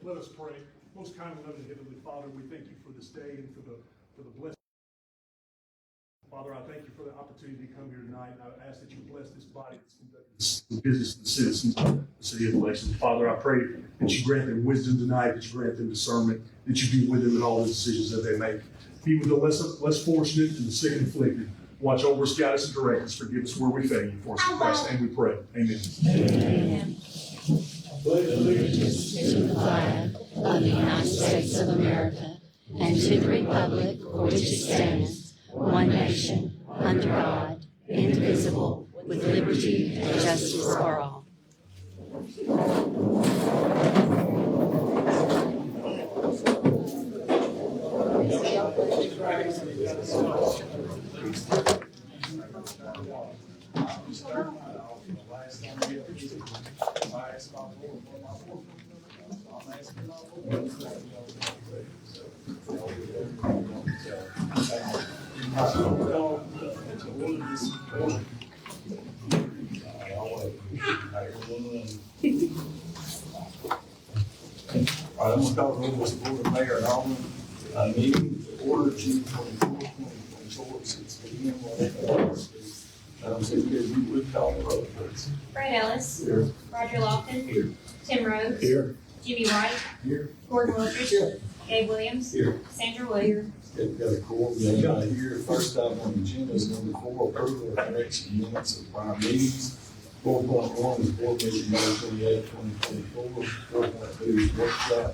Let us pray. Most kind and loving Heavenly Father, we thank you for this day and for the blessing. Father, I thank you for the opportunity to come here tonight, and I ask that you bless this body that's conducting the business of the citizens of the city of Lexington. Father, I pray that you grant them wisdom tonight, that you grant them discernment, that you be with them in all the decisions that they make. Be with the less fortunate and the sick and afflicted. Watch over us, guide us, and direct us. Forgive us where we fail you. For us in Christ's name we pray. Amen. Amen. Pledge allegiance to the flag of the United States of America and to the republic for which it stands, one nation, under God, indivisible, with liberty and justice for all. I'm going to call the Board of Mayor and Alderman meeting to order June 24, 2024 at 6 p.m. Madam Secretary, you would call the roll, please. Brad Ellis. Here. Roger Lofton. Here. Tim Rhodes. Here. Jimmy White. Here. Gordon Wilkins. Here. Gabe Williams. Here. Sandra Williams. Okay, we've got a quorum here. First item on the agenda is number 4, approval of correction minutes of prior meetings. 4.1 is board meeting May 28, 2024. 4.2 is workshop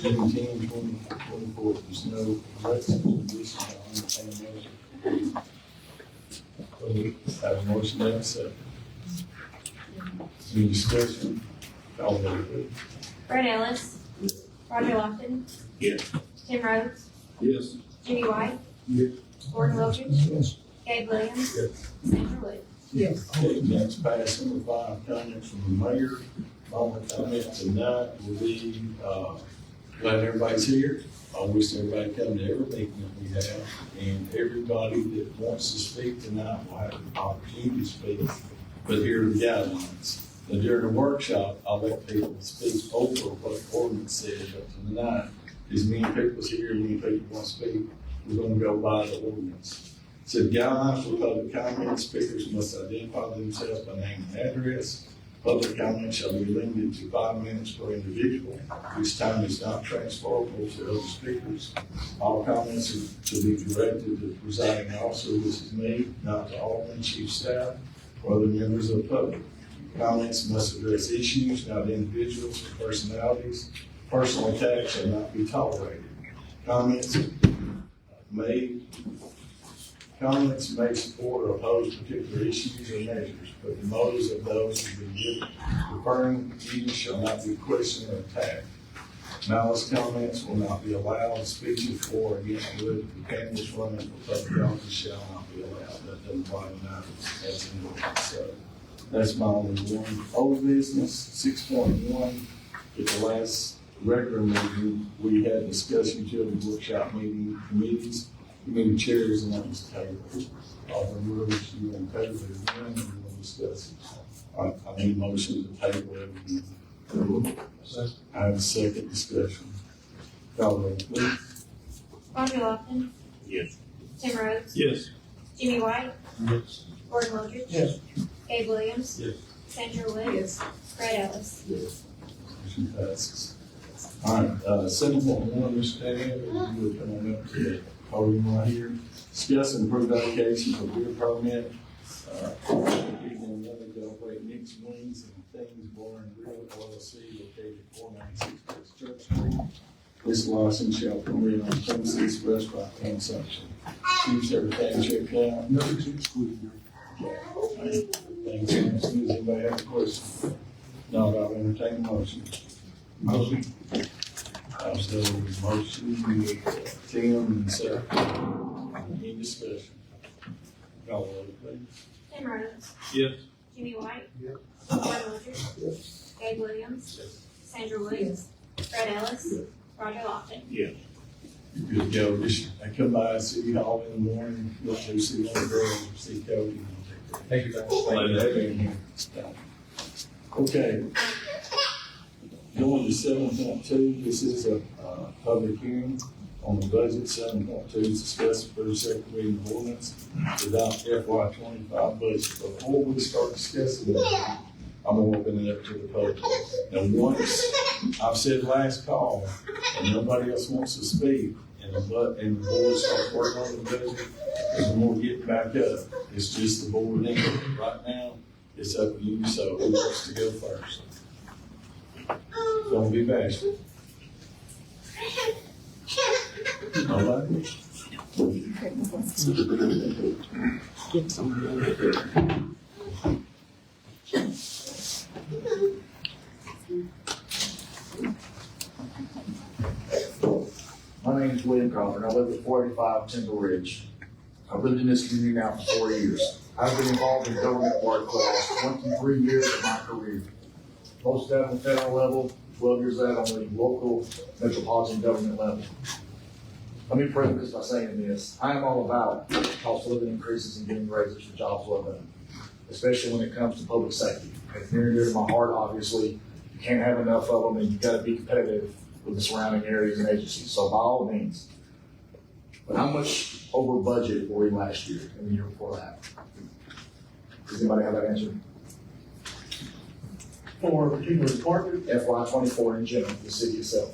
June 10, 2024. If there's no corrections or additions, I'll entertain a motion. Have a motion and a second. Any discussion? Call the roll, please. Brad Ellis. Roger Lofton. Yes. Tim Rhodes. Yes. Jimmy White. Yes. Gordon Wilkins. Yes. Gabe Williams. Yes. Sandra Williams. Yes. Okay, next pass number 5, comments from the mayor. My comment tonight will be, glad everybody's here. I wish everybody come to every meeting that we have, and everybody that wants to speak tonight will have the opportunity to speak, but here are the guidelines. Now, during the workshop, I'll let people speak over what the ordinance says, but tonight, as many people's here, many people want to speak, we're going to go by the ordinance. So the guidelines for public comment, speakers must identify themselves by name and address. Public comment shall be limited to 5 minutes per individual. This time is not transferable to other speakers. All comments are to be directed to the presiding officer, this is me, not to Alderman, chief staff, or other members of the public. Comments must address issues, not individuals or personalities. Personal attacks shall not be tolerated. Comments may support or oppose particular issues or measures, but the motives of those who be given referring to shall not be questioned or attacked. Malice comments will not be allowed. Speeches for or against political candidates running for public office shall not be allowed. That doesn't apply tonight. That's in the so that's my only one. Old business 6.1. At the last regular meeting, we had discussed utility workshop meeting committees. Committee chairs, and that was tabled. Alderman Williams, you want to table it again, and we will discuss it. I need a motion to table it again. I have a second discussion. Call the roll, please. Roger Lofton. Yes. Tim Rhodes. Yes. Jimmy White. Yes. Gordon Wilkins. Yes. Gabe Williams. Yes. Sandra Williams. Brad Ellis. Yes. Motion passes. All right, 7.1, Mr. Daniel, you would come on up to the podium right here. Discuss and approve application for beer permit. Evening Limited to operate Nick's Wings and Things Bar and Grill LLC located 496 West Church Street. This license shall permit on premises restaurant consumption. Chiefs, everything checked out? No, it's excluded. Okay. Thanks. Does anybody have a question? No, I'll entertain a motion. Motion. Motion, Tim and Sarah. Any discussion? Call the roll, please. Tim Rhodes. Yes. Jimmy White. Yes. Gordon Wilkins. Yes. Gabe Williams. Yes. Sandra Williams. Brad Ellis. Yes. Roger Lofton. Yes. You're good to go. Just, I come by City Hall in the morning, look to see one of the girls, see Cody. Thank you, guys. Okay. Going to 7.2, this is a public hearing on the budget. 7.2 is discuss and approve second reading of ordinance to adopt FY 25 budget. Before we start discussing it, I'm gonna open it up to the public. And once, I've said last call, and nobody else wants to speak, and the board starts working on the budget, and we'll get back up. It's just the board anyway. Right now, it's up to you, so who wants to go first? Don't be bashful. Nobody? My name is William Crawford. I live at 485 Timber Ridge. I've lived in this community now for 4 years. I've been involved in government work for the last 23 years of my career. Most of that on the federal level, 12 years of that on the local metropolitan government level. Let me preface this by saying this. I am all about cost of living increases and getting raises for jobs well done, especially when it comes to public safety. It's near and dear to my heart, obviously. You can't have enough of them, and you've got to be competitive with the surrounding areas and agencies. So by all means. But how much over budget were we last year and the year before that? Does anybody have that answer? For a particular department, FY 24 in general, the city itself.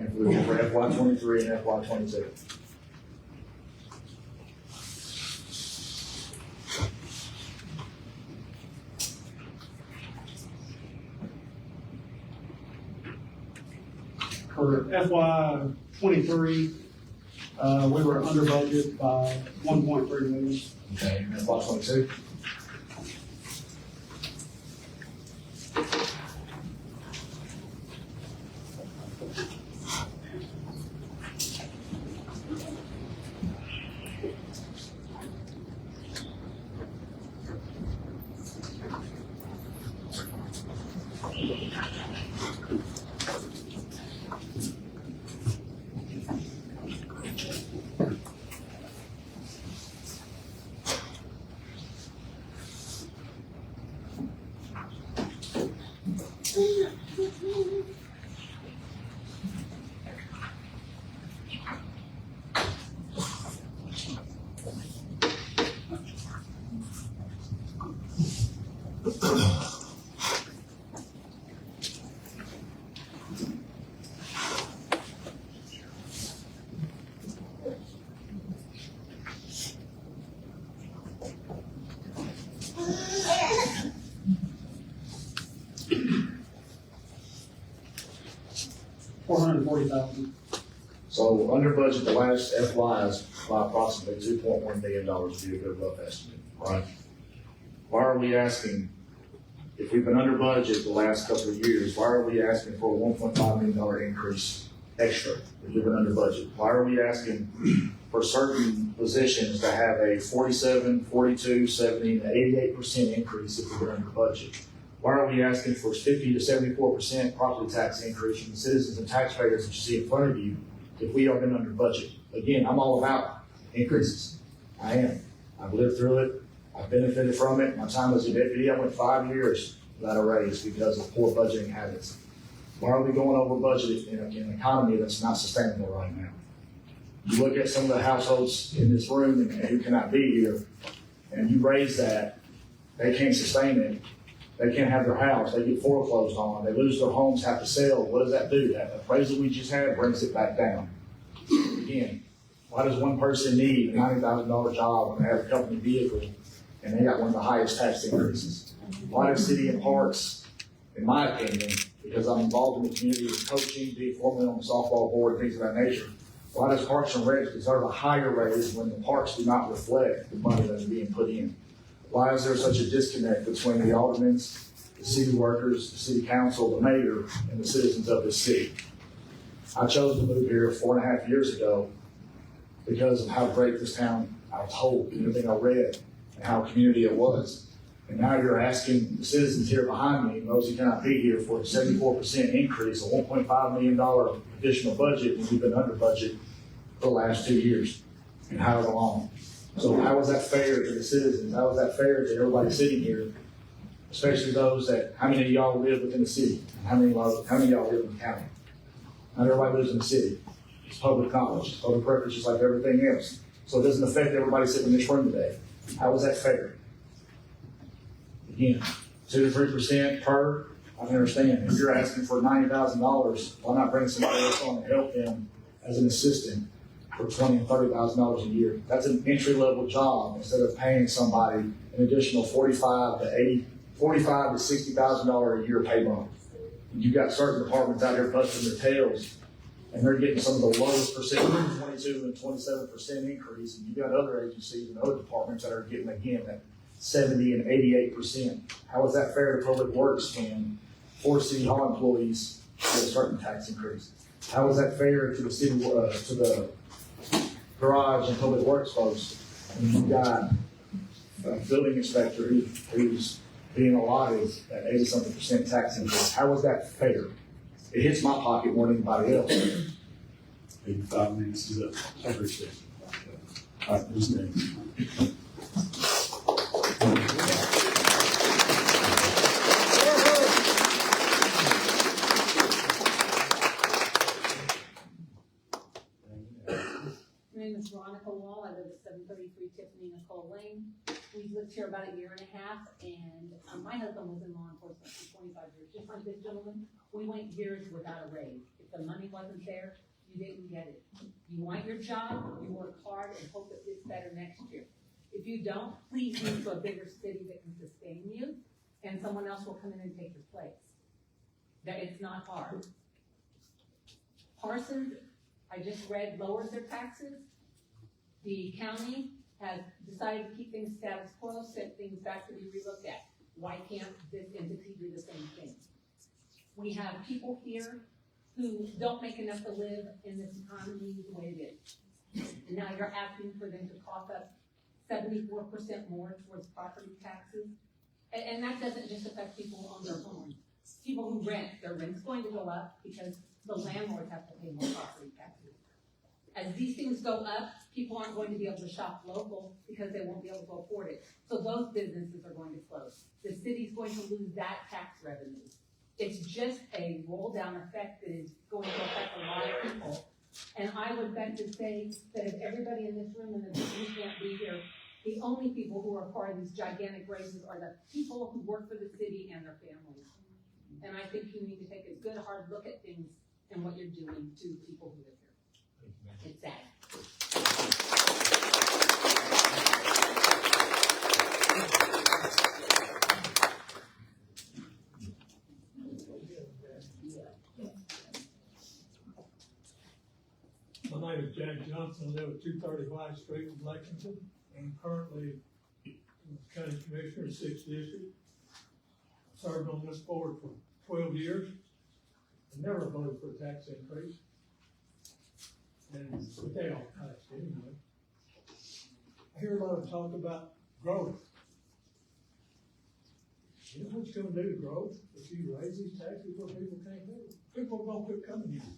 And for FY 23 and FY 22. For FY 23, we were under budget by 1.3 million. Okay, and FY 22? $440,000. So under budget, the last FY is by approximately $2.1 million would be a good rough estimate, right? Why are we asking, if we've been under budget the last couple of years, why are we asking for a $1.5 million increase extra if we've been under budget? Why are we asking for certain positions to have a 47, 42, 70, and 88% increase if we've been under budget? Why are we asking for 50 to 74% property tax increase from the citizens and taxpayers that you see in front of you if we have been under budget? Again, I'm all about increases. I am. I've lived through it. I've benefited from it. My time as a deputy, I went 5 years without a raise because of poor budgeting habits. Why are we going over budget in an economy that's not sustainable right now? You look at some of the households in this room and who cannot be here, and you raise that, they can't sustain it. They can't have their house. They get foreclosed on. They lose their homes, have to sell. What does that do? That appraisal we just had brings it back down. Again, why does one person need a $90,000 job when they have a company vehicle and they got one of the highest tax increases? Why does city and parks, in my opinion, because I'm involved in the community with coaching, being formerly on the softball board, things of that nature, why does Parks and Rec deserve a higher raise when the parks do not reflect the money that is being put in? Why is there such a disconnect between the aldermen, the city workers, the city council, the mayor, and the citizens of this city? I chose to move here 4.5 years ago because of how great this town, I was told, everything I read, and how community it was. And now you're asking the citizens here behind me, and those who cannot be here, for a 74% increase, a $1.5 million additional budget when we've been under budget for the last 2 years, and however long. So how is that fair to the citizens? How is that fair to everybody sitting here especially those that, how many of y'all live within the city? How many of y'all live in the county? Not everybody lives in the city. It's public knowledge. Public records just like everything else. So it doesn't affect everybody sitting in this room today. How is that fair? Again, 2 to 3% per, I understand. If you're asking for $90,000, why not bring somebody else on to help them as an assistant for $20,000 and $30,000 a year? That's an entry-level job instead of paying somebody an additional $45,000 to $60,000 a year pay bump. You've got certain departments out here busting their tails, and they're getting some of the lowest percentage, 22 and 27% increase, and you've got other agencies and other departments that are getting, again, that 70 and 88%. How is that fair to Public Works when 4 City Hall employees get a certain tax increase? How is that fair to the city, to the garage and Public Works folks when you've got a building inspector who's being allotted at 80-something% tax increase? How is that fair? It hits my pocket more than anybody else. 5 minutes is up. I appreciate it. All right, who's next? My name is Veronica Wall. I live at 733 Tiffany Nicole Lane. We've lived here about 1.5 years, and my husband was in law enforcement for 25 years. Just like this gentleman, we went years without a raise. If the money wasn't there, you didn't get it. You want your job, you work hard, and hope it gets better next year. If you don't, please move to a bigger city that can sustain you, and someone else will come in and take your place. That it's not hard. Parsons, I just read, lowers their taxes. The county has decided to keep things status quo, sent things back to be relooked at. Why can't this entity do the same thing? We have people here who don't make enough to live in this economy the way it is. And now you're asking for them to cough up 74% more towards property taxes. And that doesn't just affect people who own their homes. People who rent, their rent's going to go up because the landlords have to pay more property taxes. As these things go up, people aren't going to be able to shop local because they won't be able to afford it. So those businesses are going to close. The city's going to lose that tax revenue. It's just a roll-down effect that is going to affect a lot of people. And I would bet to say that if everybody in this room and the business can't be here, the only people who are part of these gigantic raises are the people who work for the city and their families. And I think you need to take a good hard look at things and what you're doing to people who live here. It's sad. My name is Jack Johnson. I live at 230 White Street in Lexington. I'm currently county commissioner in 6th district. Served on this board for 12 years. I never voted for a tax increase. But they all passed anyway. I hear a lot of talk about growth. You know what you're going to do to growth if you raise these taxes where people can't do it? People are going to quit coming here.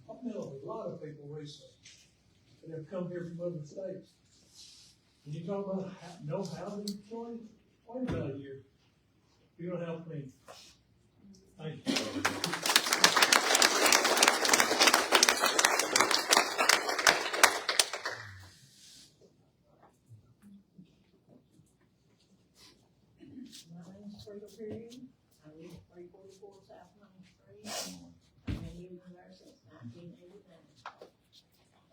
I've met a lot of people recently that have come here from other states. And you talk about no housing shortage? Wait about a year. You're going to help me. Thank you. My name's Frida Perry. I live at 344 South Main Street. I've been living there since 1989.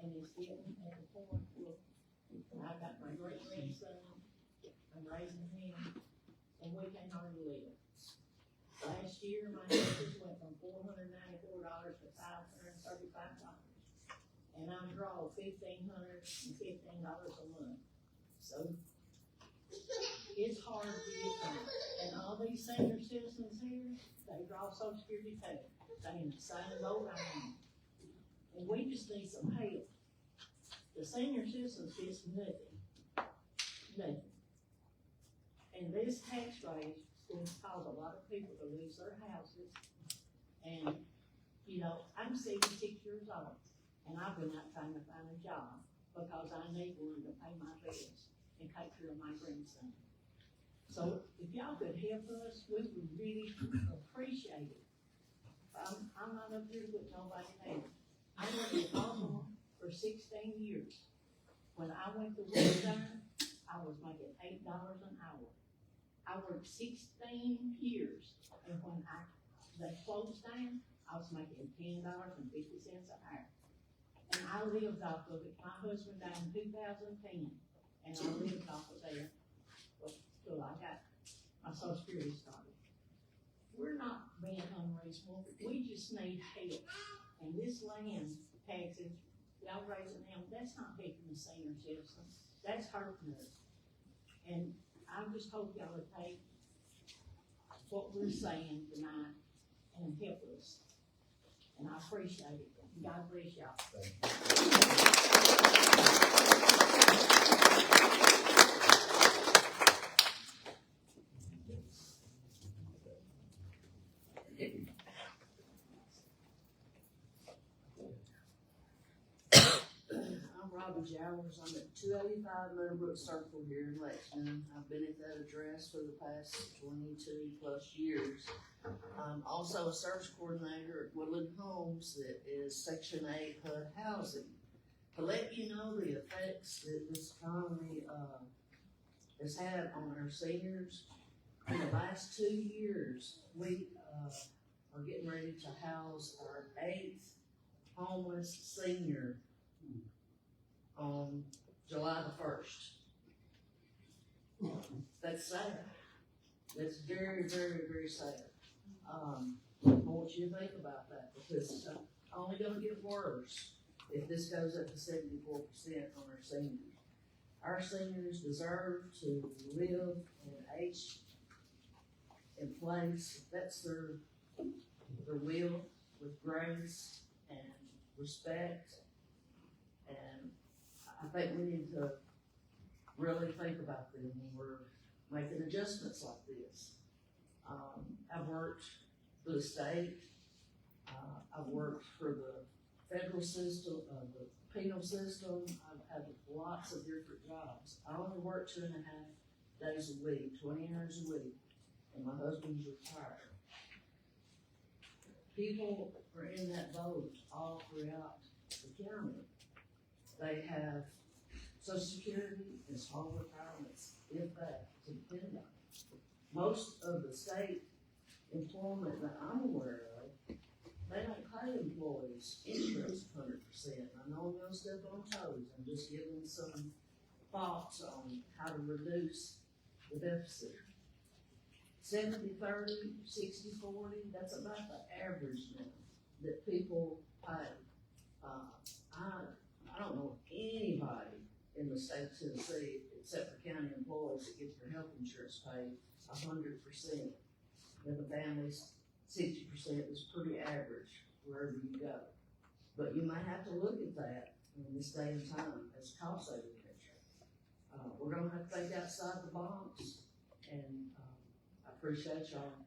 And it's getting at the point where I got my great grandson, I'm raising him, and we can hardly live. Last year, my taxes went from $494 to $535. And I draw $1,515 a month. So it's hard to get done. And all these senior citizens here, they draw Social Security pay. They in the same boat I am. And we just need some help. The senior citizens gets nothing. Nothing. And this tax raise is going to cause a lot of people to lose their houses. And, you know, I'm 76 years old, and I've been out trying to find a job because I need one to pay my bills and take care of my grandson. So if y'all could help us, we would really appreciate it. I'm not up here with nobody now. I worked at Alderman for 16 years. When I went to work there, I was making $8 an hour. I worked 16 years, and when they closed down, I was making $10.50 an hour. And I lived off of it. My husband died in 2010, and I lived off of there until I got my Social Security started. We're not being unreasonable. We just need help. And this land taxes, y'all raising them, that's not helping the senior citizens. That's hurting us. And I just hope y'all would take what we're saying tonight and help us. And I appreciate it. God bless y'all. I'm Robbie Jowers. I'm at 285 Meadowbrook Circle here in Lexington. I've been at that address for the past 22 plus years. I'm also a service coordinator at Woodland Homes that is Section 8 HUD housing. To let you know the effects that this economy has had on our seniors, in the last 2 years, we are getting ready to house our 8th homeless senior on July the 1st. That's sad. That's very, very, very sad. I want you to think about that because it's only gonna get worse if this goes up to 74% on our seniors. Our seniors deserve to live and age in place. That's their will, with grace and respect. And I think we need to really think about them when we're making adjustments like this. I've worked for the state. I've worked for the federal system, the penal system. I've had lots of different jobs. I only work 2.5 days a week, 20 hours a week, and my husband's retired. People are in that boat all throughout the county. They have Social Security and small retirements, if that, to depend on. Most of the state employment that I'm aware of, they don't pay employees insurance 100%. I know I'm gonna step on toes. I'm just giving some thoughts on how to reduce the deficit. 70-30, 60-40, that's about the average now that people pay. I don't know anybody in the state of Tennessee, except for county employees, that get their health insurance paid 100%. And the families, 60% is pretty average wherever you go. But you may have to look at that in this day and time as a cost saving measure. We're gonna have to think outside the box, and I appreciate y'all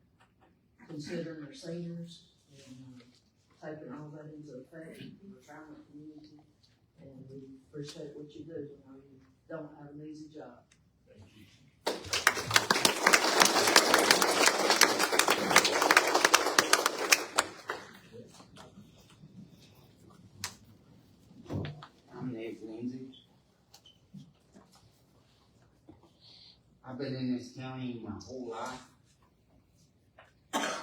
considering our seniors and taking all that into effect in the retirement community. And we appreciate what you do. You know, you don't have an easy job. Thank you. I'm Nate Lindsay. I've been in this county my whole life.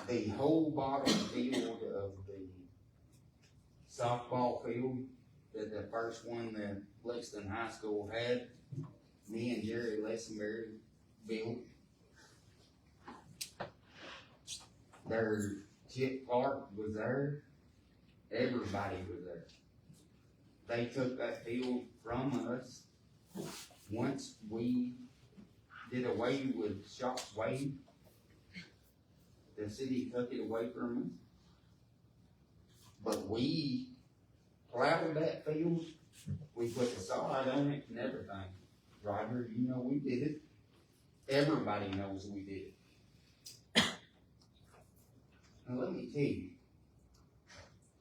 The whole bottom field of the softball field, that the first one that Lexington High School had, me and Jerry Lessenberry built. Their Chip Clark was there. Everybody was there. They took that field from us. Once we did away with Shops Way, the city took it away from us. But we plowed that field. We put the sod on it and everything. Roger, you know we did it. Everybody knows we did it. Now let me tell you,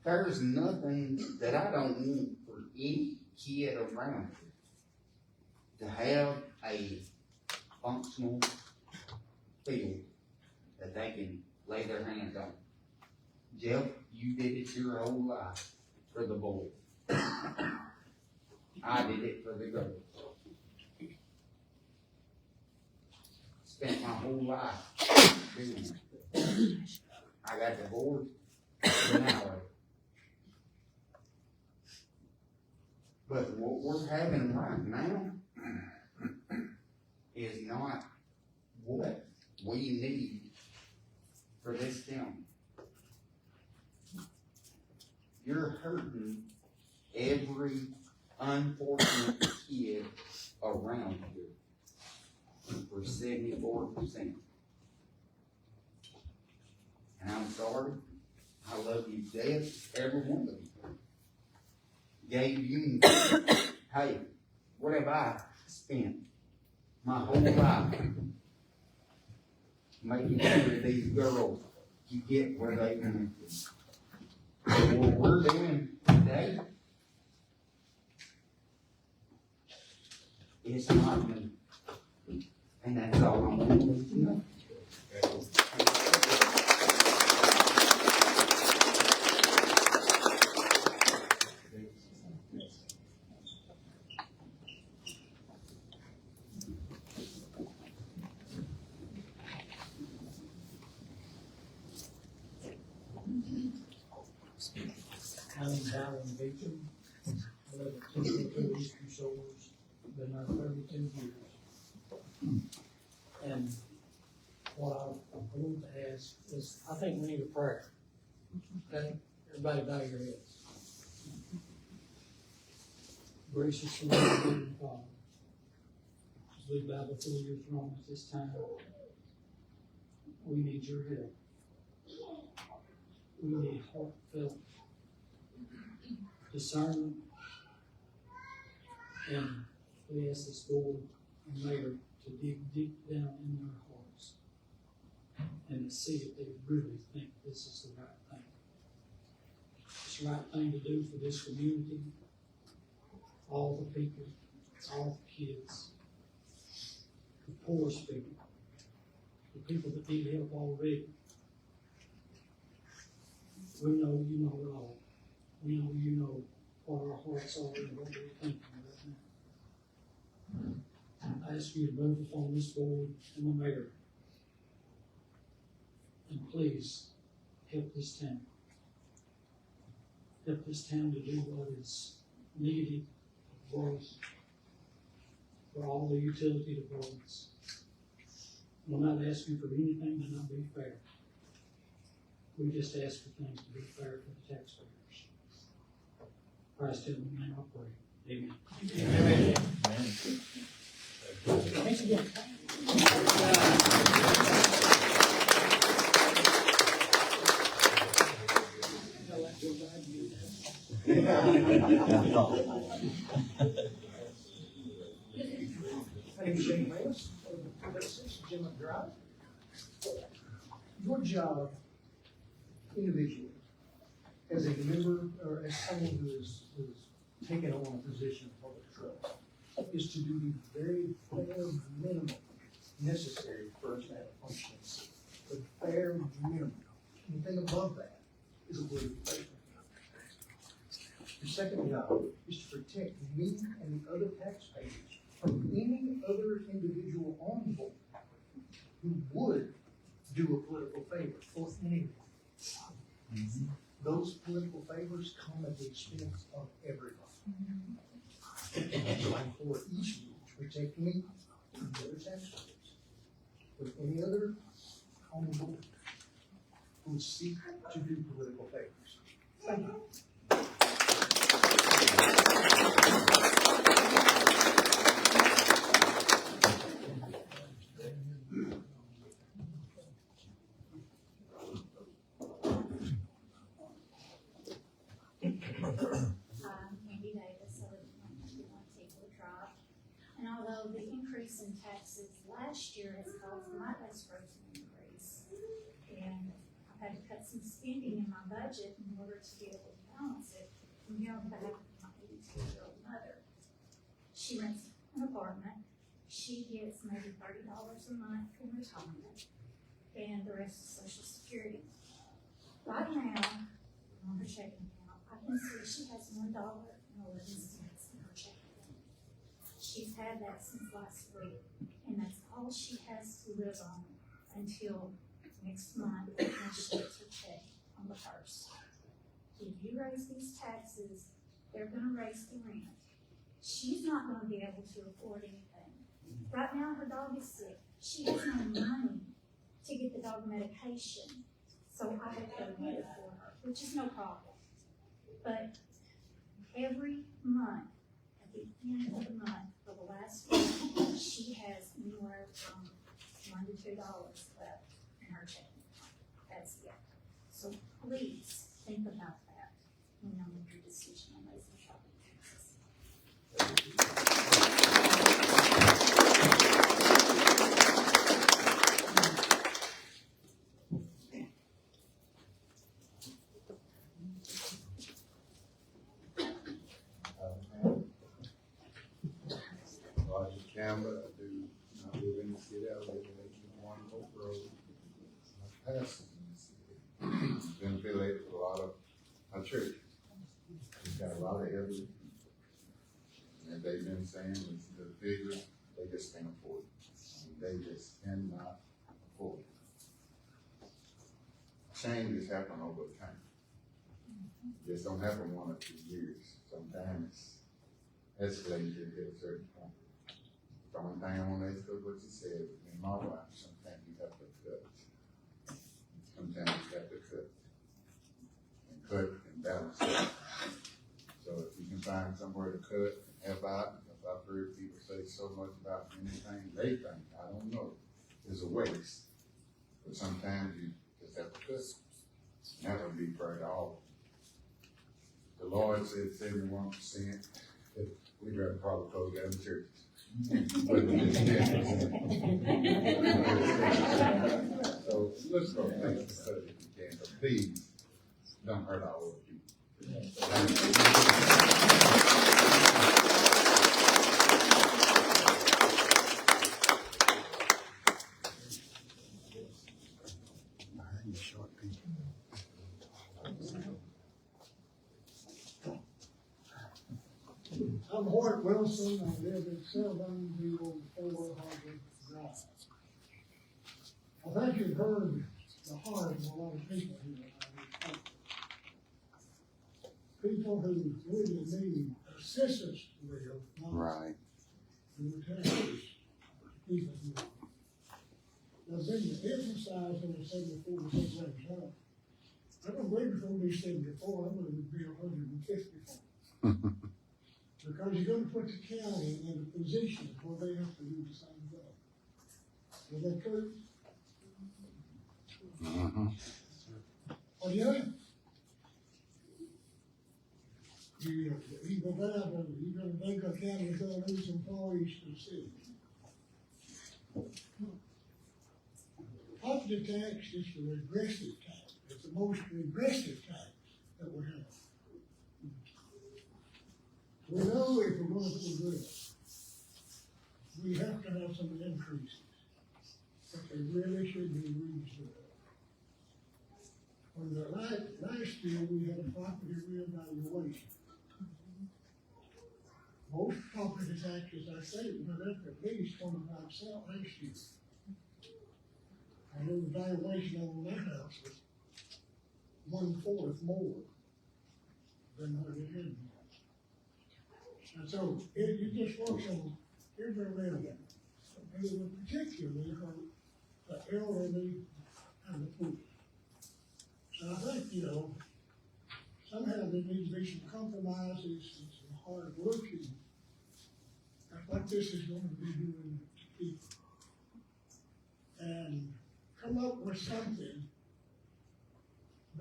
there's nothing that I don't want for any kid around here to have a functional field that they can lay their hands on. Jeff, you did it your whole life for the boys. I did it for the girls. Spent my whole life doing it. I got divorced an hour. But what we're having right now is not what we need for this county. You're hurting every unfortunate kid around here for 74%. And I'm sorry, I love you to death, every one of you. Gave you, hey, what have I spent my whole life making sure these girls can get where they want to? What we're doing today is not me. And that's all I want you to know. I'm Alan Beecham. I live at 222 Eastern Shores, been there 32 years. And what I want to ask is, I think we need a prayer. Okay? Everybody bow your heads. Gracious and loving Father, as we bow before your throne at this time, we need your help. We need heartfelt discernment, and we ask this board and mayor to dig deep down in their hearts and to see if they really think this is the right thing. It's the right thing to do for this community, all the people, all the kids, the poorest people, the people that need help already. We know you know it all. We know you know what our hearts are and what we're thinking right now. I ask you to move upon this board and the mayor. And please help this town. Help this town to do what is needed for us, for all the utility departments. We're not asking for anything to not be fair. We just ask for things to be fair for the taxpayers. Christ in the name I pray. Amen. Amen. Thanks again. My name is Shane Lance, Jim McDrive. Your job individually, as a member or as someone who is taken on a position of public trust, is to do the very bare minimum necessary for us to have a functioning city. The bare minimum. Anything above that is a political favor. Your second job is to protect me and the other taxpayers from any other individual on the board who would do a political favor for anyone. Mm-hmm. Those political favors come at the expense of everybody. So I implore each of you to protect me and the other taxpayers with any other on the board who would seek to do political favors. Thank you. And although the increase in taxes last year has caused my base rate to increase, and I've had to cut some spending in my budget in order to be able to balance it, I'm here on behalf of my 82-year-old mother. She rents an apartment. She gets maybe $30 a month in retirement. and the rest is Social Security. Right now, on her checking account, I can see she has $1.11 in her checking account. She's had that since last week, and that's all she has to live on until next month when she gets her check on the 1st. If you raise these taxes, they're gonna raise the rent. She's not gonna be able to afford anything. Right now, her dog is sick. She has no money to get the dog medication, so I have to get it for her, which is no problem. But every month, at the end of the month, for the last week, she has anywhere from $1 to $2 left in her checking account. That's it. So please think about that when you make your decision on raising property taxes. Roger Campbell, I live in the city, I live in 81 Oak Road. I pastor in the city. Been affiliated with a lot of our church. We've got a lot of elderly. And they've been saying, listen to the figures, they just can't afford it. They just cannot afford it. Change is happening over time. It just don't happen 1 or 2 years. Sometimes it's escalating to get a certain point. The only thing I want to ask is what you said, in my life, sometimes you have to cut. Sometimes you have to cut. And cut and balance it. So if you can find somewhere to cut and help out, because I've heard people say so much about anything they think, I don't know, is a waste. But sometimes you just have to cut. And that would be for all. The Lord said 71%. We'd rather probably close down the church. So let's go make the cut if you can, but please don't hurt our old people. I'm Hoyt Wilson, I live at 704 Harvard Drive. I think you've heard the heart of a lot of people here. People who really need assistance to live, not Right. who taxes people who live. I've been emphasizing the 74% range, huh? I don't believe it's gonna be 74, I believe it'll be 154. Because you're gonna put the county in a position where they have to do the same thing. Is that true? What do you think? You're gonna think a county's gonna lose employees to the city. Property tax is the regressive tax. It's the most regressive tax that we have. We know if we're going to do it, we have to have some increases, but they really should be reasonable. On the last year, we had a property reevaluation. Most property taxes, I say, went up at least 25% last year. And the valuation on that house was 1/4 more than what it had been. And so, you just work on every level, and it would particularly hurt the elderly and the poor. So I think, somehow there needs to be some compromises and some hard looking. That's what this is going to be doing to people. And come up with something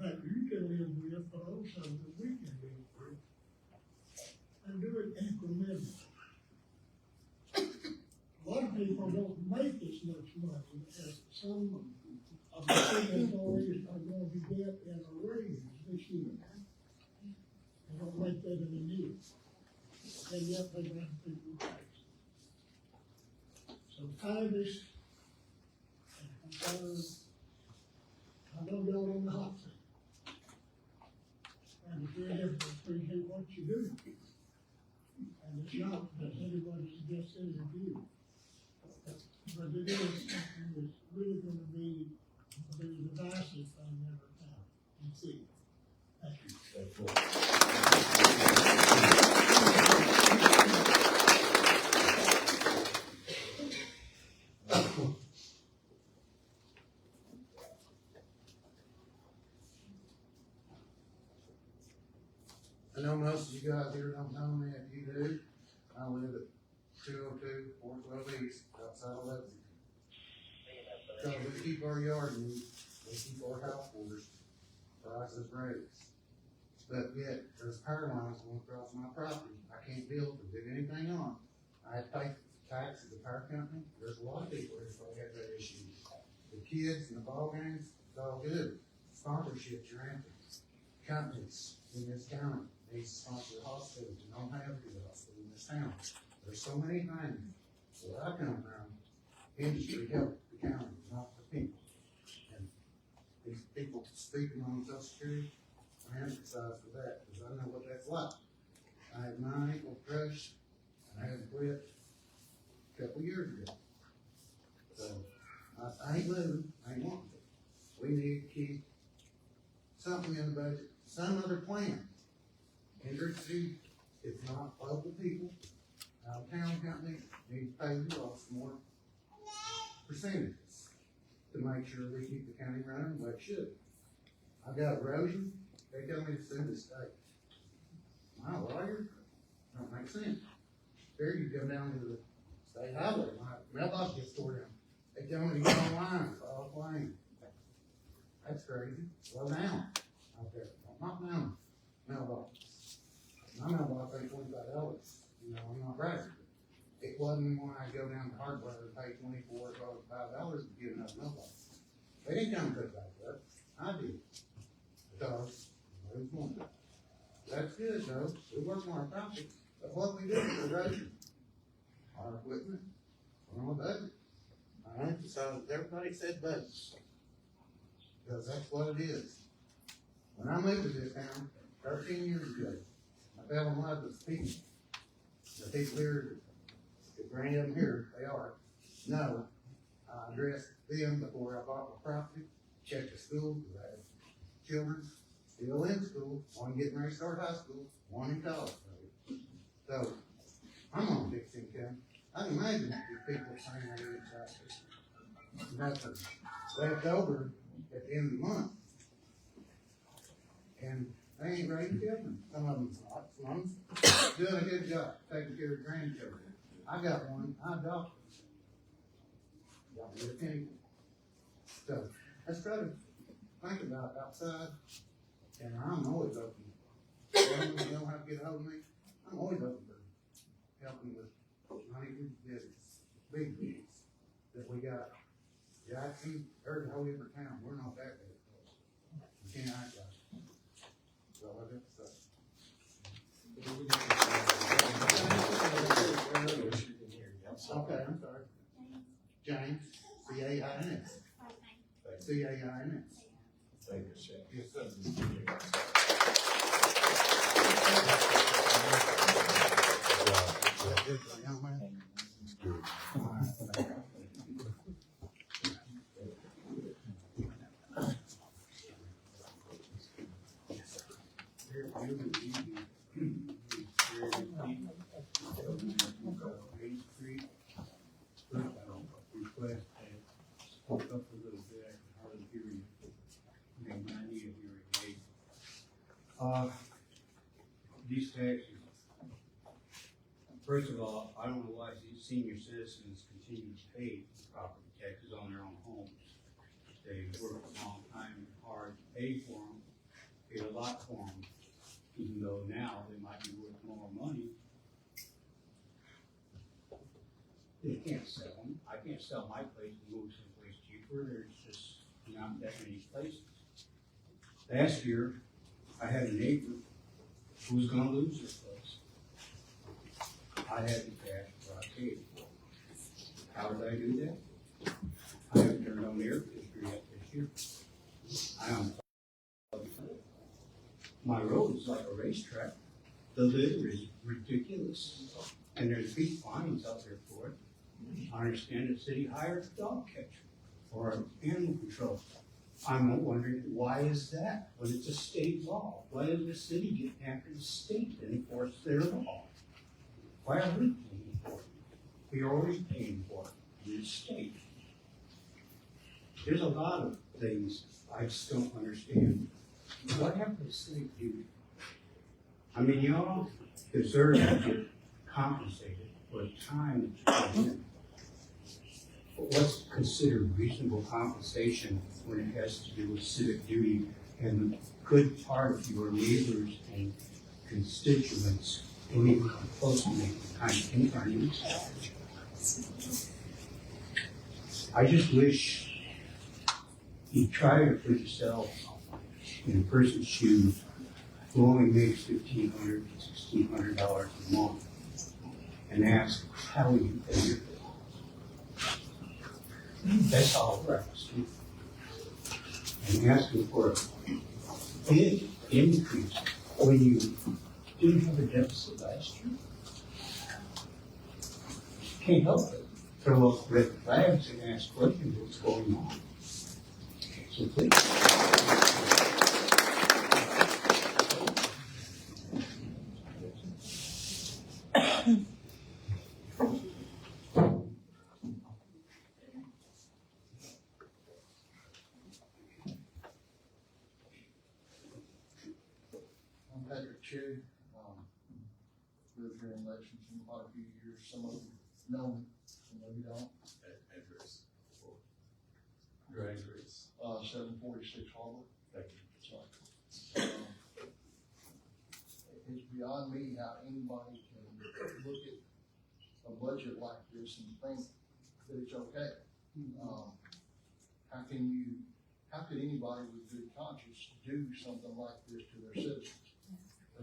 that you can live with, but also that we can live with. And do it incrementally. A lot of people don't make as much money as some of the city employees are going to get in a raise this year. They don't make that in a year. And yet they don't have to pay taxes. So kindness and concern I know y'all on the hot seat. And it's very difficult to appreciate what you do. And it's not that anybody suggests any of you. But it is something that's really gonna be the divisive thing every time you see it. Thank you. I know most of you guys here don't know me. If you do, I live at 202 412 East, outside of Lexington. So we keep our yard neat, we keep our house orders, prices raised. But yet, there's power lines going across my property. I can't build or do anything on. I have to pay tax to the power company. There's a lot of people here that have that issue. The kids and the ball games, it's all good. Sponsorships are empty. Companies in this county need to sponsor the hospitals and don't have a good hospital in this town. There's so many things. Where I come from, industry help the county, not the people. And these people speaking on Social Security, I emphasize for that, because I know what that's like. I had my ankle crushed, and I had to quit a couple years ago. So, I ain't moving, I ain't wanting to. We need to keep something in the budget, some other plan. Industry, it's not local people, out-of-town companies need to pay you off some more percentages to make sure we keep the county running like it should. I got erosion, they tell me to sue the state. My lawyer, don't make sense. There you go down to the state highway, my mailbox gets tore down. They tell me to go online, file a claim. That's crazy. Slow down out there. Don't knock down mailbox. My mailbox ain't $25. You know, I'm not bragging. It wasn't when I go down to hardware and pay $24 or $5 to get another mailbox. They didn't come to that up. I did. Because I was one. That's good though. We work on our property. But what we do is erosion. Our equipment, on our budget. I emphasize everybody said budget. Because that's what it is. When I moved to this town 13 years ago, I fell in love with people. The people here, if there are any of them here, they are. No, I addressed them before I bought my property, checked the school, because I had children still in school, one getting ready to start high school, one in college. So, I'm on fixed income. I can imagine if people are saying they need taxes. Nothing left over at the end of the month. And they ain't raising children. Some of them's not. Some of them's doing a good job taking care of grandchildren. I got one, I adopted. Got me a penny. So, let's try to think about outside. And I'm always open. You don't have to get a hold of me. I'm always open for helping with money for business, big business that we got. Jackson, or the whole different town, we're not that big. We can't act like it. So I got to say. Okay, I'm sorry. James, C-A-I-N-S. C-A-I-N-S. Thank you, Shane. Yes, sir. Good for a young man. Request that spoke up a little bit, I can hardly hear you. I need a hearing aid. These taxes, first of all, I don't know why senior citizens continue to pay property taxes on their own homes. They work a long time and hard to pay for them, pay a lot for them, even though now they might be worth more money. They can't sell them. I can't sell my place and move someplace cheaper. There's just not that many places. Last year, I had a neighbor who was gonna lose his place. I had the cash where I paid for it. How did I do that? I haven't turned on the air conditioner yet this year. I am. My road is like a racetrack. The litter is ridiculous, and there's big fines out there for it. I understand the city hired a dog catcher or animal control. I'm wondering, why is that when it's a state law? Why does the city get after the state to enforce their law? Why are we paying for it? We are already paying for it in the state. There's a lot of things I just don't understand. What happened to the state do? I mean, y'all deserve to get compensated for the time that you put in. But what's considered reasonable compensation when it has to do with civic duty and the good part of your neighbors and constituents don't even come close to making the kind of income you expect? I just wish you'd try to put yourself in a person's shoes who only makes $1,500 to $1,600 a month and ask how you pay your bill. That's all we're asking. And asking for a big increase when you didn't have a deficit last year. Can't help it. Throw up red flags and ask questions what's going on. So please. I'm Patrick Cherry, lived here in Lexington quite a few years. Some of you know me, some of you don't. Address. Your address. 746 Harbor. Thank you. Sorry. It's beyond me how anybody can look at a budget like this and think that it's okay. How could anybody with good conscience do something like this to their citizens? I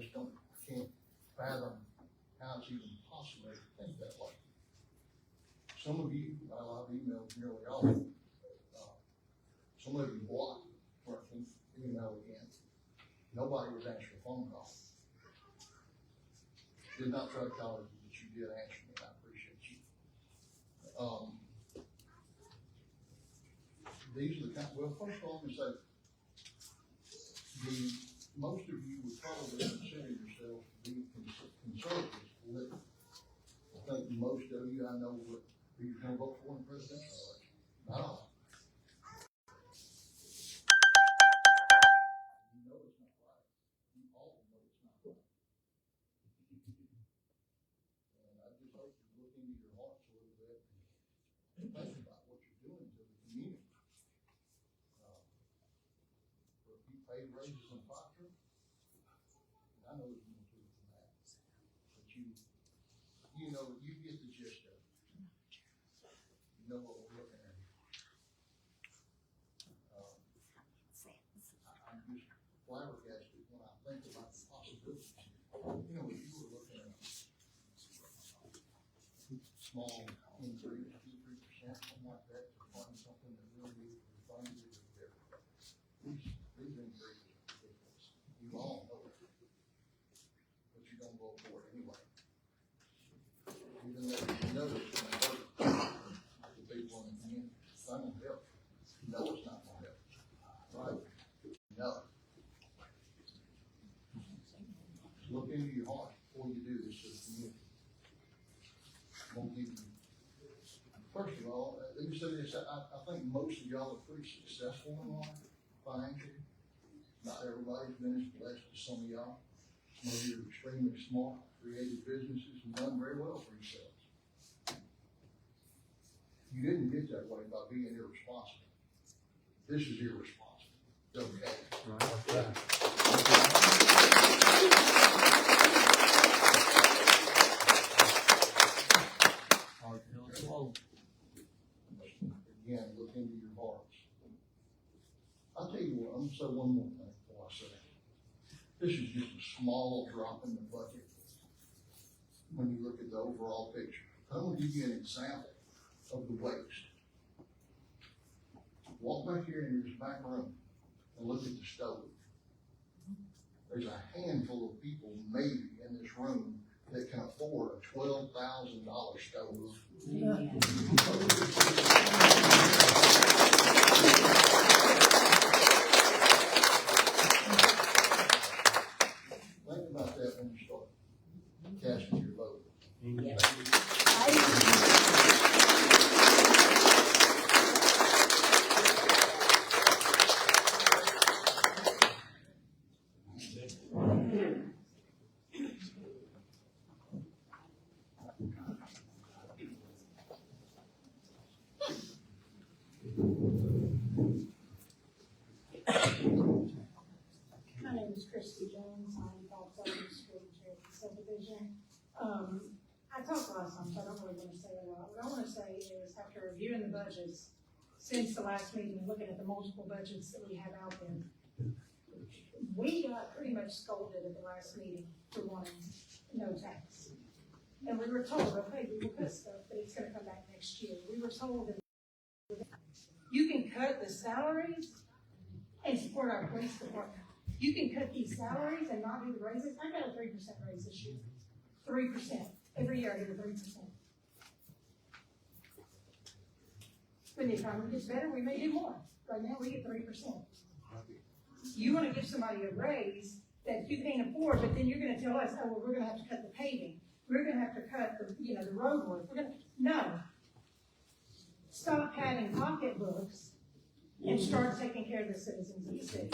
can't fathom how it's even possible to think that way. Some of you, I've emailed nearly all of you. Some of you blocked working email again. Nobody was answering a phone call. Did not try to call you, but you did answer me. I appreciate you. These are the kind, well, first of all, let me say, most of you would probably consider yourselves to be conservatives politically. I think most of you, I know what who you're going to vote for in the presidential election. Not all. You know it's not right. You all know it's not right. And I just hope you look into your hearts a little bit and think about what you're doing to the community. If you pay raises and factor, I know it's more to it than that. But you know, you get the gist of it. You know what we're looking at. I'm just flabbergasted when I think about the possibilities. You know, if you were looking at a small increase, 2-3%, something like that, to fund something that really needs to be funded, these increases are ridiculous. You all know it. But you don't vote for it anyway. Even though you know it's going to hurt the people in the community. It's not going to help. You know it's not going to help. Right? No. Look into your heart before you do this to the community. Won't give you. First of all, let me say this. I think most of y'all are pretty successful in life financially. Not everybody's been as blessed as some of y'all. Some of you are extremely smart, creative businesses, and done very well for yourselves. You didn't get that way by being irresponsible. This is irresponsible. Okay. Again, look into your hearts. I'll tell you what, I'm gonna say one more thing before I say it. This is just a small drop in the bucket when you look at the overall picture. I'm gonna give you an example of the waste. Walk back here in this back room. and look at the stove. There's a handful of people maybe in this room that can afford a $12,000 stove. Think about that when you start casting your vote. My name is Christy Jones, I'm about Southern School Chair of the subdivision. I talked last time, so I don't really want to say a lot. What I want to say is, after reviewing the budgets since the last meeting, looking at the multiple budgets that we have out there, we got pretty much scolded at the last meeting for wanting no tax. And we were told, okay, we will cut stuff, but it's gonna come back next year. We were told that you can cut the salaries and support our police department. You can cut these salaries and not do the raises. I got a 3% raise this year. 3%. Every year I get a 3%. When the economy gets better, we may do more. Right now, we get 3%. You wanna give somebody a raise that you can't afford, but then you're gonna tell us, oh, well, we're gonna have to cut the paving. We're gonna have to cut the road work. No. Stop having pocketbooks and start taking care of the citizens of the city.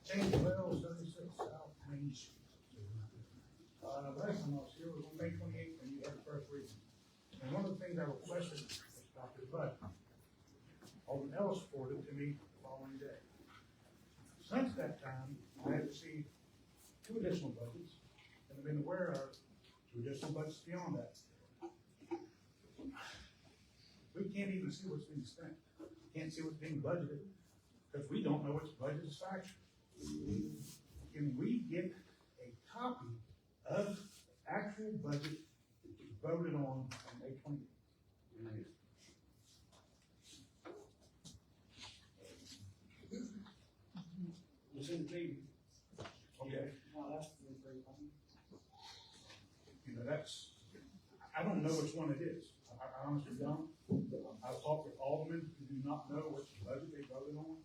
James Wells, 36 South Main Street. Last time I was here was on May 28th, when you had the first reading. And one of the things I requested was Dr. Bud. Alderman Ellis forwarded it to me the following day. Since that time, I have received 2 additional budgets, and I've been aware of 2 additional budgets beyond that. We can't even see what's being spent. Can't see what's being budgeted, because we don't know which budget is factual. Can we get a copy of the actual budget that you voted on May 20th? It's in the TV. Okay. You know, I don't know which one it is. I honestly don't. I've talked with aldermen who do not know which budget they voted on.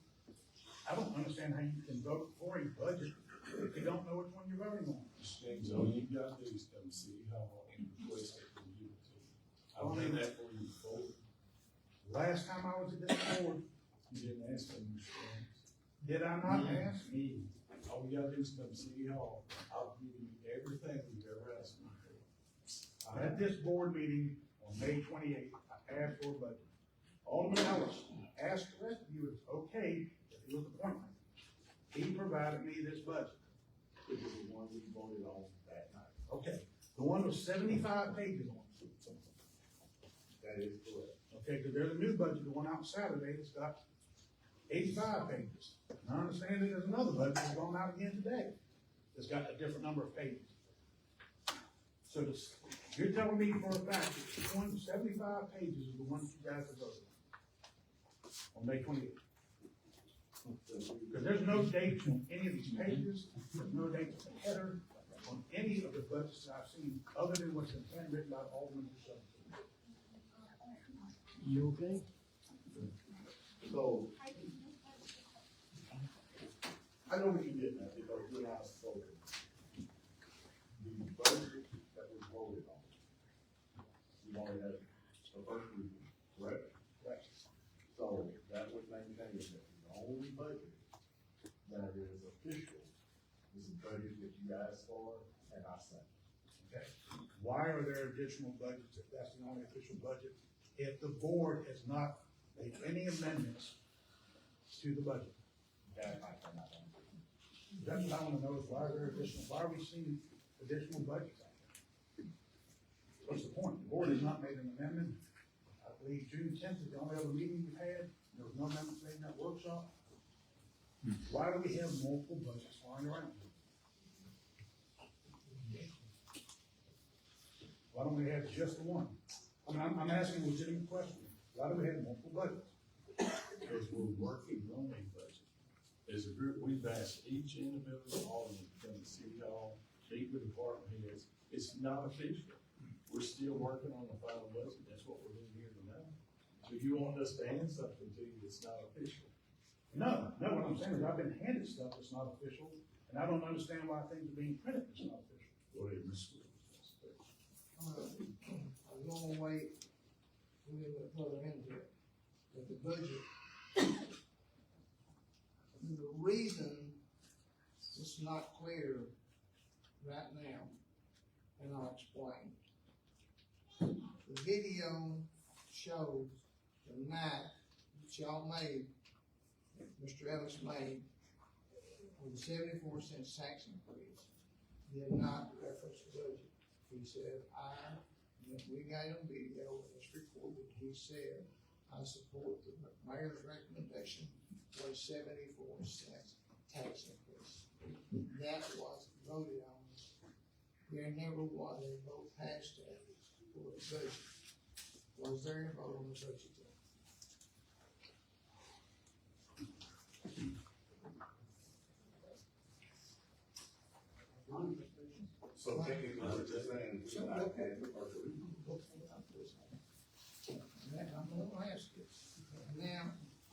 I don't understand how you can vote for a budget if you don't know which one you're voting on. James, all you gotta do is come see how and request it from you. I've done that for you before. Last time I was at this board, You didn't ask me, Mr. James. did I not ask? Me, all you gotta do is come see Hall. I'll give you everything you've ever asked me for. At this board meeting on May 28th, I asked for a budget. Alderman Ellis asked the rest of you if it's okay if it was appointment. He provided me this budget. It was the one we voted on that night. Okay, the one with 75 pages on it. That is correct. Okay, because there's a new budget, the one out Saturday, that's got 85 pages. And I understand that there's another budget that's going out again today, that's got a different number of pages. So you're telling me for a fact that the one 75 pages is the one that you guys have voted on May 28th? Because there's no dates on any of these pages, there's no dates on the header, on any of the budgets that I've seen, other than what's been handwritten by Alderman Rousseau. You okay? So, I know what you did now, because you and I spoke. The budget that was voted on, you wanted that the first reading, correct? Right. So, that would maintain that the only budget that is official is the budget that you asked for and I sent. Okay. Why are there additional budgets if that's the only official budget? If the board has not made any amendments to the budget? That I cannot answer. That's what I want to know is why are there additional, why are we seeing additional budgets out there? What's the point? The board has not made an amendment. believe June 10th is the only other meeting we've had. There was no members made in that workshop. Why do we have multiple budgets flying around? Why don't we have just the one? I mean, I'm asking a legitimate question. Why do we have multiple budgets? Because we're working on a budget. As a group, we've asked each individual alderman to come to City Hall, meet with department heads. It's not official. We're still working on the final budget. That's what we're doing here tonight. So if you want us to hand something to you, it's not official. No, what I'm saying is I've been handed stuff that's not official, and I don't understand why things are being printed that's not official. Go ahead, Mr. Williams. I was gonna wait a little bit further into it, but the budget, the reason it's not clear right now, and I'll explain. The video shows the night that y'all made, Mr. Ellis made, with the 74-cent tax increase, did not reference the budget. He said, and if we got a video and it's recorded, he said, I support the mayor's recommendation for a 74-cent tax increase. That was voted on. There never was a vote passed that for the budget. Was there a vote on the budget? So technically, we're just saying, So, we're not. okay. I'm gonna ask you, now,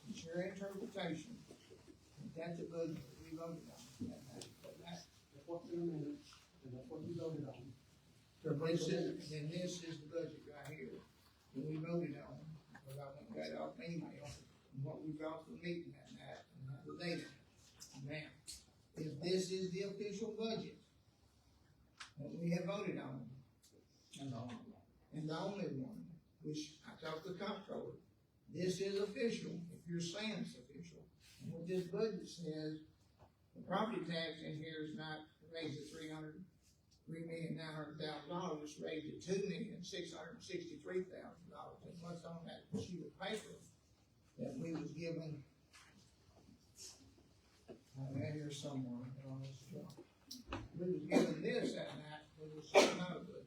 it's your interpretation, that's the budget we voted on. That's what's in the minutes, and that's what we voted on. This is the budget right here, that we voted on, because I went and got off email, and what we brought to the meeting that night, and that the data. Now, if this is the official budget that we have voted on, and the only one, which I talked to the comptroller, this is official, if you're saying it's official. And what this budget says, the property tax in here is not raised to $3,900,000, it's raised to $2,663,000. And what's on that sheet of paper that we was given, I had here somewhere, on this job. We was given this that night, it was not a budget.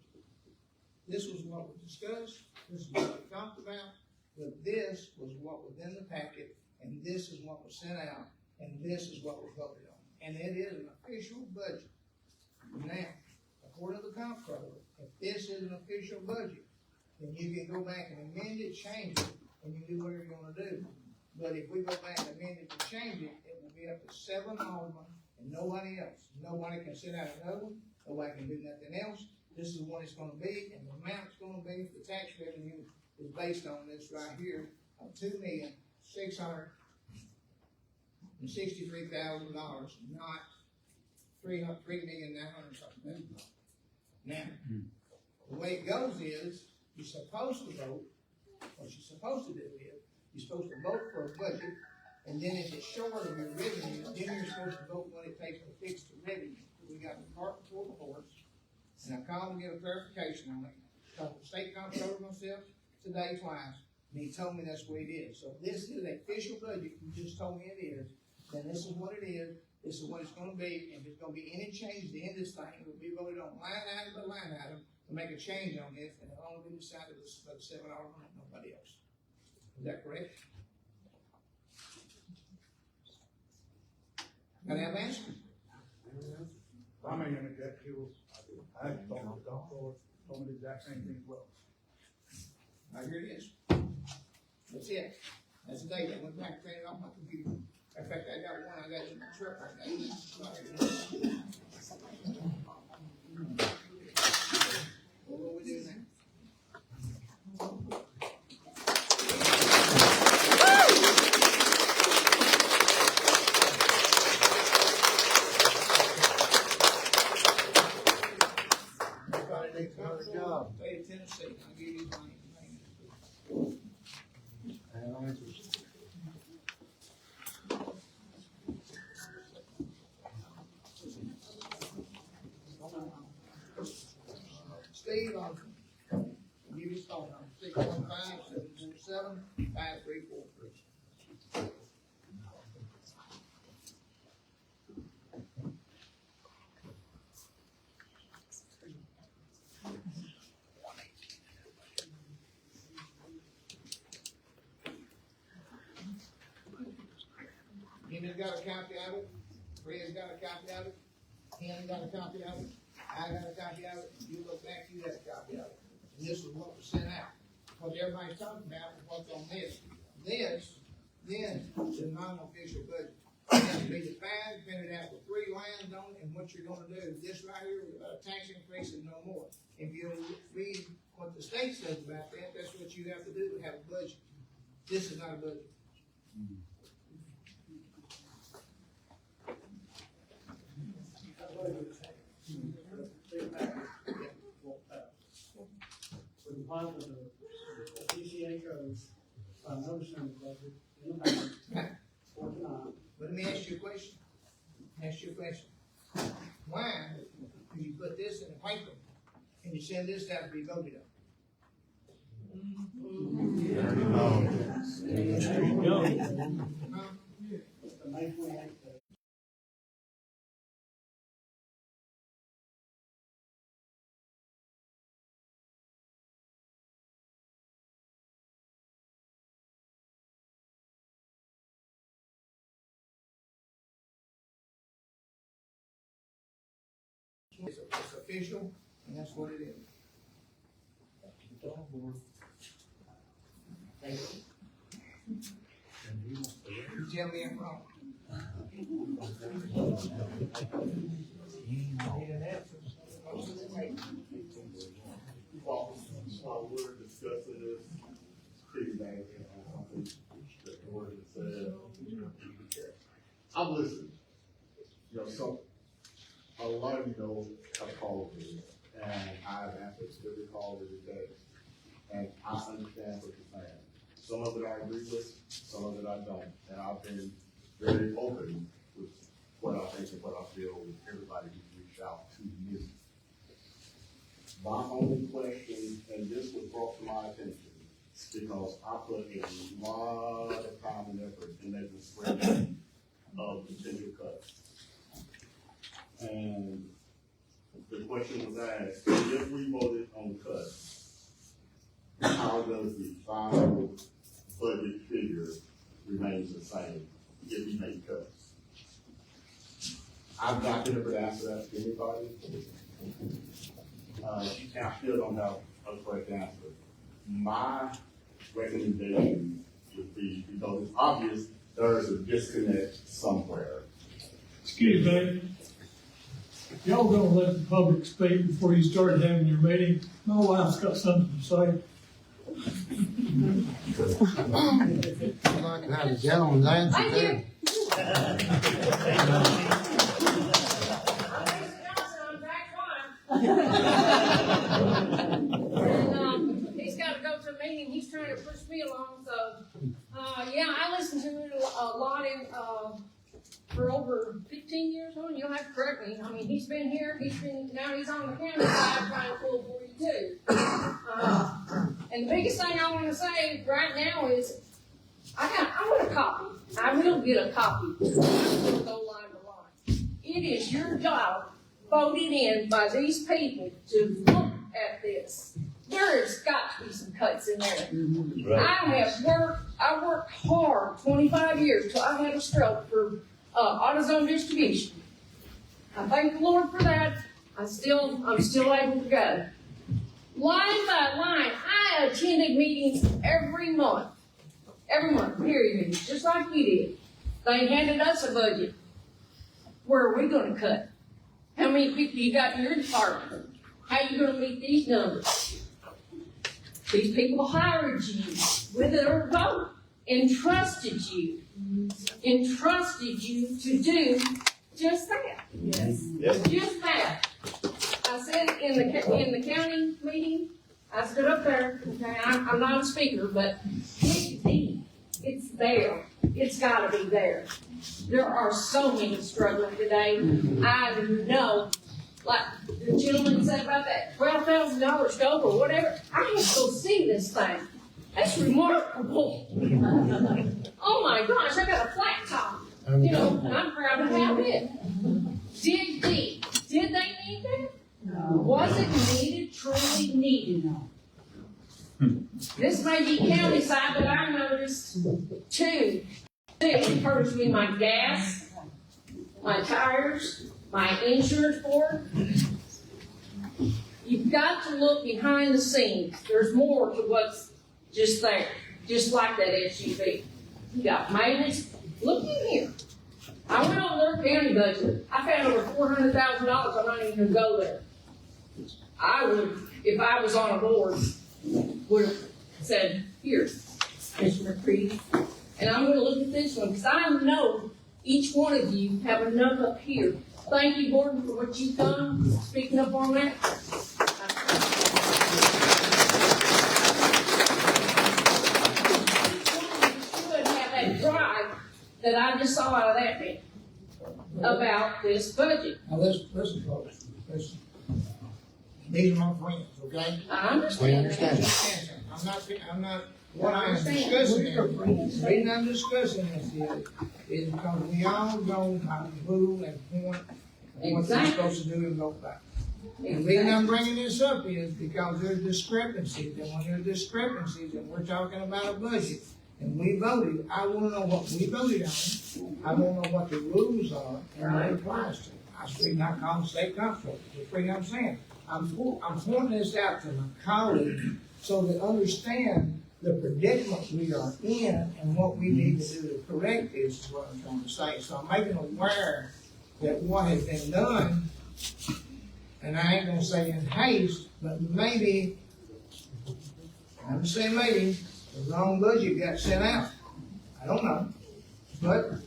This was what was discussed, this is what we talked about, but this was what was in the packet, and this is what was sent out, and this is what was voted on. And it is an official budget. Now, according to the comptroller, if this is an official budget, then you can go back and amend it, change it, and you do whatever you wanna do. But if we go back and amend it and change it, it will be up to 7 aldermen and nobody else. Nobody can send out another one, nobody can do nothing else. This is what it's gonna be, and the amount it's gonna be for the tax revenue is based on this right here of $2,663,000, not $3,900,000 something. Now, the way it goes is, you're supposed to vote, what you're supposed to do is, you're supposed to vote for a budget, and then if it's short of your revenue, then you're supposed to vote what it takes to fix the revenue. We got the department full of reports, and I called to get a clarification on it. Talked to the state comptroller myself today twice, and he told me that's the way it is. So if this is an official budget, you just told me it is, then this is what it is, this is what it's gonna be, and if there's gonna be any change to the end of this thing, it will be voted on line item by line item to make a change on this, and it'll only be decided by the 7 aldermen and nobody else. Is that correct? Can I have an answer? I mean, that he was, I had talked to the comptroller, told me the exact same thing as well. Now, here it is. That's it. That's the date. I went back and printed it off my computer. In fact, I got one, I got it in my truck right now. What will we do now? Everybody needs another job. State of Tennessee, I'll give you money. Brendan got a copy of it, Fred's got a copy of it, Ken got a copy of it, I got a copy of it, you look back, you got a copy of it. And this is what was sent out. What everybody's talking about is what's on this. Then the non-official budget. It has to be defined, printed out with 3 lines on it, and what you're gonna do. This right here, tax increase and no more. If you read what the state says about that, that's what you have to do to have a budget. This is not a budget. With the line of the PCA codes, I noticed in the budget, in the budget, 49. But let me ask you a question. Why do you put this in a paper and you send this out to be voted on? Huh? The May 28th. It's official, and that's what it is. You tell me I'm wrong. While we're discussing this, piggybacking on something that Gordon said, I'm listening. You know, so a lot of you know how to call me, and I've answered every call every day, and I understand what you're saying. Some of it I agree with, some of it I don't, and I've been very open with what I think and what I feel with everybody who's reached out to me. My only question, and this was brought to my attention, because I put a lot of time and effort in making a spreadsheet of potential cuts. And the question was asked, if we voted on the cut, how does the final budget figure remain the same if we make cuts? I've not been able to answer that to anybody. I still don't have a correct answer. My recommendation would be, because it's obvious there is a disconnect somewhere. Excuse me. If y'all gonna let the public speak before you start having your meeting, my wife's got something to say. I'd like to have the gentleman's answer too. He's got to go to a meeting, he's trying to push me along, so, yeah, I listened to it a lot for over 15 years on, you'll have to correct me, I mean, he's been here, now he's on the county side trying to pull 42. And the biggest thing I want to say right now is, I want a copy, I will get a copy. I'm going to go line to line. It is your job, voted in by these people, to look at this. There's got to be some cuts in there. Right. I worked hard 25 years till I had a stroke for AutoZone distribution. I thank the Lord for that. I'm still able to go. Line by line, I attended meetings every month, period meetings, just like you did. They handed us a budget. Where are we going to cut? How many people you got in your department? How are you going to meet these numbers? These people hired you with their vote, entrusted you to do just that. Yes. Just that. I said in the county meeting, I stood up there, okay, I'm not a speaker, but it's there. It's gotta be there. There are so many struggling today. I know, like the gentleman said about that $12,000 scope or whatever. I have to go see this thing. That's remarkable. Oh my gosh, I got a flat top. You know, and I'm proud to have it. Dig deep. Did they need that? No. Was it needed, truly needed? No. This may be county side, but I noticed too. It covers me my gas, my tires, my insurance board. You've got to look behind the scenes. There's more to what's just there, just like that SUV. You got maintenance. Look in here. I went on their county budget. I found over $400,000. I'm not even gonna go there. I would, if I was on a board, would have said, here, Commissioner Creed. And I'm gonna look at this one, because I know each one of you have enough up here. Thank you, Gordon, for what you've done, speaking up on that. You should have that drive that I just saw out of that man about this budget. Now, listen, folks, listen. These are my friends, okay? I understand. I'm not, what I am discussing here, the reason I'm discussing this is because we all know how to move and point, and what we're supposed to do and go back. And the reason I'm bringing this up is because there's discrepancies, and when there's discrepancies, and we're talking about a budget, and we voted, I wanna know what we voted on, I wanna know what the rules are, and what it applies to. I speak not call state constable, that's what I'm saying. I'm pointing this out to my colleagues so they understand the predicament we are in and what we need to do to correct this is what I'm trying to say. So I'm making aware that what has been done, and I ain't gonna say in haste, but maybe, I'm just saying maybe, the wrong budget got sent out. I don't know. But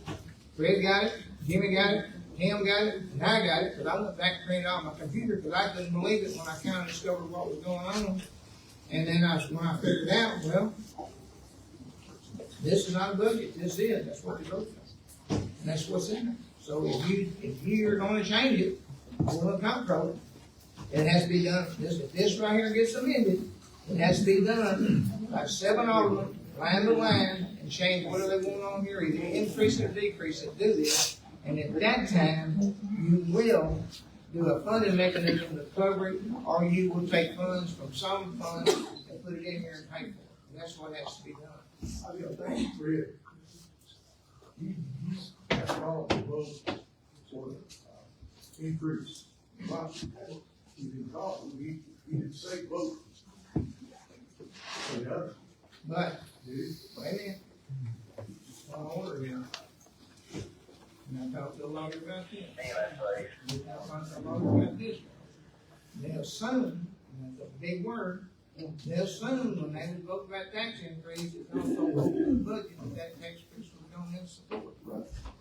Fred got it, Jimmy got it, Tim got it, and I got it, but I went back and printed it out on my computer because I couldn't believe it when I kind of discovered what was going on. And then when I figured it out, well, this is not a budget, that's what we voted on. And that's what's in it. So if you're gonna change it, we're gonna control it. It has to be done, if this right here gets amended, it has to be done by 7 aldermen, line to line, and change whatever they want on here, either increase it or decrease it, do this. And at that time, you will do a funding mechanism to cover it, or you will take funds from some funds and put it in here and pay for it. And that's what has to be done. I got to thank you, Fred. You have all the votes for the increase. But you didn't call, you didn't say vote. Yeah. But, wait a minute. One order here. And I talked to a lawyer about this. I talked about this. They'll assume, and that's a big word, they'll assume when they would vote about tax increase, it's also voted in the budget, that tax increase was going in support.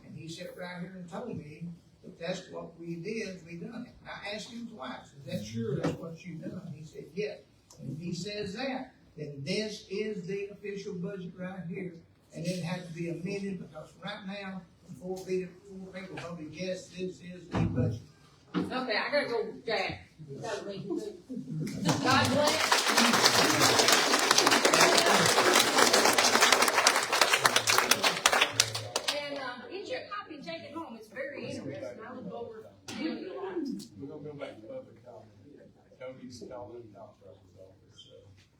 And he sat right here and told me that that's what we did, we done it. I asked him twice, is that sure that's what you done? He said, yes. And if he says that, then this is the official budget right here. And it has to be amended because right now, four people voted yes, this is the budget. Okay, I gotta go, Jack. God bless. And, get your copy and take it home. It's very interesting. I look over. We're gonna go back to public comment. Cody's calling in comptroller's office,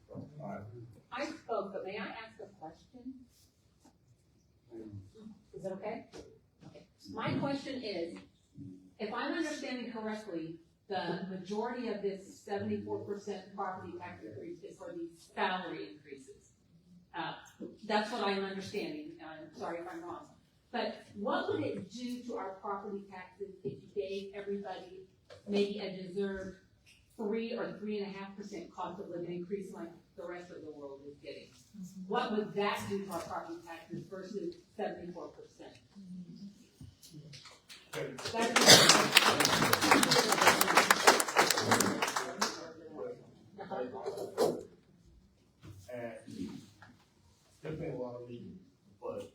so. All right. I spoke, but may I ask a question? Is that okay? Okay. My question is, if I'm understanding correctly, the majority of this 74% property tax increase is for these salary increases. That's what I'm understanding. I'm sorry if I'm wrong. But what would it do to our property taxes if you gave everybody maybe a deserved 3 or 3.5% cost of living increase like the rest of the world is getting? What would that do to our property taxes versus 74%? And there's been a lot of meetings, but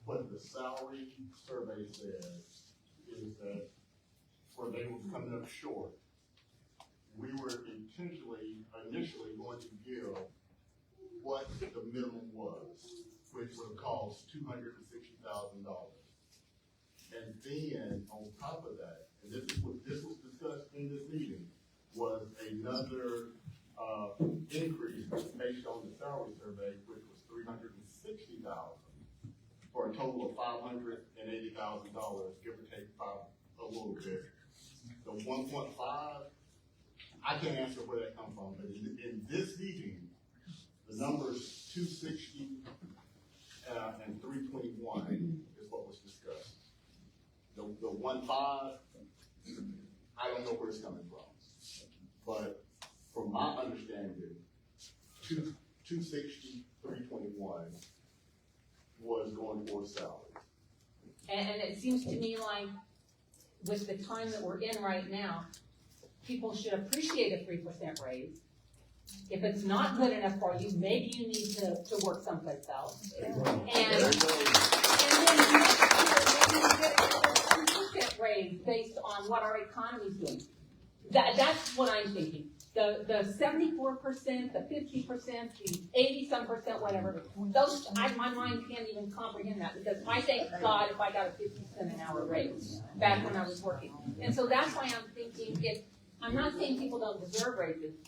what the salary survey says is that where they were coming up short, we were initially going to give what the minimum was, which would have cost $260,000. And then on top of that, and this was discussed in this meeting, was another increase based on the salary survey, which was $360,000. for a total of $580,000, give or take a little bit. The 1.5, I can't answer where that come from, but in this meeting, the numbers 260 and 321 is what was discussed. The 1.5, I don't know where it's coming from, but from my understanding, 260, 321 was going towards salary. And it seems to me like with the time that we're in right now, people should appreciate a 3% raise. If it's not good enough for you, maybe you need to work someplace else. And then next year, maybe you get a 2% raise based on what our economy's doing. That's what I'm thinking. The 74%, the 50%, the 80-some%, whatever, those, my mind can't even comprehend that, because I thank God if I got a 50-cent an hour raise back when I was working. And so that's why I'm thinking, I'm not saying people don't deserve raises,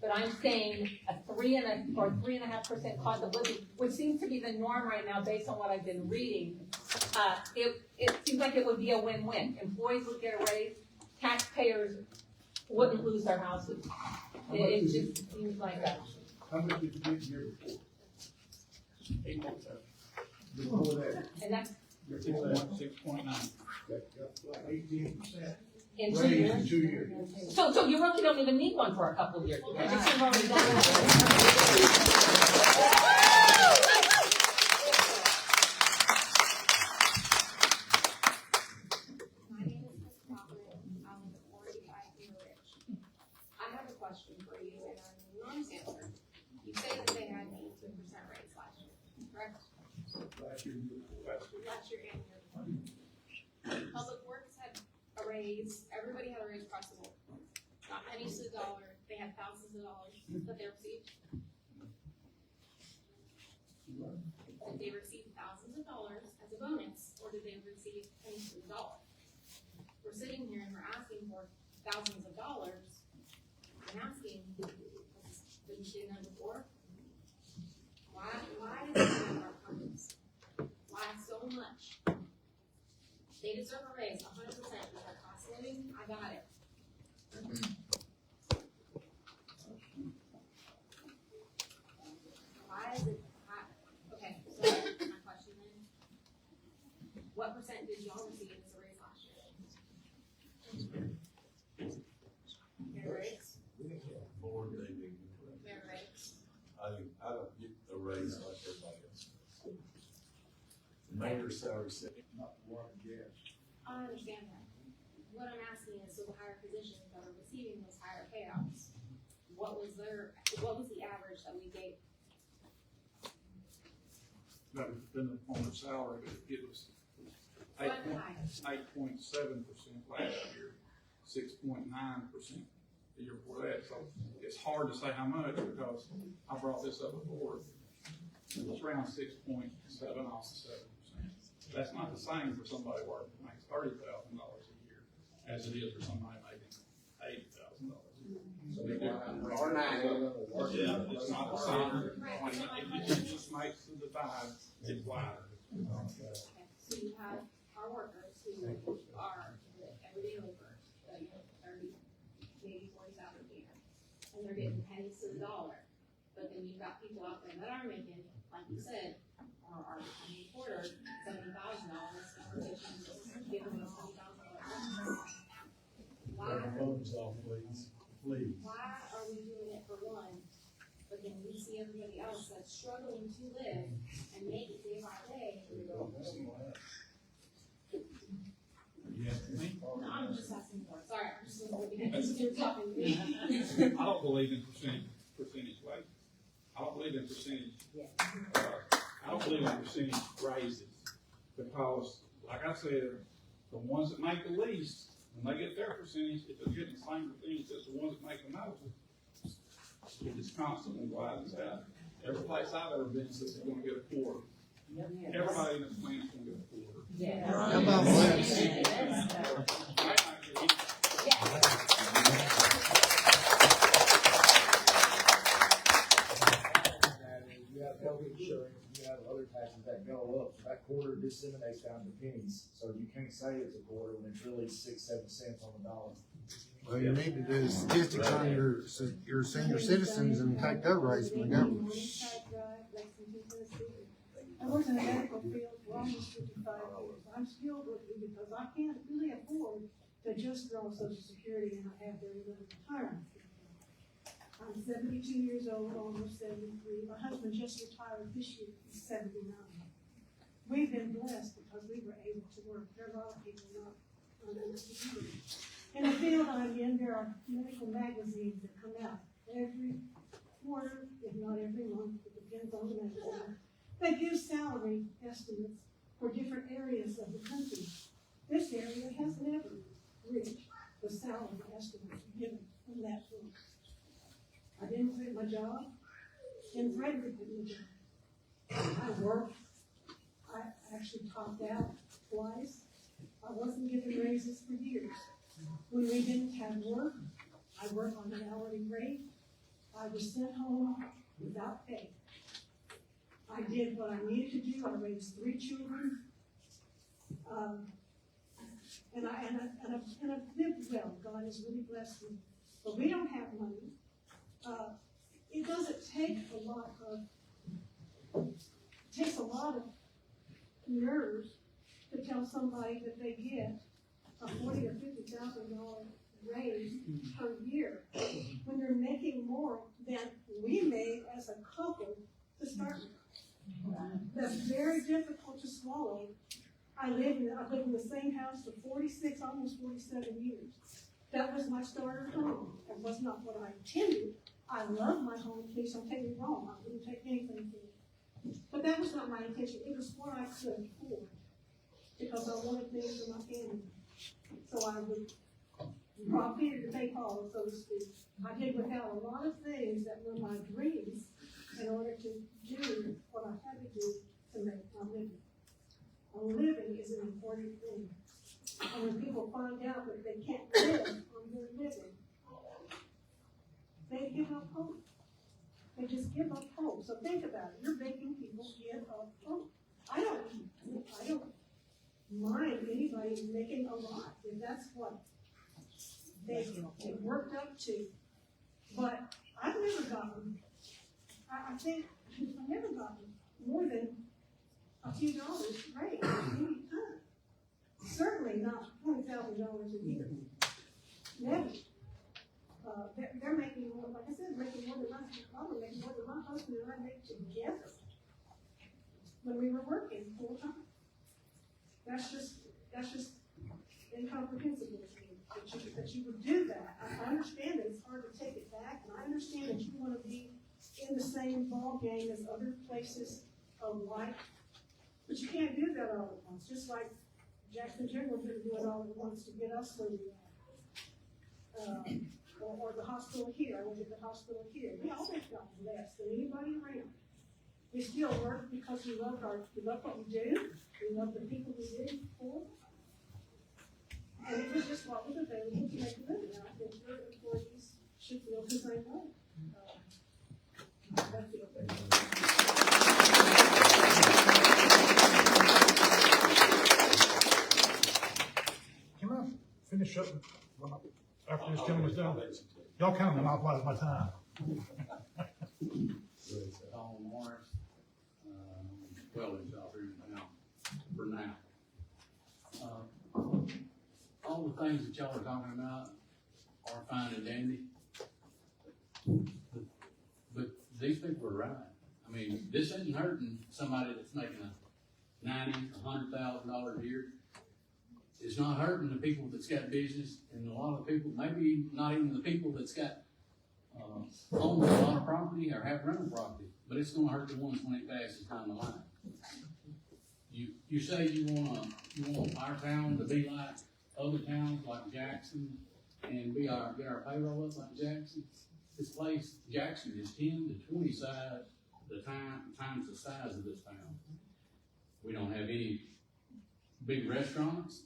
but I'm saying a 3.5% cost of living, which seems to be the norm right now based on what I've been reading. It seems like it would be a win-win. Employees would get a raise, taxpayers wouldn't lose their houses. It just seems like that. How much did you get the year before? 8.7. Before that? And that's 6.9. Like 18%. in 2 Raise years. in 2 years. So you really don't even need one for a couple of years, because you've already done that. My name is Chris Crawford. I'm 45 year rich. I have a question for you, and I'm honest answer. You say that they had an 18% raise last year, correct? Last year. Last year and year before. Public Works had a raise. Everybody had a raise across the board. Not pennies to the dollar. They had thousands of dollars that they received. Did they receive thousands of dollars as a bonus, or did they receive pennies to the dollar? We're sitting here and we're asking for thousands of dollars. I'm asking, didn't you know before? Why does it have our funds? Why so much? They deserve a raise, 100%. With our cost of living, I got it. Why is it high? Okay, so my question then, what percent did y'all receive as a raise last year? Mayor Riggs? More than they do. Mayor Riggs? I don't get a raise like everybody else. The mayor's salary set. Not water and gas. I understand that. What I'm asking is, so the higher positions that are receiving those higher payouts, what was the average that we gave? That was dependent upon the salary, but it was 8.7% last year, 6.9% the year before that. So it's hard to say how much, because I brought this up before. It's around 6.7 off the 7%. That's not the same for somebody working makes $30,000 a year as it is for somebody making $80,000 a year. Or 9. Yeah. It's not the same. It just makes the divide, it's wider. So you have our workers who are the everyday laborers, that 30, maybe 40,000 a year, and they're getting pennies to the dollar. But then you've got people out there that are making, like you said, are paying quarter $70,000, and we're giving them $20,000. Why? Phones off, please. Please. Why are we doing it for one, but then we see everybody else that's struggling to live and make it day by day? No, I'm just asking for it. Sorry, I'm just looking at you talking to me. I don't believe in percentage wages. I don't believe in percentage. I don't believe in percentage raises, because, like I said, the ones that make the least, when they get their percentage, if they're getting the same percentage as the ones that make the most, it just constantly widens out. Every place I've ever been says they're going to get a quarter. Everybody in this planet's going to get a quarter. Come on. You have health insurance, you have other taxes that go up, so that quarter disseminates down to pennies, so you can't say it's a quarter when it's really 6, 7 cents on the dollar. Well, you need to do statistics on your senior citizens and take their rates from the government. I worked in the medical field for almost 55 years. I'm still working because I can't really afford to just draw Social Security and I have very little retirement. I'm 72 years old, almost 73. My husband just retired this year. He's 79. We've been blessed because we were able to work. There are a lot of people not able to do it. In the field I'm in, there are medical magazines that come out every quarter, if not every month. It depends on the magazine. They give salary estimates for different areas of the country. This area has never reached the salary estimates given from that book. I didn't quit my job, and Frederick quit my job. I worked. I actually topped out twice. I wasn't given raises for years. When we didn't have work, I worked on an hourly rate. I was sent home without pay. I did what I needed to do. I raised 3 children. And I've lived well. God has really blessed me. But we don't have money. It doesn't take a lot of, it takes a lot of nerves to tell somebody that they get a $40,000 or $50,000 raise per year when they're making more than we made as a couple to start with. That's very difficult to swallow. I've lived in the same house for 46, almost 47 years. That was my starter home. That was not what I intended. I love my home, please don't take me wrong. I wouldn't take anything from it. But that was not my intention. It was what I could afford because I wanted things for my family. So I would rob Peter to pay Paul, so to speak. I did without a lot of things that were my dreams in order to do what I had to do to make my living. A living is an important thing. And when people find out that they can't live on their living, they give up hope. They just give up hope. So think about it. You're making people give up hope. I don't mind anybody making a lot if that's what they worked up to. But I've never gotten, I think I've never gotten more than a few dollars raised any time. Certainly not $20,000 a year. Never. They're making more, like I said, making more than my husband and I make together when we were working full time. That's just incomprehensible to me that you would do that. I understand that it's hard to take it back, and I understand that you want to be in the same ball game as other places of life, but you can't do that all at once. Just like Jackson General didn't do it all at once to get us where we are. Or the hospital here. I went to the hospital here. We always got less than anybody around. We still work because we love what we do. We love the people we do for. And it was just what was available to make a living. And I think your employees should feel the same way. That's it. Can I finish up after this gentleman's done? Y'all kind of monopolize my time. Don Morris, welding shop here in town for now. All the things that y'all are talking about are fine and dandy. But these people are right. I mean, this isn't hurting somebody that's making a $90,000, $100,000 a year. It's not hurting the people that's got business, and a lot of people, maybe not even the people that's got own a lot of property or have rental property, but it's going to hurt the ones when it passes down the line. You say you want our town to be like other towns like Jackson and get our payroll up like Jackson. This place, Jackson, is 10 to 20 times the size of this town. We don't have any big restaurants.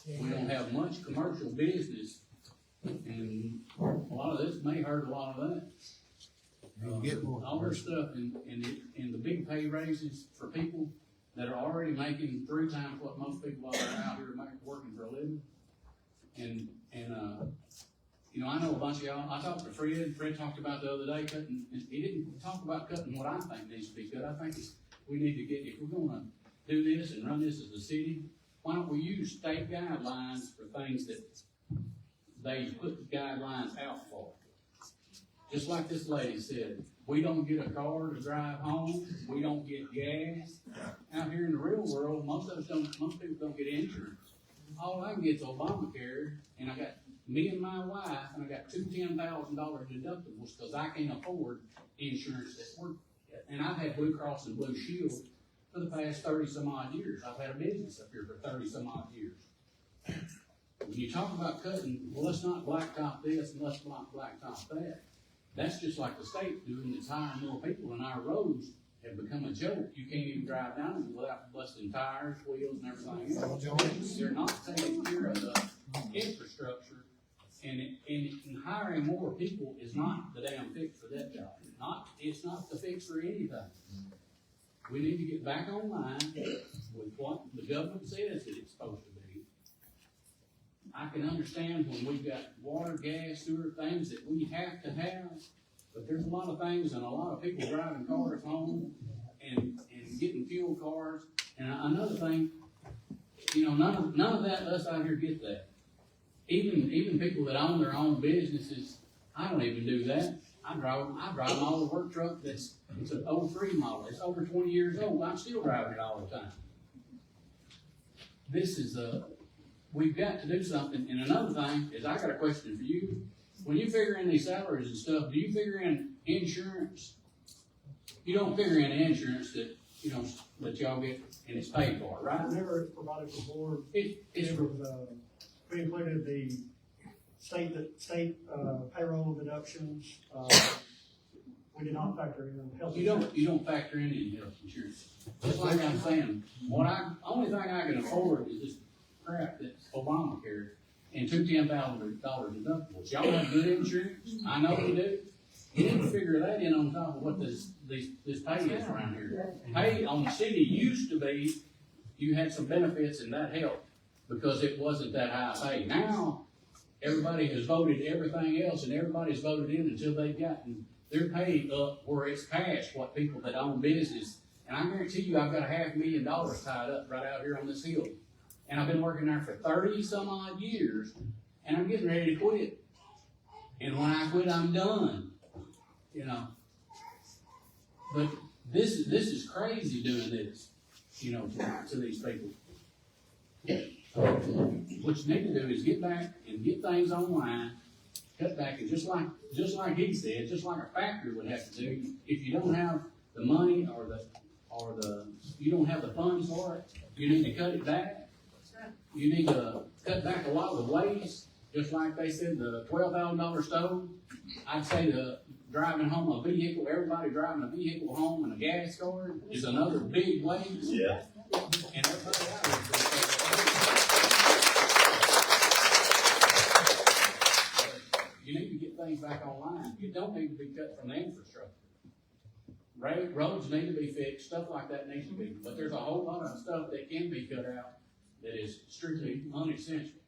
We don't have much commercial business, and a lot of this may hurt a lot of that. All this stuff and the big pay raises for people, that are already making 3 times what most people are out here working for a living. And you know, I know a bunch of y'all, I talked to Fred talked about the other day cutting, he didn't talk about cutting what I think needs to be cut. I think we need to get, if we're gonna do this and run this as a city, why don't we use state guidelines for things that they put guidelines out for? Just like this lady said, we don't get a car to drive home, we don't get gas. Out here in the real world, most people don't get insurance. All I can get is Obamacare, and I got me and my wife, and I got 2 $10,000 deductibles because I can't afford insurance that works. And I've had Blue Cross and Blue Shield for the past 30 some odd years. I've had a business up here for 30 some odd years. When you talk about cutting, well, let's not blacktop this and let's not blacktop that. That's just like the state doing, that's hiring more people, and our roads have become a joke. You can't even drive down them without busting tires, wheels, and everything else. They're not taking care of the infrastructure, and hiring more people is not the damn fix for that job. It's not the fix for anything. We need to get back online with what the government says that it's supposed to be. I can understand when we've got water, gas, sewer, things that we have to have, but there's a lot of things and a lot of people driving cars home and getting fuel cards. And another thing, you know, none of that, us out here get that. Even people that own their own businesses, I don't even do that. I drive my old work truck it's an 03 model. It's over 20 years old. I'm still driving it all the time. This is we've got to do something. And another thing is, I got a question for you. When you figure in these salaries and stuff, do you figure in insurance? You don't figure in insurance that, you know, that y'all get and it's paid for, right? Whenever it's provided for board, we included the state payroll deductions. We did not factor in health insurance. You don't factor in any health insurance. Just like I'm saying, only thing I can afford is this crap that's Obamacare and 2 $10,000 deductibles. Y'all have good insurance. I know you do. You need to figure that in on top of what this pay is around here. Pay on the city used to be, you had some benefits and that helped because it wasn't that high pay. Now, everybody has voted everything else and everybody's voted in until they've gotten their pay up where it's past what people that own business. And I guarantee you I've got $500,000 tied up right out here on this hill. And I've been working there for 30 some odd years and I'm getting ready to quit. And when I quit, I'm done. You know. But this is crazy doing this, you know, to these people. What you need to do is get back and get things online, cut back, and just like he said, just like a factory would have to do, if you don't have the money or you don't have the funds for it, you need to cut it back. You need to cut back a lot of the waste, just like they said, the $12,000 stove. I'd say driving home a vehicle, everybody driving a vehicle home in a gas card is another big waste. Yeah. And everybody out there you need to get things back online. You don't need to be cut from the infrastructure. Roads need to be fixed, stuff like that needs to be. But there's a whole lot of stuff that can be cut out that is strictly unessential.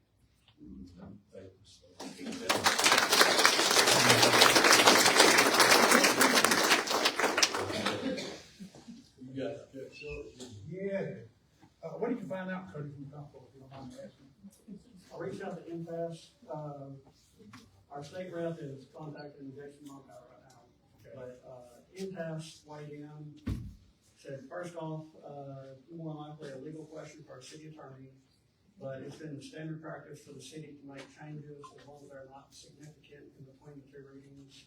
Yeah. What did you find out, Cody, from Concord, if you don't mind me asking? I reached out to impasse. Our state rep is contacting Jason Montgomery right now. But impasse weighed in, said first off, more likely a legal question for our city attorney, but it's been the standard practice for the city to make changes as long as they're not significant in between the 2 readings.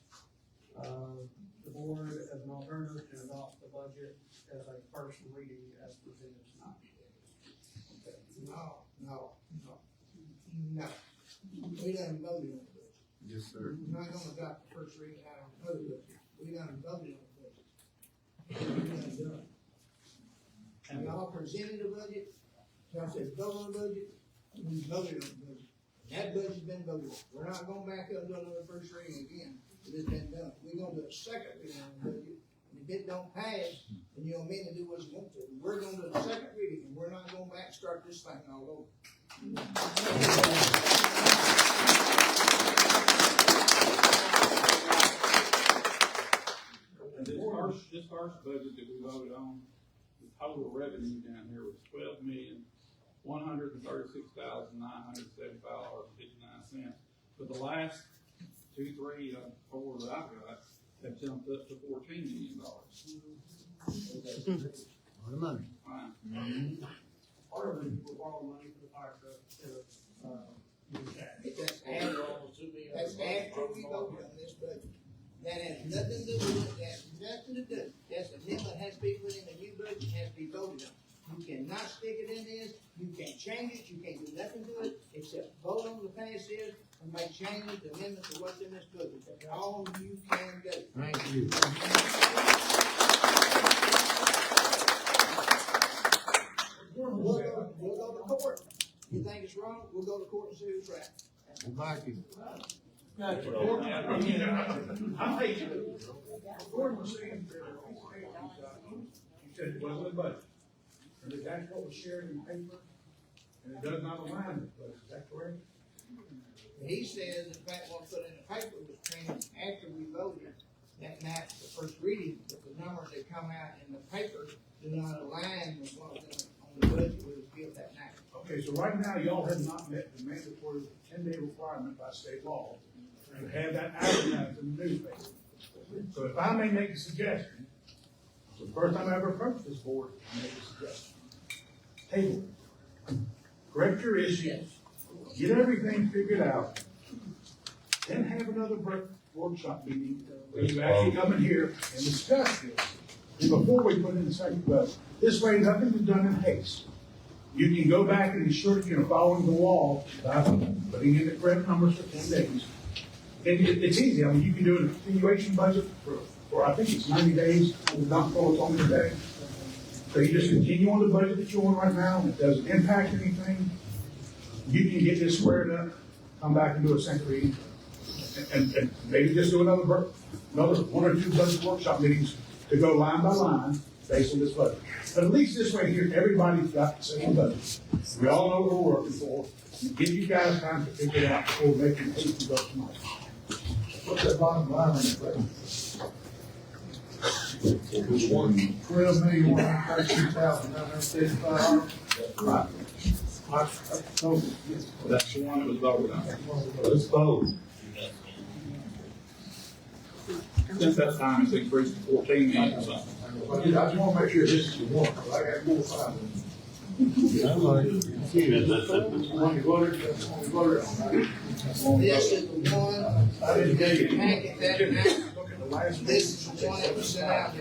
The board, as an alternative, can adopt the budget as a first reading as presented tonight. No. We done voted on it. Yes, sir. We're not gonna adopt the first reading out of the budget. We done voted on the budget. We done. And y'all presented the budget, y'all said vote on the budget, we voted on the budget. That budget's been voted on. We're not going back up and do another first reading again. It's been done. We're gonna do a second reading on the budget, and if it don't pass, and you amend and do what you want to. We're gonna do the second reading, and we're not going back and start this thing all over. And this first budget that we voted on, the total revenue down here was $12,136,975.59. But the last 2, 3, 4 that I've got have jumped up to $14 million. money. Fine. Part of it, we're borrowing money for the fire truck instead of, That's after we voted on this budget. That has nothing to do with it, that has nothing to do. That's the amendment that has to be put in the new budget, has to be voted on. You cannot stick it in this, you can't change it, you can't do nothing to it, except vote on the pass this and make changes, amendments to what's in this budget. That's all you can do. Thank you. We'll go to court. You think it's wrong, we'll go to court and see who's right. Thank you. Gordon was saying, you said it wasn't a budget. And that's what was shared in the paper, and it does not align with the budget, is that correct? He says, in fact, what put in the paper was changed after we voted that night, the first reading, but the numbers that come out in the paper do not align with what was on the budget we was given that night. Okay, so right now, y'all have not met the mandatory 10-day requirement by state law to have that advertised in the newspaper. So if I may make a suggestion, it's the first time I ever approached this board to make a suggestion. Table it. Correct your issues. Get everything figured out. Then have another workshop meeting where you actually come in here and discuss this. And before we put in the second budget, this way nothing is done in haste. You can go back and ensure that you're following the law by putting in the correct numbers for 10 days. And it's easy. I mean, you can do a continuation budget for I think it's 90 days, not for it's only today. So you just continue on the budget that you're on right now, and it doesn't impact anything. You can get this squared up, come back and do a second reading, and maybe just do another 1 or 2 budget workshop meetings to go line by line based on this budget. But at least this way here, everybody's got the same budget. We all know what we're working for. Give you guys time to figure it out before making hasty votes tonight. What's that bottom line on that budget? $12,132,975. Right. That's the one that was voted on. Let's vote. Since that time, it's increased to 14 million or something. I just want to make sure this is the one, because I got 4 or 5 of them. This is the one, I didn't get it. packet that night. This is the one that was sent out.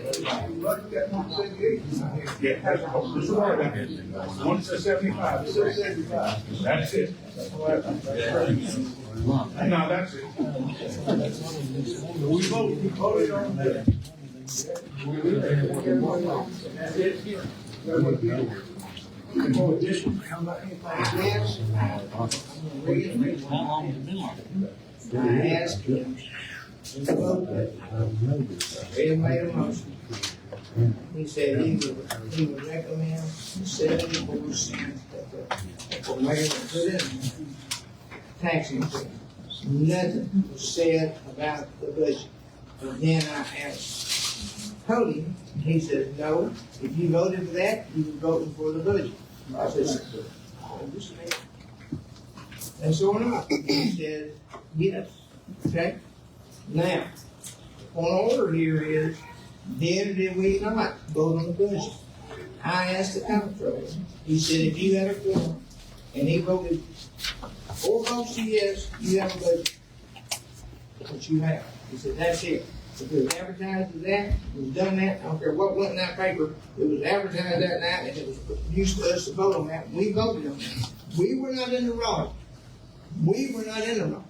Yeah, that's what we're worried about. One says 75, it says 75. That's it. That's what I think. No, that's it. We voted on that. That's it. No addition. How long has it been like that? I asked him. He made a motion. He said he would recommend 74% that the mayor would put in tax increase. Nothing was said about the budget. And then I asked Cody, he said, no, if you voted for that, you were voting for the budget. I said, and so am I. He said, yes. Okay? Now, the point of order here is, did we not vote on the budget? I asked the comptroller, he said, if you had a quorum, and he voted 4 votes yes, you have a budget. What you have. He said, that's it. If it was advertised as that, it was done that, I don't care what went in that paper, it was advertised that night, and it was used to us to vote on that, we voted on that. We were not in the wrong. We were not in the wrong.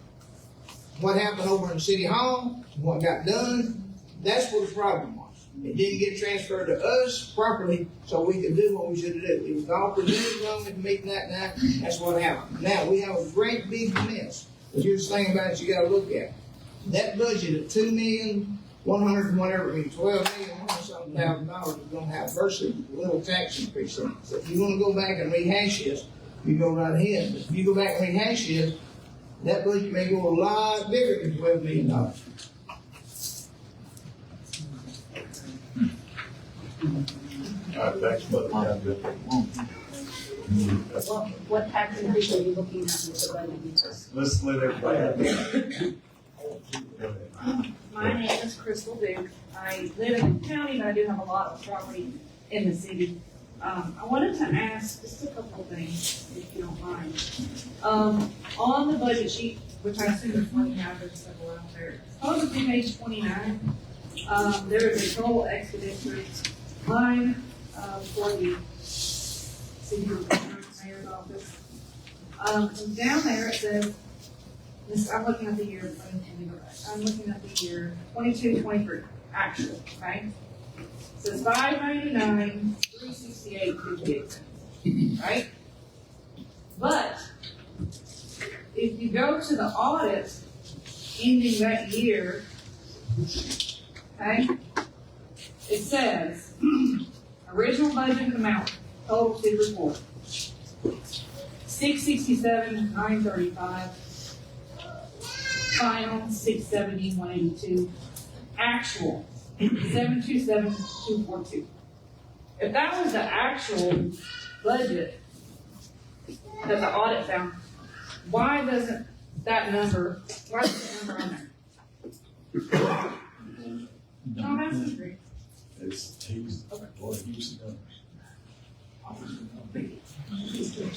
What happened over in City Hall, what got done, that's what the problem was. It didn't get transferred to us properly, so we could do what we should do. It was all presented wrong at the meeting that night, that's what happened. Now, we have a great big mess, but here's the thing about it you gotta look at. That budget of $100 and whatever, I mean, $12,000,000 is gonna have virtually little tax increase on it. So if you wanna go back and rehash this, you go right ahead. But if you go back and rehash this, that budget may go a lot bigger than $12 million. All right, thanks, Brother Campbell. What tax increase are you looking at with the budget? Let's let everybody have it. My name is Crystal Duke. I live in the county, but I do have a lot of property in the city. I wanted to ask just a couple of things, if you don't mind. On the budget sheet, which I assume is one you have, there's several out there. Supposedly page 29, there is a total expenditure line, for the city mayor's office. Down there it says, I'm looking at the year, I'm looking at the year 22-23, actual, okay? It says 599, 368, 250, right? But if you go to the audit ending that year, okay, it says original budget amount, total city report, 667, 935. Final, 670, 182. Actual, 727, 242. If that was the actual budget that the audit found, why doesn't that number, why is that number on there? No, I'm asking for you.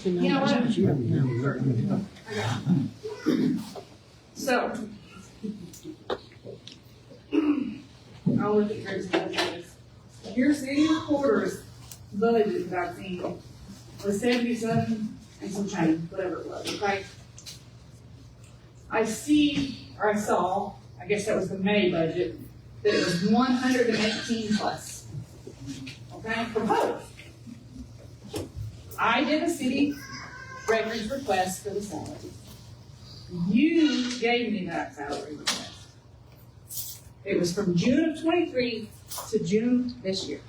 You know what? So, I'll look at yours. Your city reporter's budget that I've seen was 77 and some change, whatever it was, okay? I see, or I saw, I guess that was the May budget, that it was 118 plus. Okay, proposed. I did a city records request for the salary. You gave me that salary request. It was from June of 23 to June this year.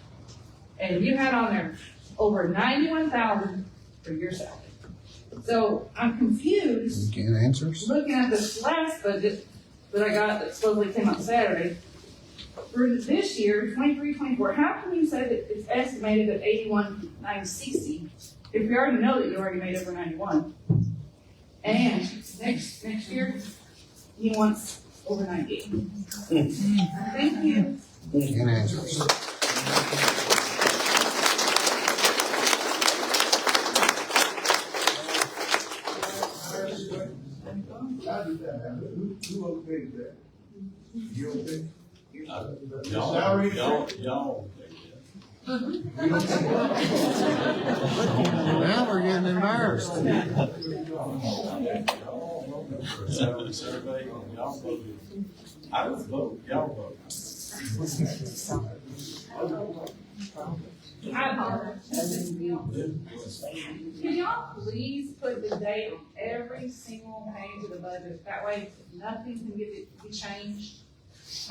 And you had on there over 91,000 for your salary. So I'm confused. Can't answer. Looking at this last budget that I got that supposedly came out Saturday, for this year, 23-24, how can you say that it's estimated at 81,960 if we already know that you already made over 91? And next year, he wants over 98. Thank you. Can't answer. Who okayed that? You okay? Y'all. Now we're getting embarrassed. Survey, y'all voted. I don't vote, y'all vote. I apologize. Can y'all please put the date on every single page of the budget? That way, nothing can be changed.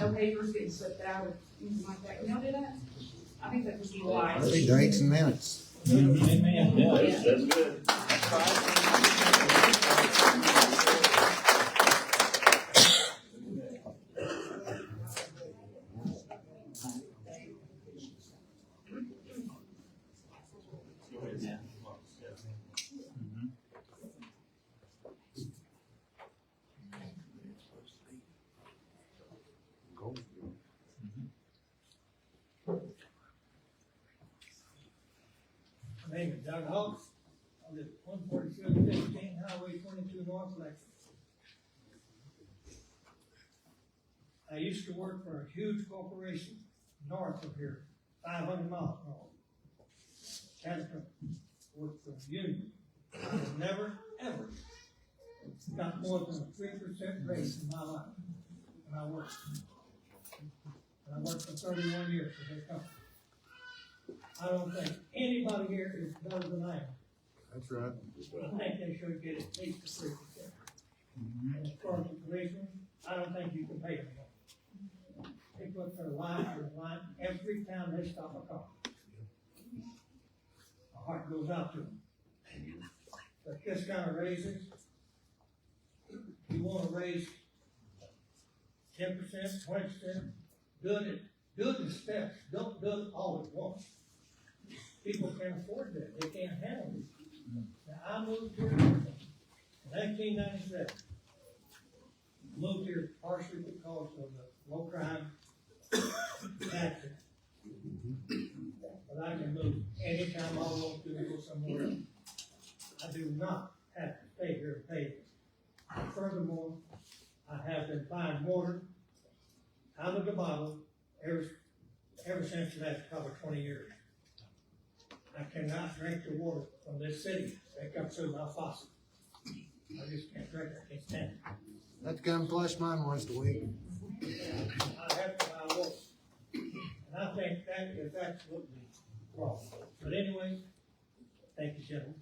No papers getting slipped out or anything like that. Can y'all do that? I think that would be wise. Dates and minutes. Amen. Yeah, that's good. My name is Doug Hawks. I live at 14715 Highway 22 North Lexington. I used to work for a huge corporation north of here, 500 miles north. Caterpillar. Worked for a union. I have never, ever got more than a 3% raise in my life when I worked. And I worked for 31 years for their company. I don't think anybody here is better than I am. That's right. I think they should get at least a 3%. And as far as the commissioners, I don't think you can pay them more. They put raises, you wanna raise 10%, 20%, do it in steps, don't do it all at once. People can't afford that, they can't handle it. Now, I moved here in 1997. Moved here partially because of the low crime taxes. But I can move anytime I want to go somewhere else. I do not have to stay here and pay it. Furthermore, I have been buying water out of the bottle ever since the last probably 20 years. I cannot drink the water from this city that comes through my faucet. I just can't drink it, I can't stand it. I have to come flush mine once a week. I have to buy water. And I think that is absolutely wrong. But anyway, thank you, gentlemen.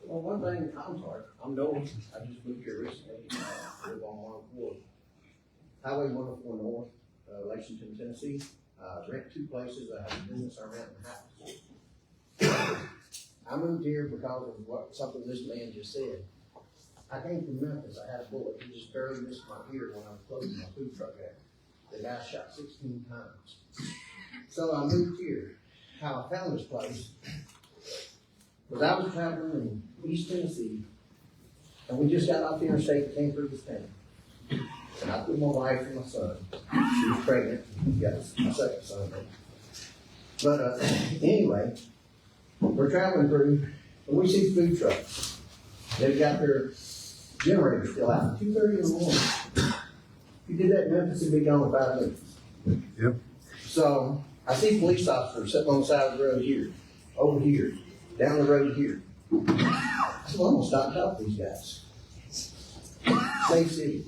Well, one thing, I'm sorry, I'm Nolan, I just moved here recently, live on 104. Highway 104 North, Lexington, Tennessee. Rent two places, I have a business, I rent a house. I moved here because of something this man just said. I came from Memphis, I had a bullet, he just barely missed my ear when I was closing my food truck out. The guy shot 16 times. So I moved here. How I found this place was I was traveling in East Tennessee, and we just got off the interstate and came through this town. And I put my wife and my son. She was pregnant. We got my second son. But anyway, we're traveling through, and we see food trucks. They've got their generator still out. 2:30 in the morning. If you did that in Memphis, it'd be gone in 5 minutes. Yep. So I see police officers sitting on the side of the road here, over here, down the road here. So I'm gonna stop and talk to these guys. Same city.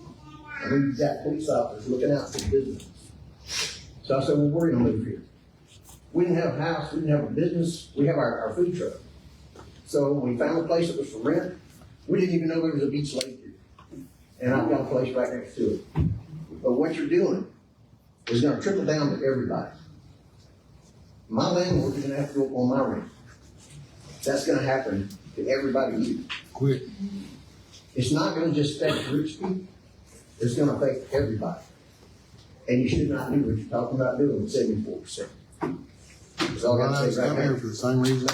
And we've got police officers looking out for the business. So I said, well, we're gonna move here. We didn't have a house, we didn't have a business, we have our food truck. So we found a place that was for rent. We didn't even know there was a beach lake here. And I've got a place right next to it. But what you're doing is gonna trickle down to everybody. My landlord is gonna have to go up on my rent. That's gonna happen to everybody here. Quick. It's not gonna just affect rich people, it's gonna affect everybody. And you should not do what you're talking about doing with 74%. That's all I gotta say right I'm now. here for the same reason.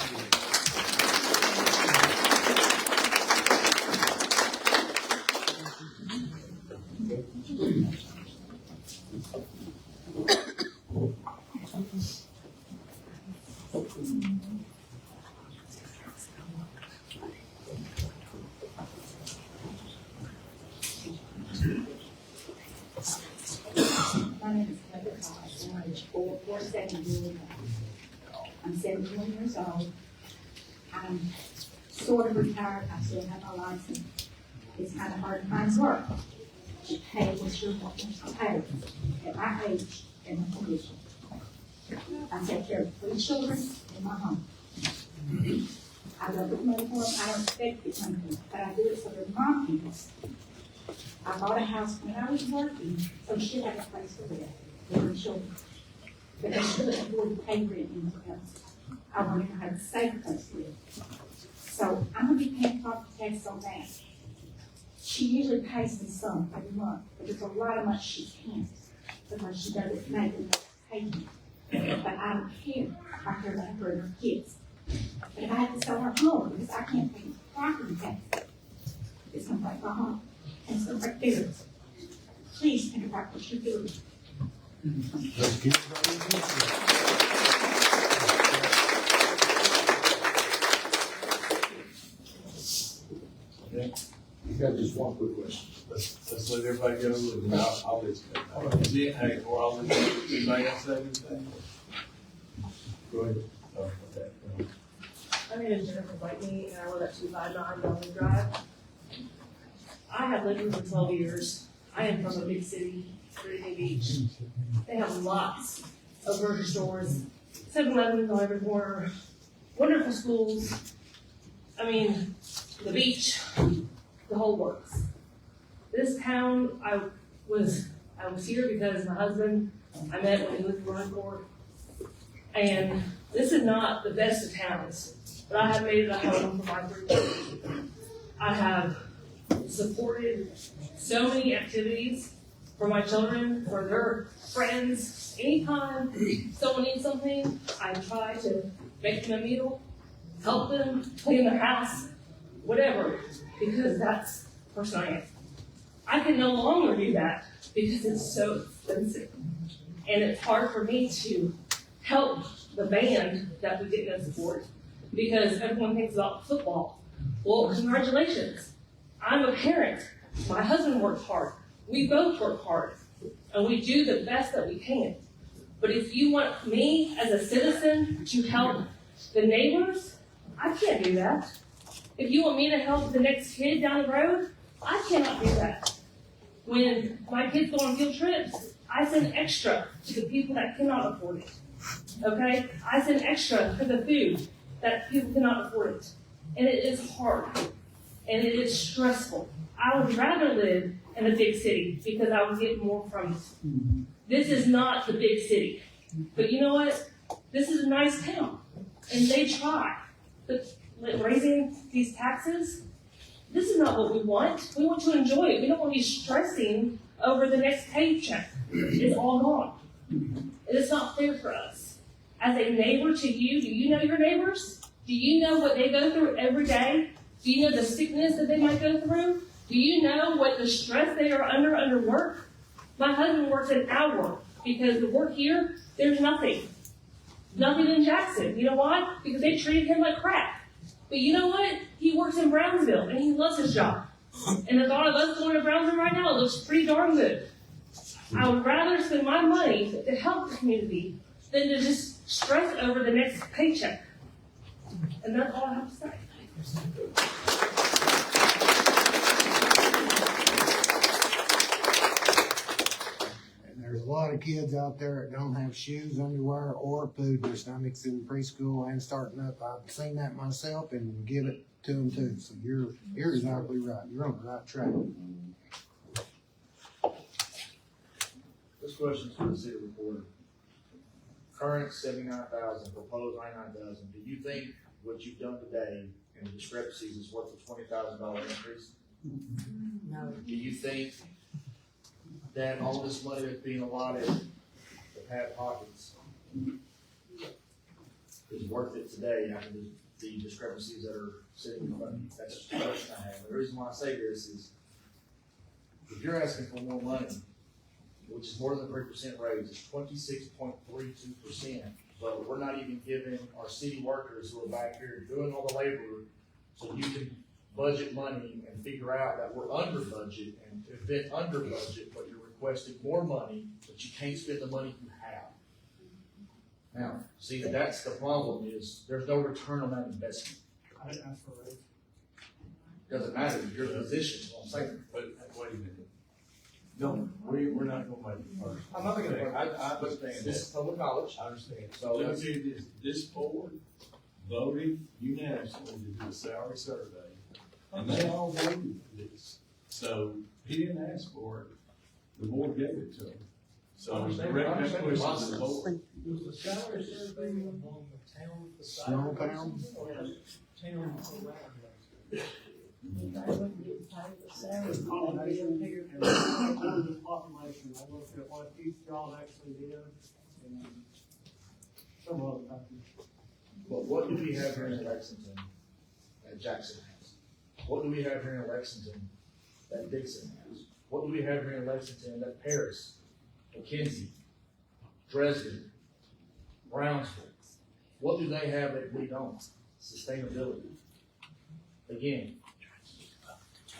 My name is Heather Cox, and I'm 447 I'm 71 years old. I'm sort of retired, I still have my license. It's kind of hard to find work. Hey, what's your pay at my age and my condition? I take care of 3 children in my home. I don't get money for them, I don't expect to get money for them, but I do it for their mom people. I bought a house when I was working, so she had a place to live with her children. But I couldn't afford to pay rent anywhere else. I wanted to have a safe place to live. So I'm gonna be paying property tax on that. She usually pays me some every month, but there's a lot of money she can't, because she doesn't make enough payment. But I don't care, I care about her and her kids. But if I have to sell her home, because I can't pay property tax, it's gonna break my heart. And so right there, please think about what you're doing. Let's keep it Okay. You got just one quick question. Let's let everybody go, and I'll let you go. Is it, hey, or I'll let you, anybody else say anything? Go ahead. Oh, okay. My name is Jennifer Whitney, and I live at 259 Bellman Drive. I have lived here for 12 years. I am from a big city. Virginia Beach. They have lots of grocery stores, 7-Elevens on every corner, wonderful schools. I mean, the beach, the whole works. This town, I was here because my husband, I met when he lived in Rockport. And this is not the best of towns, but I have made it a home for my 3 children. I have supported so many activities for my children, for their friends. Anytime someone needs something, I try to make them a meal, help them clean their house, whatever, because that's the person I am. I can no longer do that because it's so expensive. And it's hard for me to help the band that we didn't support because everyone thinks about football. Well, congratulations. I'm a parent. My husband works hard. We both work hard. And we do the best that we can. But if you want me as a citizen to help the neighbors, I can't do that. If you want me to help the next kid down the road, I cannot do that. When my kids go on field trips, I send extra to the people that cannot afford it. Okay? I send extra for the food that people cannot afford it. And it is hard. And it is stressful. I would rather live in a big city because I would get more from it. This is not the big city. But you know what? This is a nice town. And they try. But raising these taxes, this is not what we want. We want to enjoy it. We don't want to be stressing over the next paycheck. It's all gone. And it's not fair for us. As a neighbor to you, do you know your neighbors? Do you know what they go through every day? Do you know the sickness that they might go through? Do you know what the stress they are under work? My husband works an hour because the work here, there's nothing. Nothing in Jackson. You know why? Because they treated him like crap. But you know what? He works in Brownsville and he loves his job. And the thought of us going to Brownsville right now looks pretty darn good. I would rather spend my money to help the community than to just stress over the next paycheck. And that's all I have to say. There's a lot of kids out there that don't have shoes, underwear, or food in their stomachs in preschool and starting up. I've seen that myself and give it to them too. So you're exactly right. You're on the right track. This question's for the city reporter. Current 79,000, proposed 99,000. Do you think what you've done today and the discrepancies is worth a $20,000 increase? No. Do you think that all this money that's being allotted to Pat Pockets is worth it today after the discrepancies that are sitting in front of you? That's just a question I have. The reason why I say this is if you're asking for more money, which is more than a 3% raise, it's 26.32%, but we're not even giving our city workers who are back here doing all the labor so you can budget money and figure out that we're under budget and have been under budget, but you're requesting more money, but you can't spend the money you have. Now, see, that's the problem is there's no return on that investment. I didn't ask for a raise. Doesn't matter, your position is what I'm saying. But wait a minute. No, we're not gonna make it first. I'm not making it. I understand. This is public knowledge. I understand. So Let me tell you this board voted unanimously to do a salary survey, and they all voted for this. So he didn't ask for it, the board gave it to him. So the direct question to the board. Was the salary survey on the town side? Small town? Or town around? I wouldn't get paid the salary. Combination here and the population. I looked at what each job actually did and some other factors. But what do we have here in Lexington that Jackson has? What do we have here in Lexington that Dixon has? What do we have here in Lexington that Paris, McKinsey, Dresden, Brownsville, what do they have that we don't? Sustainability. Again,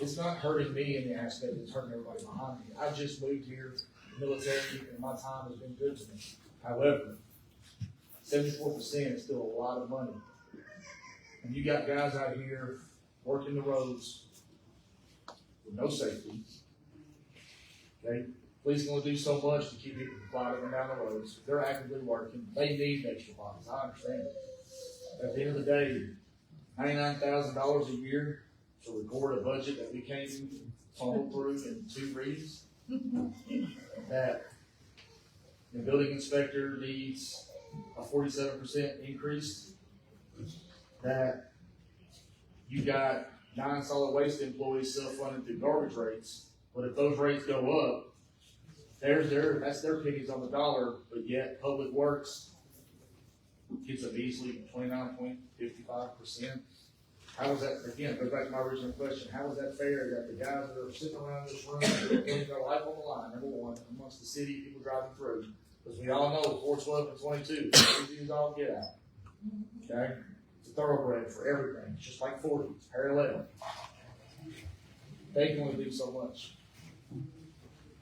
it's not hurting me in the aspect it's hurting everybody behind me. I just moved here, military, and my time has been good to me. However, 74% is still a lot of money. And you got guys out here working the roads with no safety. Okay? police gonna do so much to keep people from flying up and down the roads. They're actively working. They need extra bodies. I understand it. At the end of the day, $99,000 a year to record a budget that we can't even follow through in 2 readings. That the building inspector needs a 47% increase. That you got 9 solid waste employees self-funded through garbage rates, but if those rates go up, that's their pennies on the dollar, but yet Public Works gets a measly 29.55%. How is that, again, goes back to my original question, how is that fair that the guys that are sitting around this room, putting their life on the line, number one, amongst the city people driving through, because we all know 412 and 22, easy as all get out. Okay? It's a thoroughbred for everything. It's just like 40, it's parallel. They can only do so much.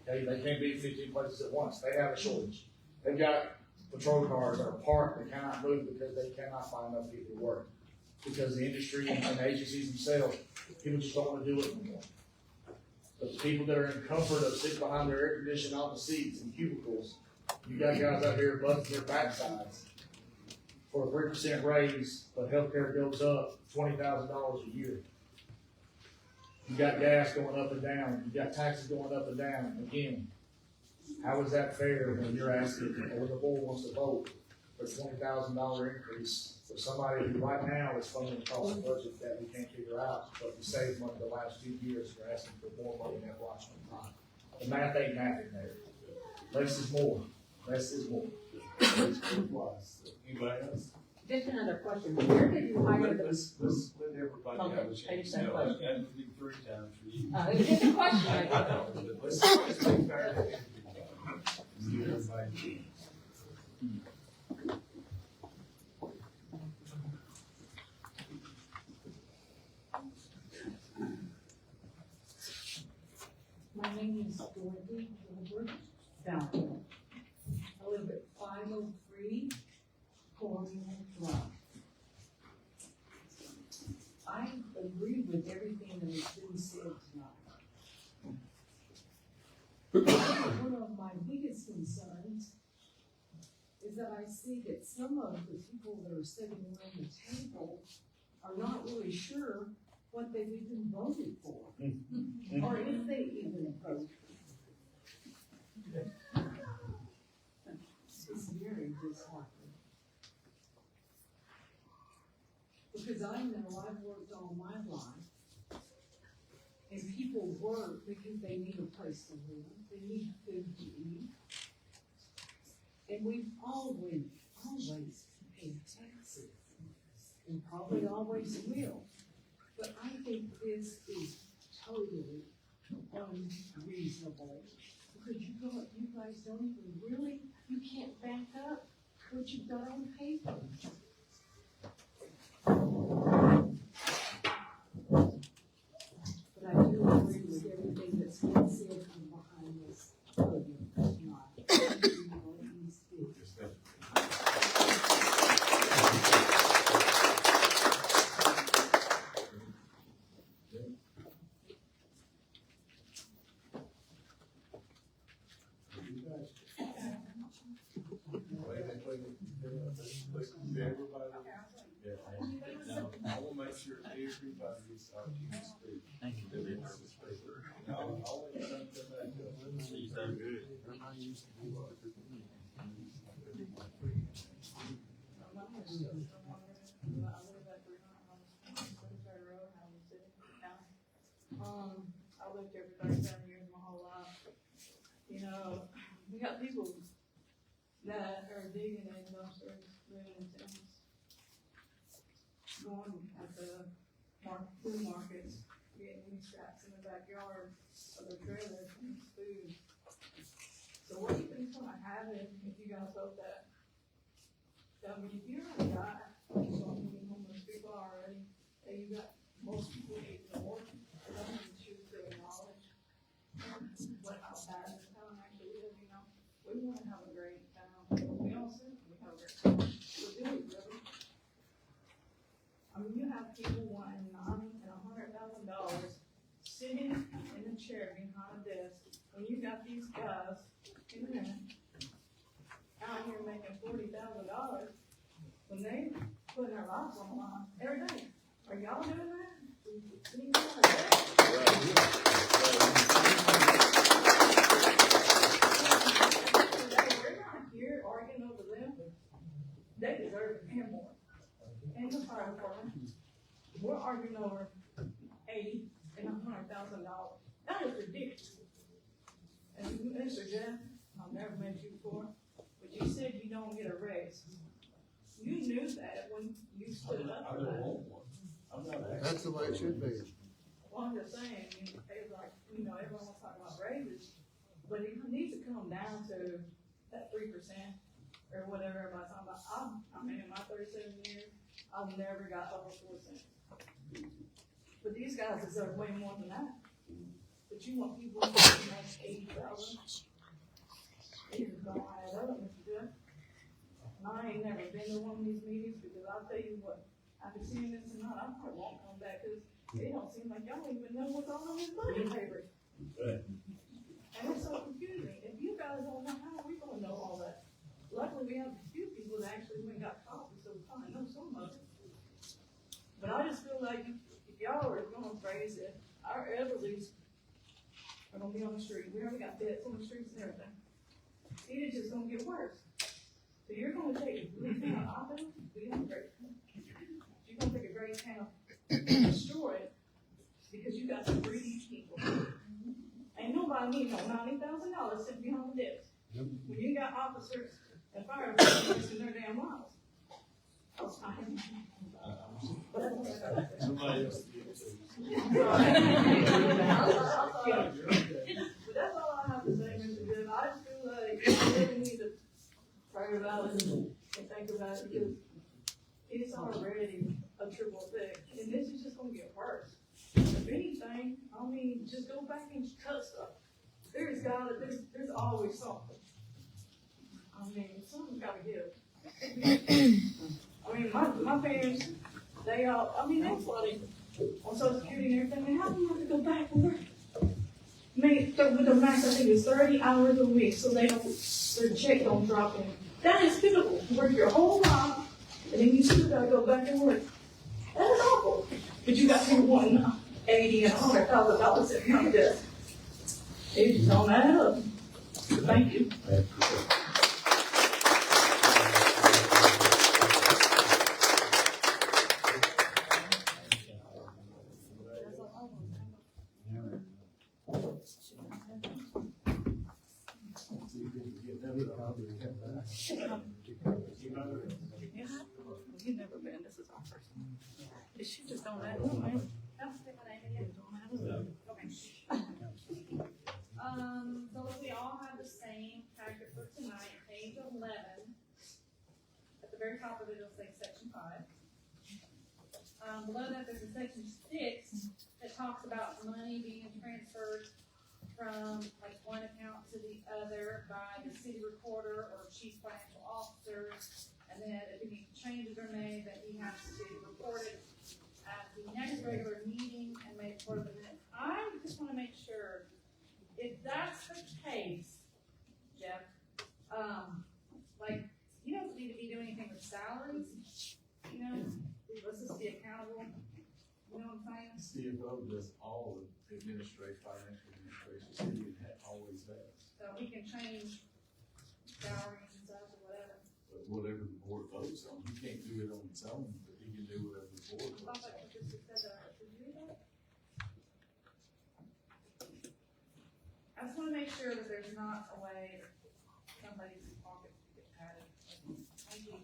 Okay? They can't be 15 places at once. They have a shortage. They've got patrol cars that are parked that cannot move because they cannot find enough people to work. Because the industry and agencies themselves, people just don't want to do it anymore. But the people that are in comfort of sitting behind their air conditioned office seats and cubicles, you got guys out here busting their backsides for a 3% raise, but healthcare goes up $20,000 a year. You got gas going up and down. You got taxes going up and down. Again, how is that fair when you're asking, or when the board wants to vote for a $20,000 increase for somebody who right now is funding across the budget that we can't figure out, but we saved money the last 2 years, we're asking for more money in that watchman time. The math ain't mathing there. Less is more. Less is more. Anybody else? Just another question, where did you hire the? Let's let everybody have a chance. I just have a question. That would be 3 times for you. It was just a question. I know, but let's be fair to everybody. Give everybody a chance. My name is Dorothy Gilbert Fountain. I live at 503 Colonial Drive. I agree with everything that has been said tonight. One of my biggest concerns is that I see that some of the people that are sitting around the table are not really sure what they've even voted for, or if they even voted. It's very disheartening. Because I know I've worked all my life, and people work because they need a place to live, they need food to eat, and we've always paid taxes, and probably always will. But I think this is totally unreasonable, because you guys don't even really, you can't back up what you've got on paper. But I do agree with everything that's been said from behind this podium tonight. I will make sure everybody gets the opportunity to speak. Thank you. I'll let them come back up. She's so good. I lived here for 37 years my whole life. You know, we got people that are digging in dumpsters, living in tents, going at the food markets, getting any scraps in the backyard of their trailers and food. So what do you think's gonna happen if you guys vote that? I mean, if you're a guy, so many homeless people already, and you got most people ignored, I don't even choose to acknowledge what how bad the town actually is, you know? We wanna have a great town, we all say we have a great town, but do we really? I mean, you have people wanting $90,000 and $100,000 sitting in a chair behind a desk, when you got these guys they deserve to hear more. And the fire department, we're arguing over $80,000 and $100,000. That is ridiculous. And Mr. Jeff, I've never met you before, but you said you don't get a raise. You knew that when you stood up for that. That's the way it should be. Well, I'm just saying, it's like, everyone wants to talk about raises, but it needs to come down to that 3% or whatever everybody's talking about. I mean, in my 37 years, I've never got over 4 cents. But these guys deserve way more than that. But you want people to make $80,000. It is gonna add up, Mr. Jeff. And I ain't never been to one of these meetings because I'll tell you what, after seeing this tonight, I probably won't come back because it don't seem like y'all even know what's all on this budget paper. And it's so confusing. If you guys don't know, how are we gonna know all that? Luckily, we have a few people that actually went and got copies, so we kinda know some of it. But I just feel like if y'all are gonna raise it, our elderlies are gonna be on the street. We already got debts on the streets and everything. It's just gonna get worse. So you're gonna take, we have a great, you're gonna take a great town and destroy it because you got some greedy people. Ain't nobody need no $90,000 sitting behind the desk. When you got officers and fire departments wasting their damn lives. Somebody else. But that's all I have to say, Mr. Jim. I just feel like I really need to pray about it and think about it because it's already a triple effect. And this is just gonna get worse. If anything, I mean, just go back and cut stuff. There's always something. I mean, something's gotta give. I mean, my parents, they flooded on Social Security and everything. How do you have to go back and work? With the max, I think it's 30 hours a week, so their check don't drop in. That is pitiful. You work your whole life, and then you still gotta go back and work. That is awful. But you got people wanting $80,000 and $100,000 sitting on the desk. It just don't add up. Thank you. You've never been. This is our first one. She just don't add up, man. So we all have the same packet for tonight, page 11. At the very top of it, it'll say section 5. Below that, there's a section 6 that talks about money being transferred from like one account to the other by the city recorder or chief financial officer. And then if any changes are made, that he has to report it at the next regular meeting and make part of it. I just want to make sure, if that's the case, Jeff, you don't need to be doing anything with salaries, let's just be accountable, you know what I'm saying? CFO does all of the financial administration, and always has. So we can change salaries and stuff or whatever. But whatever the board votes on, he can't do it on its own, but he can do whatever the board I votes thought on. that just said that I should do that. I just wanna make sure that there's not a way that somebody's pocket could get padded. Thank you.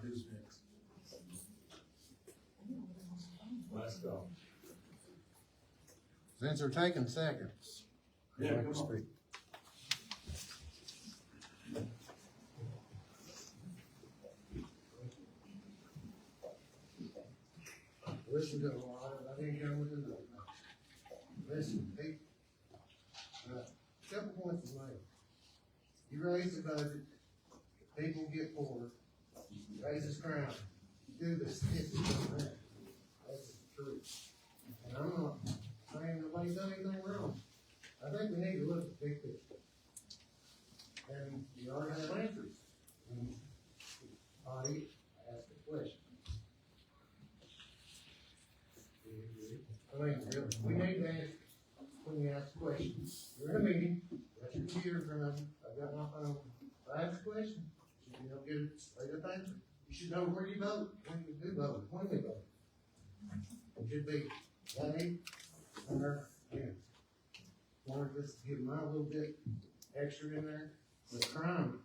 Who's next? Last call. Since they're taking seconds. Yeah, I'd like come to on. speak. Listen to them, I didn't come with it. Listen, people. Couple points to make. You raise the budget, people get poorer, raises crime. Do this, this, that. That's the truth. And I'm not saying nobody's done anything wrong. I think we need to look at the big picture. And you ought to have answers. And body ask a question. where you vote, when you do vote, when we vote. It should be, that ain't, under, yeah. Wanna just give my little bit extra in there, with crime.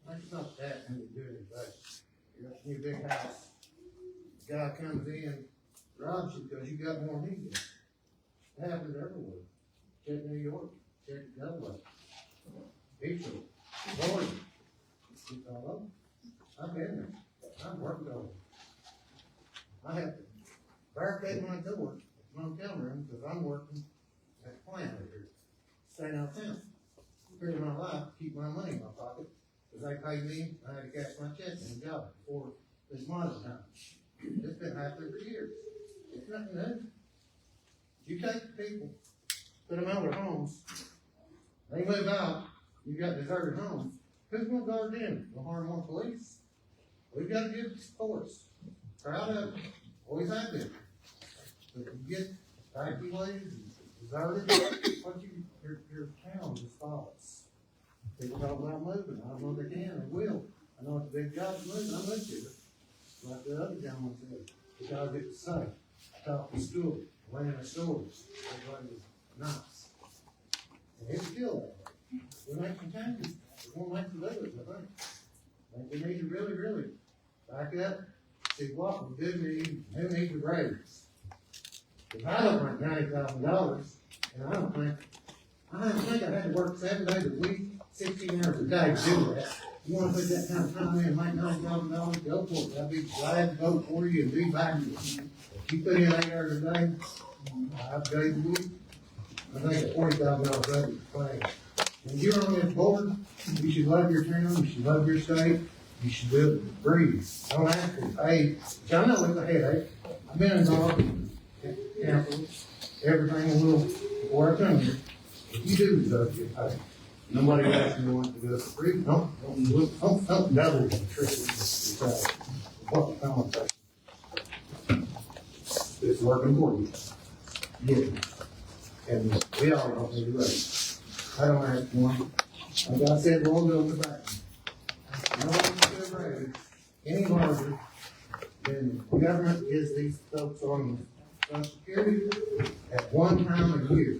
It's not that when you do it, but you got a new big house. Guy comes in, robs you because you got more than he does. It happens everywhere. Check New York, check Delaware. Detroit, Florida. It's all over. I've been there. I've worked over. I have to barricade my door, my hotel room, because I'm working at a plant over here. Staying out of town. Figure my life, keep my money in my pocket. Because they pay me, I had to cash my check in the job before this modern time. It's been happening for years. It's nothing new. You take the people, put them out of their homes, they move out, you got deserted homes. Who's gonna guard them? Gonna hire more police? We've got to give force. Proud of it. Always have been. But you get evacuated, deserted, your town just falls. People talk about moving. I don't know if they can, they will. I know it's a big job to move, I moved here. Like the other gentleman said, because it's safe. Talk to school, ran in the stores, everybody was nice. And it's still that way. We make some changes, we won't make some others, I think. We need to really, really back up, see what we do need, who needs to raise. If I don't make $90,000, and I don't think I had to work 7 days a week, 16 hours a day to do that. You wanna put that kind of time in and make $90,000, go for it. I'd be glad to vote for you and be back with you. If you put in 8 hours a day, 5 days a week, I think a $40,000 budget is plenty. When you're on this board, you should love your town, you should love your state, you should be able to breathe. Don't ask for pay, which I know it's a headache. I've been involved in council, everything a little before I come here. If you do deserve to get paid. Nobody else wants to do it for free. Don't double the trick. What the conversation. It's working for you. Yeah. And we all don't need to raise. I don't ask one. Like I said, we'll go to the back. No one should raise any larger than the government gives these folks on Social Security at one time a year.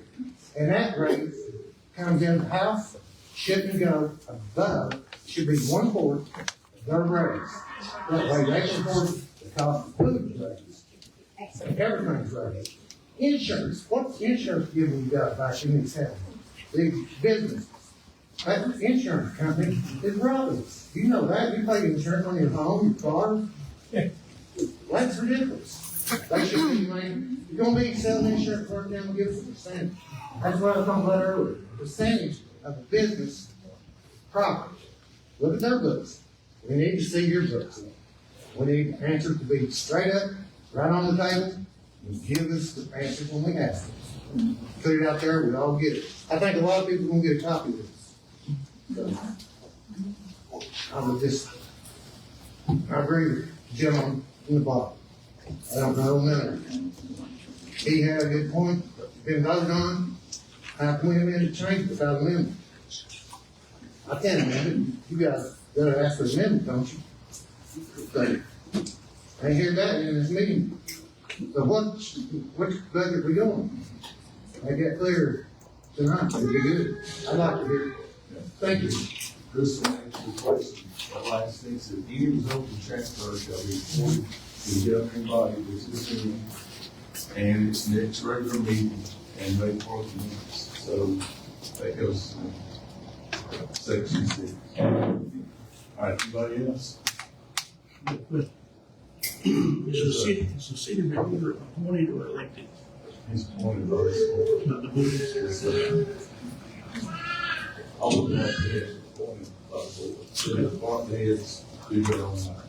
And that raise comes in the House, shouldn't go above, should be 1/4 of their raise. That way they can afford the cost of food raise. Everything's raised. Insurance, what's insurance giving you guys back in these towns? The business. That insurance company is robbing us. You know that, you pay insurance on your home, your car. That's ridiculous. They should be made, you're gonna be selling insurance for them and give us a percentage. That's what I was talking about earlier, percentage of the business profit. Look at their books. We need to see your books. We need answers to be straight up, right on the table, and give us the answers when we ask them. Put it out there, we all get it. I think a lot of people are gonna get a copy of this. So, I would just, I agree with Jim on the bottom. I don't know none. He had a good point, been voted on. How can we amend the change without amendment? I can't amend it. You guys gotta ask for amendment, don't you? So, I ain't hear that in this meeting. So which budget we doing? Make that clear tonight, that'd be good. I'd like to hear it. Thank you. This will answer the question. The last thing said, any resulting transfer shall be reported to the governing body which is in and its next regular meeting and made part of the minutes. So that goes to section 6. All right, anybody else? Is the city manager appointed or elected? He's appointed by the school. Not the board. All of that is appointed by the board. So the department heads do their own thing.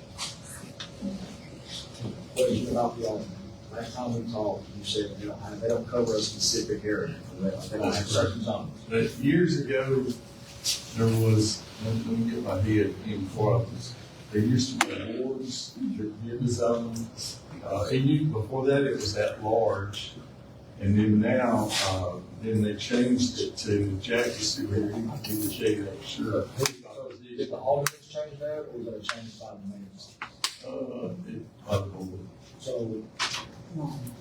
What is about the Alderman? Last time we talked, you said they don't cover a specific area. They don't have certain zones. But years ago, there was, let me get my head in before I was, there used to be wards that did the zones. Before that, it was at large. And then now, then they changed it to Jack is here, he can give the shade up, sure. Did the Alderman change that, or we're gonna change it by the mayor's? So,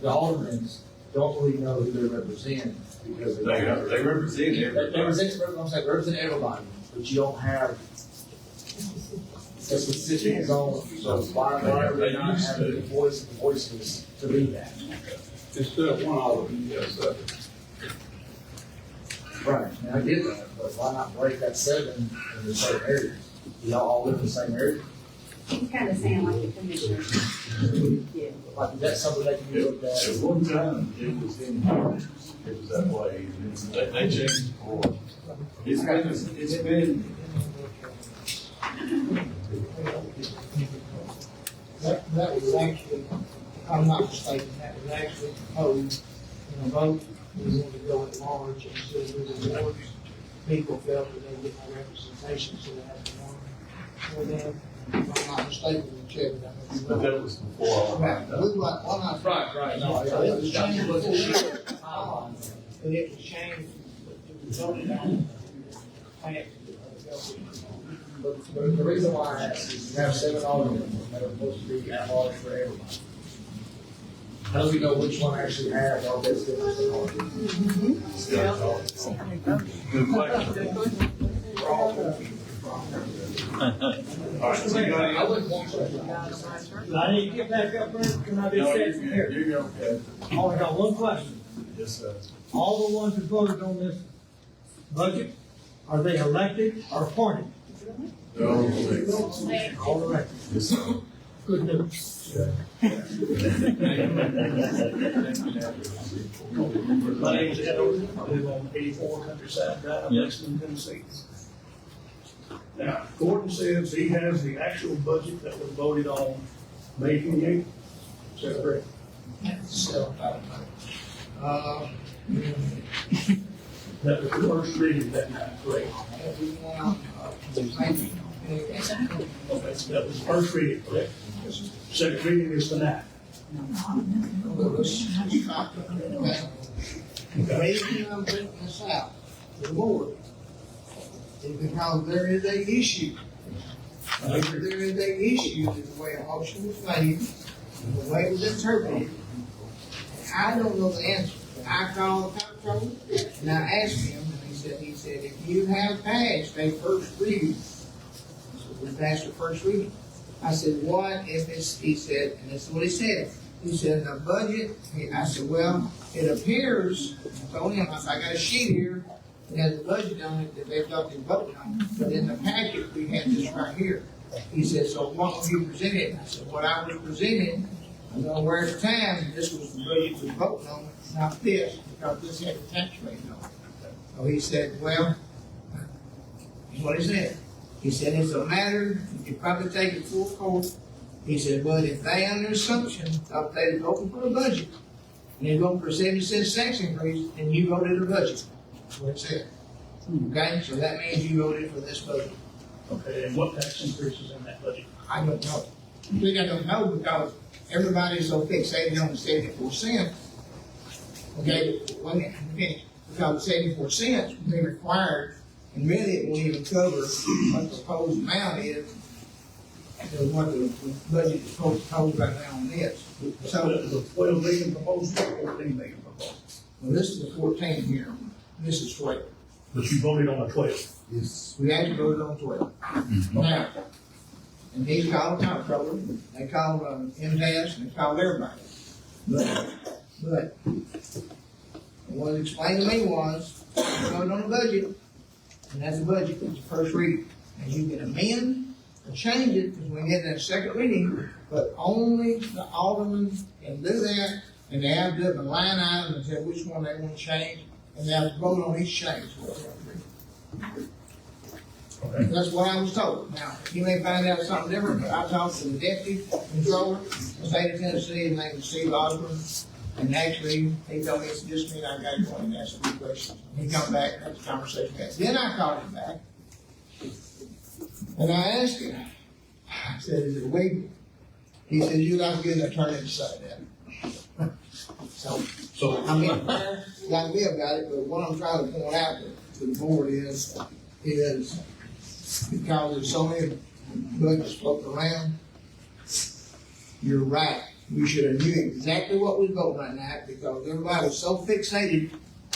the aldermen don't really know who they represent, because They represent They everybody. represent everybody, but you don't have a specific zone, so why are we not having the voices to be that? Instead of one alderman, yes, Right, and I get that, but why not break that 7 in the same areas? Y'all all live in the same area? You kind of sound like a commissioner. Yeah. Like, is that something that can be looked at? At one time, it was that way, and they changed it for, it's been, That was actually, if I'm not mistaken, that was actually proposed in a vote. We wanted to go at large instead of moving wards. People felt that they get no representation, so they had to run for them. If I'm not mistaken, we checked that. but that was before all Right, that. we like, well, not. Right. No, it was changed before. And it was changed, it was voted on. But the reason why I ask is you have 7 aldermen that are supposed to be at large for everybody. How do we know which one actually has our best interest in heart? Good question. All right, so you got any I other? wouldn't want to. I need to get back up there, can I be No, set here? you're okay. I only got one question. Yes, sir. All the ones who voted on this budget, are they elected or appointed? No, All elected. yes, sir. Good news. My name is Ed Alderman. I live on 84 Countryside Drive, Lexington, Tennessee. Now, Gordon says he has the actual budget that was voted on May 28th. Is that correct? So, That was the first reading that night, correct? Okay, so that was the first reading, correct? Second reading is tonight. The reason I'm bringing this out to the board is because there is a issue. There is a issue with the way a motion was made, and the way it was interpreted. I don't know the answer. I called the comptroller and I asked him, and he said, if you have passed a first reading, we passed the first reading. I said, what if it's, he said, and this is what he said. He said, the budget, I said, well, it appears, I told him, I said, I got a sheet here, it has the budget on it that they thought they voted on, but in the packet, we had this right here. He said, so what will you present it? I said, what I was presenting, I don't know where at the time, this was the budget we voted on, not this, because this had the tax rate on it. So he said, well, here's what he said. He said, it's a matter, you could probably take it full court. He said, but if they under assumption of they're voting for a budget, and they're voting for a 70-cent tax increase, then you voted a budget. That's what it said. Okay, so that means you voted for this budget. Okay, and what tax increase is in that budget? I don't know. I think I don't know because everybody's so fixated on the 74 cents. Okay, but wait a minute, let me finish. Because the 74 cents will be required, and really it won't even cover what the proposed amount is, and what the budget is proposed right now on this. So, The 12 million proposed, or 14 million proposed? well, this is the 14 here. This is 12. But you voted on the 12. Yes. We actually voted on 12. Now, and he called the comptroller, they called MTS, and they called everybody. But what was explained to me was, we voted on the budget, and that's the budget, it's the first reading. And you can amend or change it, because we get that second reading, but only the aldermen can do that, and they have to do a line item and say which one they want to change, and they have to vote on each change. That's what I was told. Now, you may find out something different, but I talked to the deputy controller of the state of Tennessee, his name is Steve Osborne, and actually, he told me it's just me, and I got to go and ask a few questions. He come back, had the conversation back. Then I called him back, and I asked him, I said, is it legal? He said, you're not getting an attorney to say that. So, I mean, like me about it, but what I'm trying to point out to the board is because there's so many budget's floating around. You're right. We should have knew exactly what we voted on that because everybody was so fixated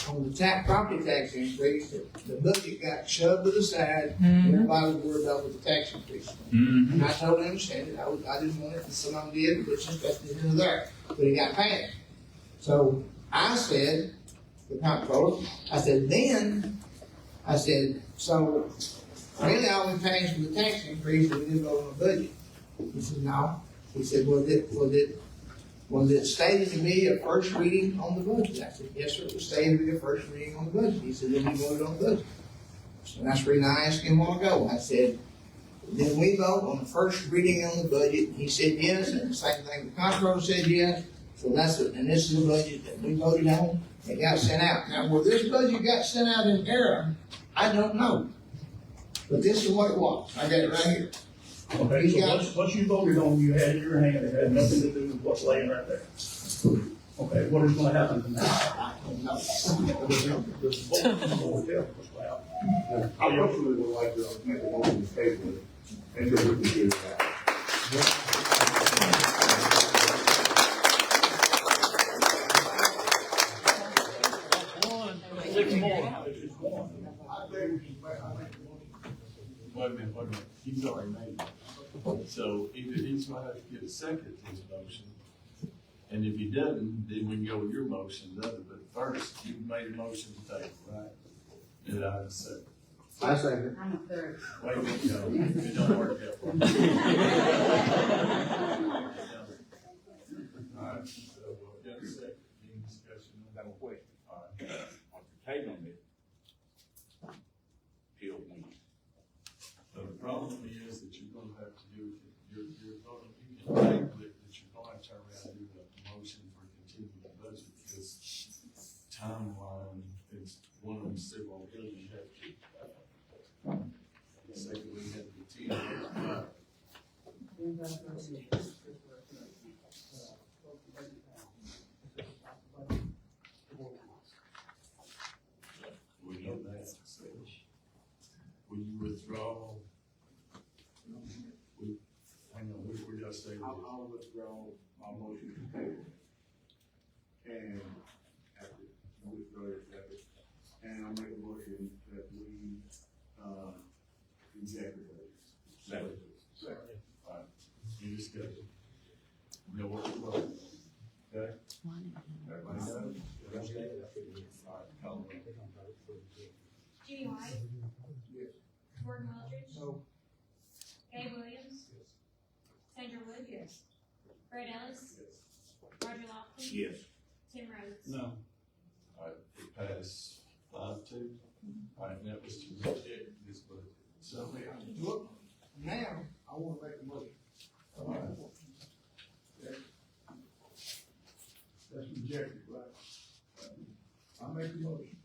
on the property tax increase that the budget got shoved to the side. And everybody was worried about with the tax increase. And I totally understand it. I didn't want it, and some of them did, but it's just got to do there. But it got passed. So I said, the comptroller, I said, so really all we passed for the tax increase and we didn't vote on the budget. He said, no. He said, was it stated to me a first reading on the budget? I said, yes, sir, it was stated to be a first reading on the budget. He said, then we voted on the budget. So that's the reason I asked him a while ago. I said, did we vote on the first reading on the budget? He said yes, and the same thing the comptroller said yes. So that's it, and this is the budget that we voted on. It got sent out. Now, where this budget got sent out in error, I don't know. But this is what it was. I got it right here. Okay, so what you voted on, you had in your hand, it had nothing to do with what's laying right there. Okay, what is gonna happen tonight? I don't know. I personally would like to make a motion to table it until we can get it back. Six more. It's one. Wait a minute. He's already made it. So either he's gonna have to get a second to his motion, and if he doesn't, then we can go with your motion, the other. But first, you made a motion to table, right? And I have a second. I second. I'm a third. Wait a minute, no, it don't work that way. All right, so we'll get a second. Any discussion? I have a question. All right. Tabling it. Till when? So the problem is that you're gonna have to do, you can table it, but you're gonna have to turn around and do the motion for continuing the budget, because timeline is one of them still on here, you have to. Secondly, you have to continue. We know that, so will you withdraw? Hang on, we're just saying. I'll withdraw my motion to table. And after, withdraw your second. And I'll make a motion that we, reject the budget. Second. All right, you discuss. You know what you want, okay? Everybody know? Understand? All right, call the roll. Judy White. Yes. Gordon Wildridge. No. Gabe Williams. Sandra Wood. Yes. Brett Ellis. Roger Lofton. Yes. Tim Rhodes. No. All right, it passed 5-2. All right, that was to reject this budget. So, Look, now, I want to make a motion. all right. That's rejected, right? I make a motion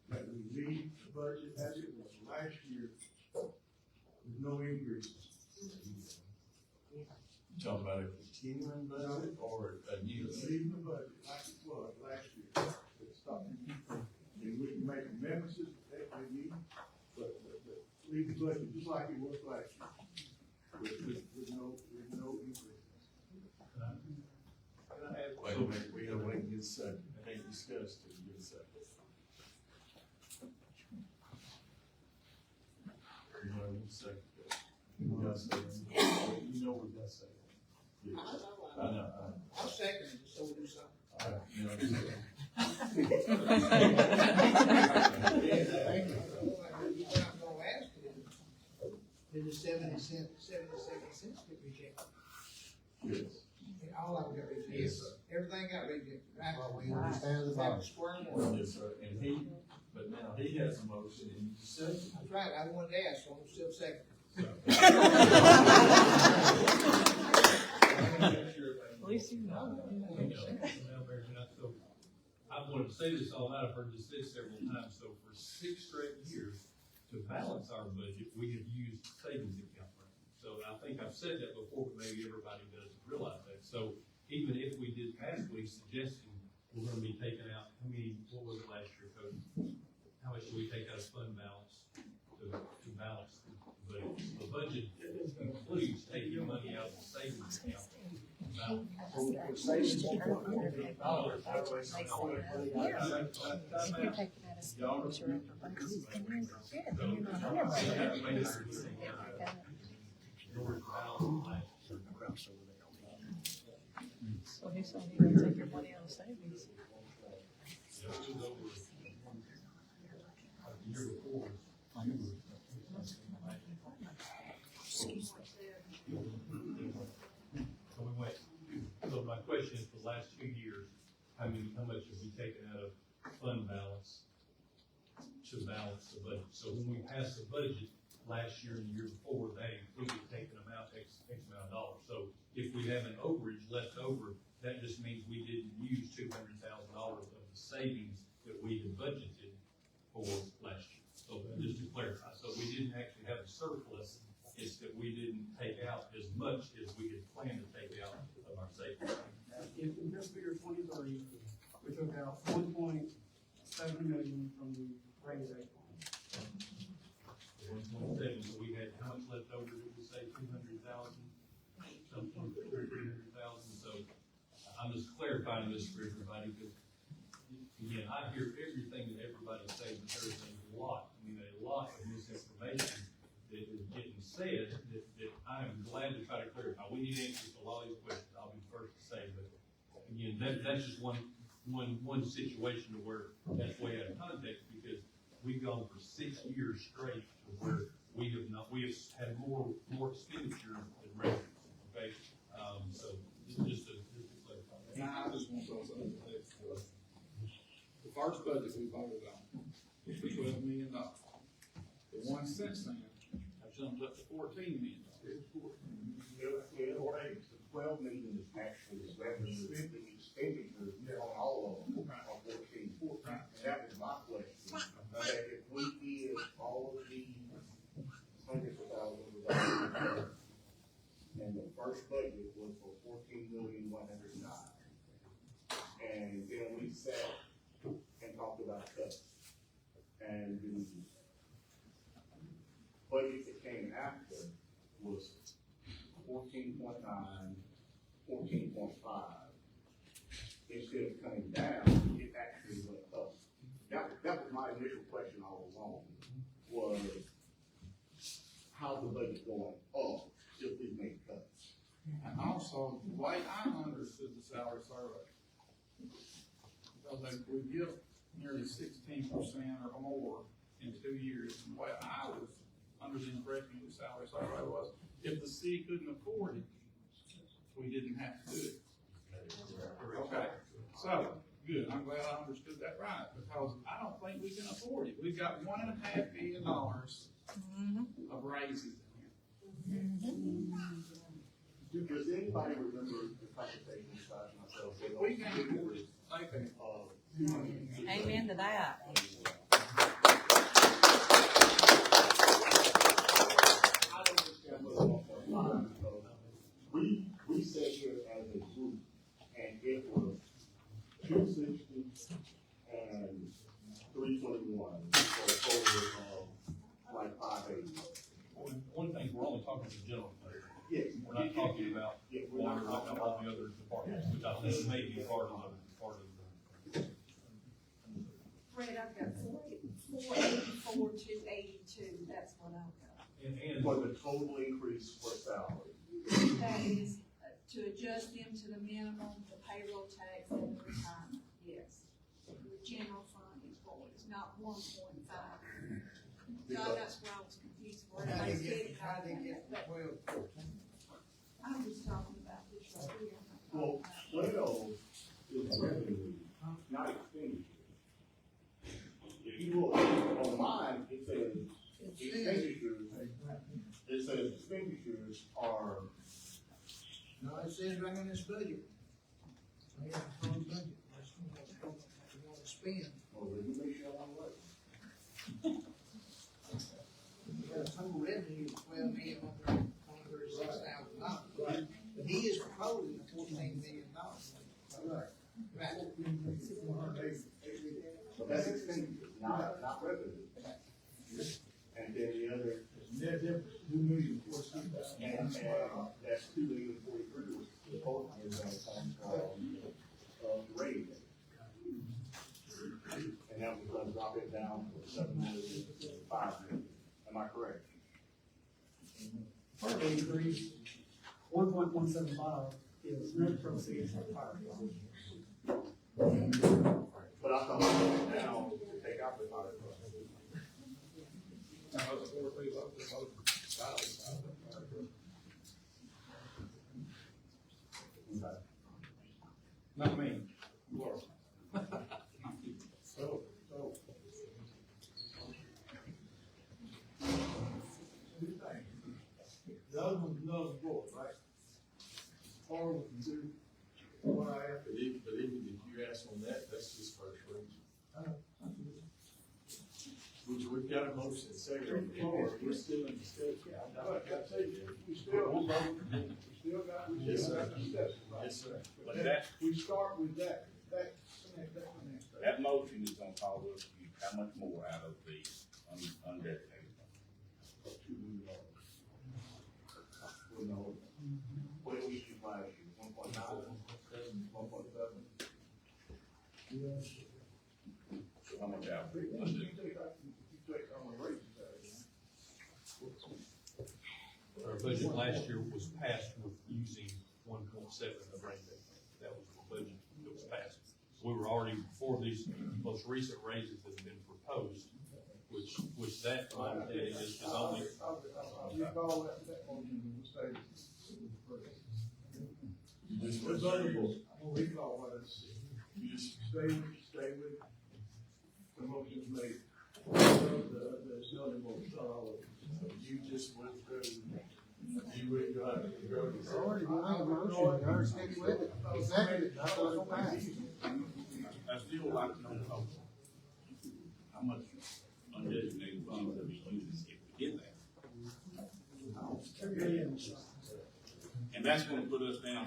that we leave the budget as it was last year with no increases. You talking about a continuing budget or a new? Leaving the budget like it was last year. Stop and we can make amendments if they need, but leave the budget just like it was last year. With no increase. Wait a minute, we gotta wait and get a second. I ain't discussed it, get a second. You know, get a second. We got a second. You know we got a second. Yeah. I know. I'll second it, so we'll do something. All right, you know, just- What I'm gonna ask is the 77 cents get rejected? Yes. All of them got rejected. Yes, sir. Everything got rejected, right? We understand the vote. Square one. Yes, sir, and but now he has a motion and you just second. That's right, I wanted to ask, so I'm still second. At least you know. I've wanted to say this all night, I've heard this said several times, so for 6 straight years, to balance our budget, we have used savings account money. So I think I've said that before, but maybe everybody doesn't realize that. So even if we did pass what he's suggesting, we're gonna be taking out, what was it last year, Cody? How much did we take out of fund balance to balance the but the budget includes taking money out of the savings account. The savings $2.1 million. So he's saying you're gonna take your money out of savings. So my question is, for the last 2 years, how much have we taken out of fund balance to balance the budget? So when we passed the budget last year and the year before, that included taking them out X amount of dollars. So if we have an overage left over, that just means we didn't use $200,000 of the savings that we had budgeted for last year. So just to clarify, so we didn't actually have a surplus. It's that we didn't take out as much as we had planned to take out of our savings. In fiscal year 23, we took out 1.7 million from the rainy day fund. 1.7, so we had how much left over? Did we say 200,000? Something, 300,000. So I'm just clarifying this for everybody because, again, I hear everything that everybody's saying, but there's a lot of misinformation that is getting said that I am glad to try to clarify. We need answers to a lot of these questions, I'll be the first to say, but again, that's just one situation to where that's way out of context because we've gone for 6 years straight to where we have had more expenditures than revenues, okay? So just to clarify that. Now, I just want to throw something at this. The first budget we voted on was for $12 million. The one since then have jumped up to $14 million. The 12 million is actually revenue, the expenditures on all of them are 14. And that was my question, that if we give all of the hundreds of thousands of dollars, and the first budget was for 14,109,000, and then we sat and talked about cuts, and the budget that came after was 14.9, 14.5. Instead of coming down, it actually went up. That was my initial question all along, was how's the budget going up if we make cuts? And also, the way I understood the salary survey, because we give nearly 16% or more in 2 years, and the way I was under the impression of the salary survey was, if the city couldn't afford it, we didn't have to do it. Okay, so, good, I'm glad I understood that right, because I don't think we can afford it. We've got $1.5 billion of raises in here. Does anybody remember the conversation about myself? We can do it. Amen to that. We sat here as a group, and it was 260 and 321 for a total of like 580. One thing, we're only talking to the general fund. Yes. We're not talking about water, like all the other departments, which I think may be part of the. Fred, I've got 484, 282, that's what I've got. And for the total increase for salary. That is to adjust them to the minimum, the payroll tax and the retirement, yes. The general fund employees, not 1.5. God, that's where I was confused for. How did they get But 12? I'm just talking about this right here. Well, 12 is revenue, not expenditure. If you look on mine, it says expenditures are. No, it says right in this budget. Yeah, it's on the budget. That's what you want to spend. Well, let me make sure I'm right. You got a total revenue of $12,136,000. But he is proposing $14 million. Right. But that's expenditure, not revenue. And then the other Net difference, $2,046,000. And that's $2,043,000, the total is gonna come from, the rate. And that was gonna drop it down to 7,005,000. Am I correct? Part increase, 1.175 is net proceeds from fire fund. But I thought it was down to take out the fire fund. Not me. Laura. So. The other one's another board, right? Or we can do what I have. But even if you ask on that, that's just first reading. We've got a motion and second, we're still in discussion. I tell you, we still got. Yes, sir. Yes, sir. But that, We start with that. That motion is gonna call us, how much more out of the undesignated fund? $2 million. What did we use last year? 1.9, 1.7? So how much out? Our budget last year was passed with using 1.7 of rainy day fund. That was the budget that was passed. We were already, before these most recent raises that have been proposed, which that fund is only. You just Stay with the motions made. There's nothing more to start all over. you just went through, you would go out and go. Already made a motion, you already stick with it. Exactly. I still like to know how much undesignated funds will be used if we get that. And that's gonna put us down,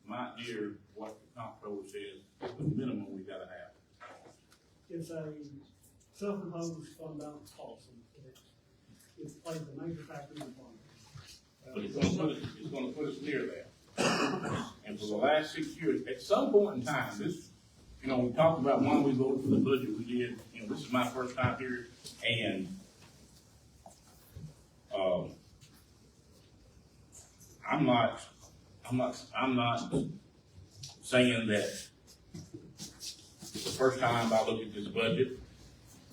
right near what the comptroller says, the minimum we gotta have. It's a self-imposed fund balance policy. It plays a major factor in the fund. But it's gonna put us near that. And for the last 6 years, at some point in time, this, we talked about when we voted for the budget we did, this is my first time here, and, I'm not saying that the first time I looked at this budget,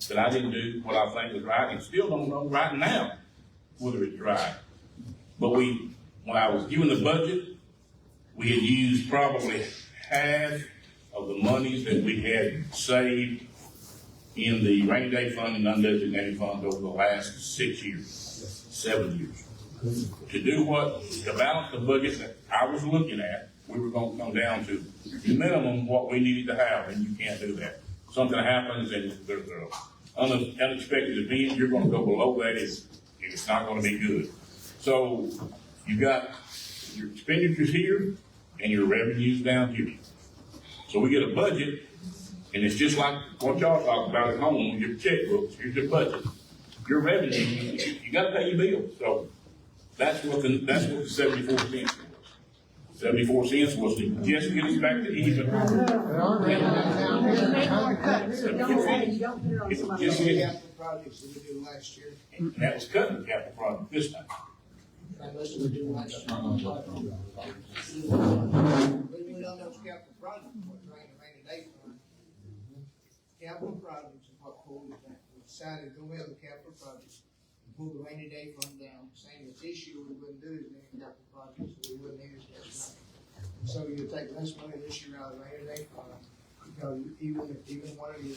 that I didn't do what I think was right, and still don't know right now whether it's right. But when I was given the budget, we had used probably half of the monies that we had saved in the rainy day fund and undesignated funds over the last 6 years, 7 years. To do to balance the budget that I was looking at, we were gonna come down to the minimum what we needed to have, and you can't do that. Something happens and there's an unexpected event, you're gonna go below that, it's not gonna be good. So you got your expenditures here and your revenues down here. So we get a budget, and it's just like what y'all talk about at home, your checkbooks, here's your budget. Your revenue, you gotta pay your bills, so that's what the 74 cents was. 74 cents was to just get us back to even. Just the capital projects that we did last year. And that was cutting the capital project this time. Unless we do last year. We don't know capital projects, what's rainy day fund. Capital projects is what pulled it down. We decided to go ahead with capital projects. Pull the rainy day fund down, saying that this year we wouldn't do as many capital projects, so we wouldn't need as much money. So you take less money this year out of the rainy day fund, because even one of you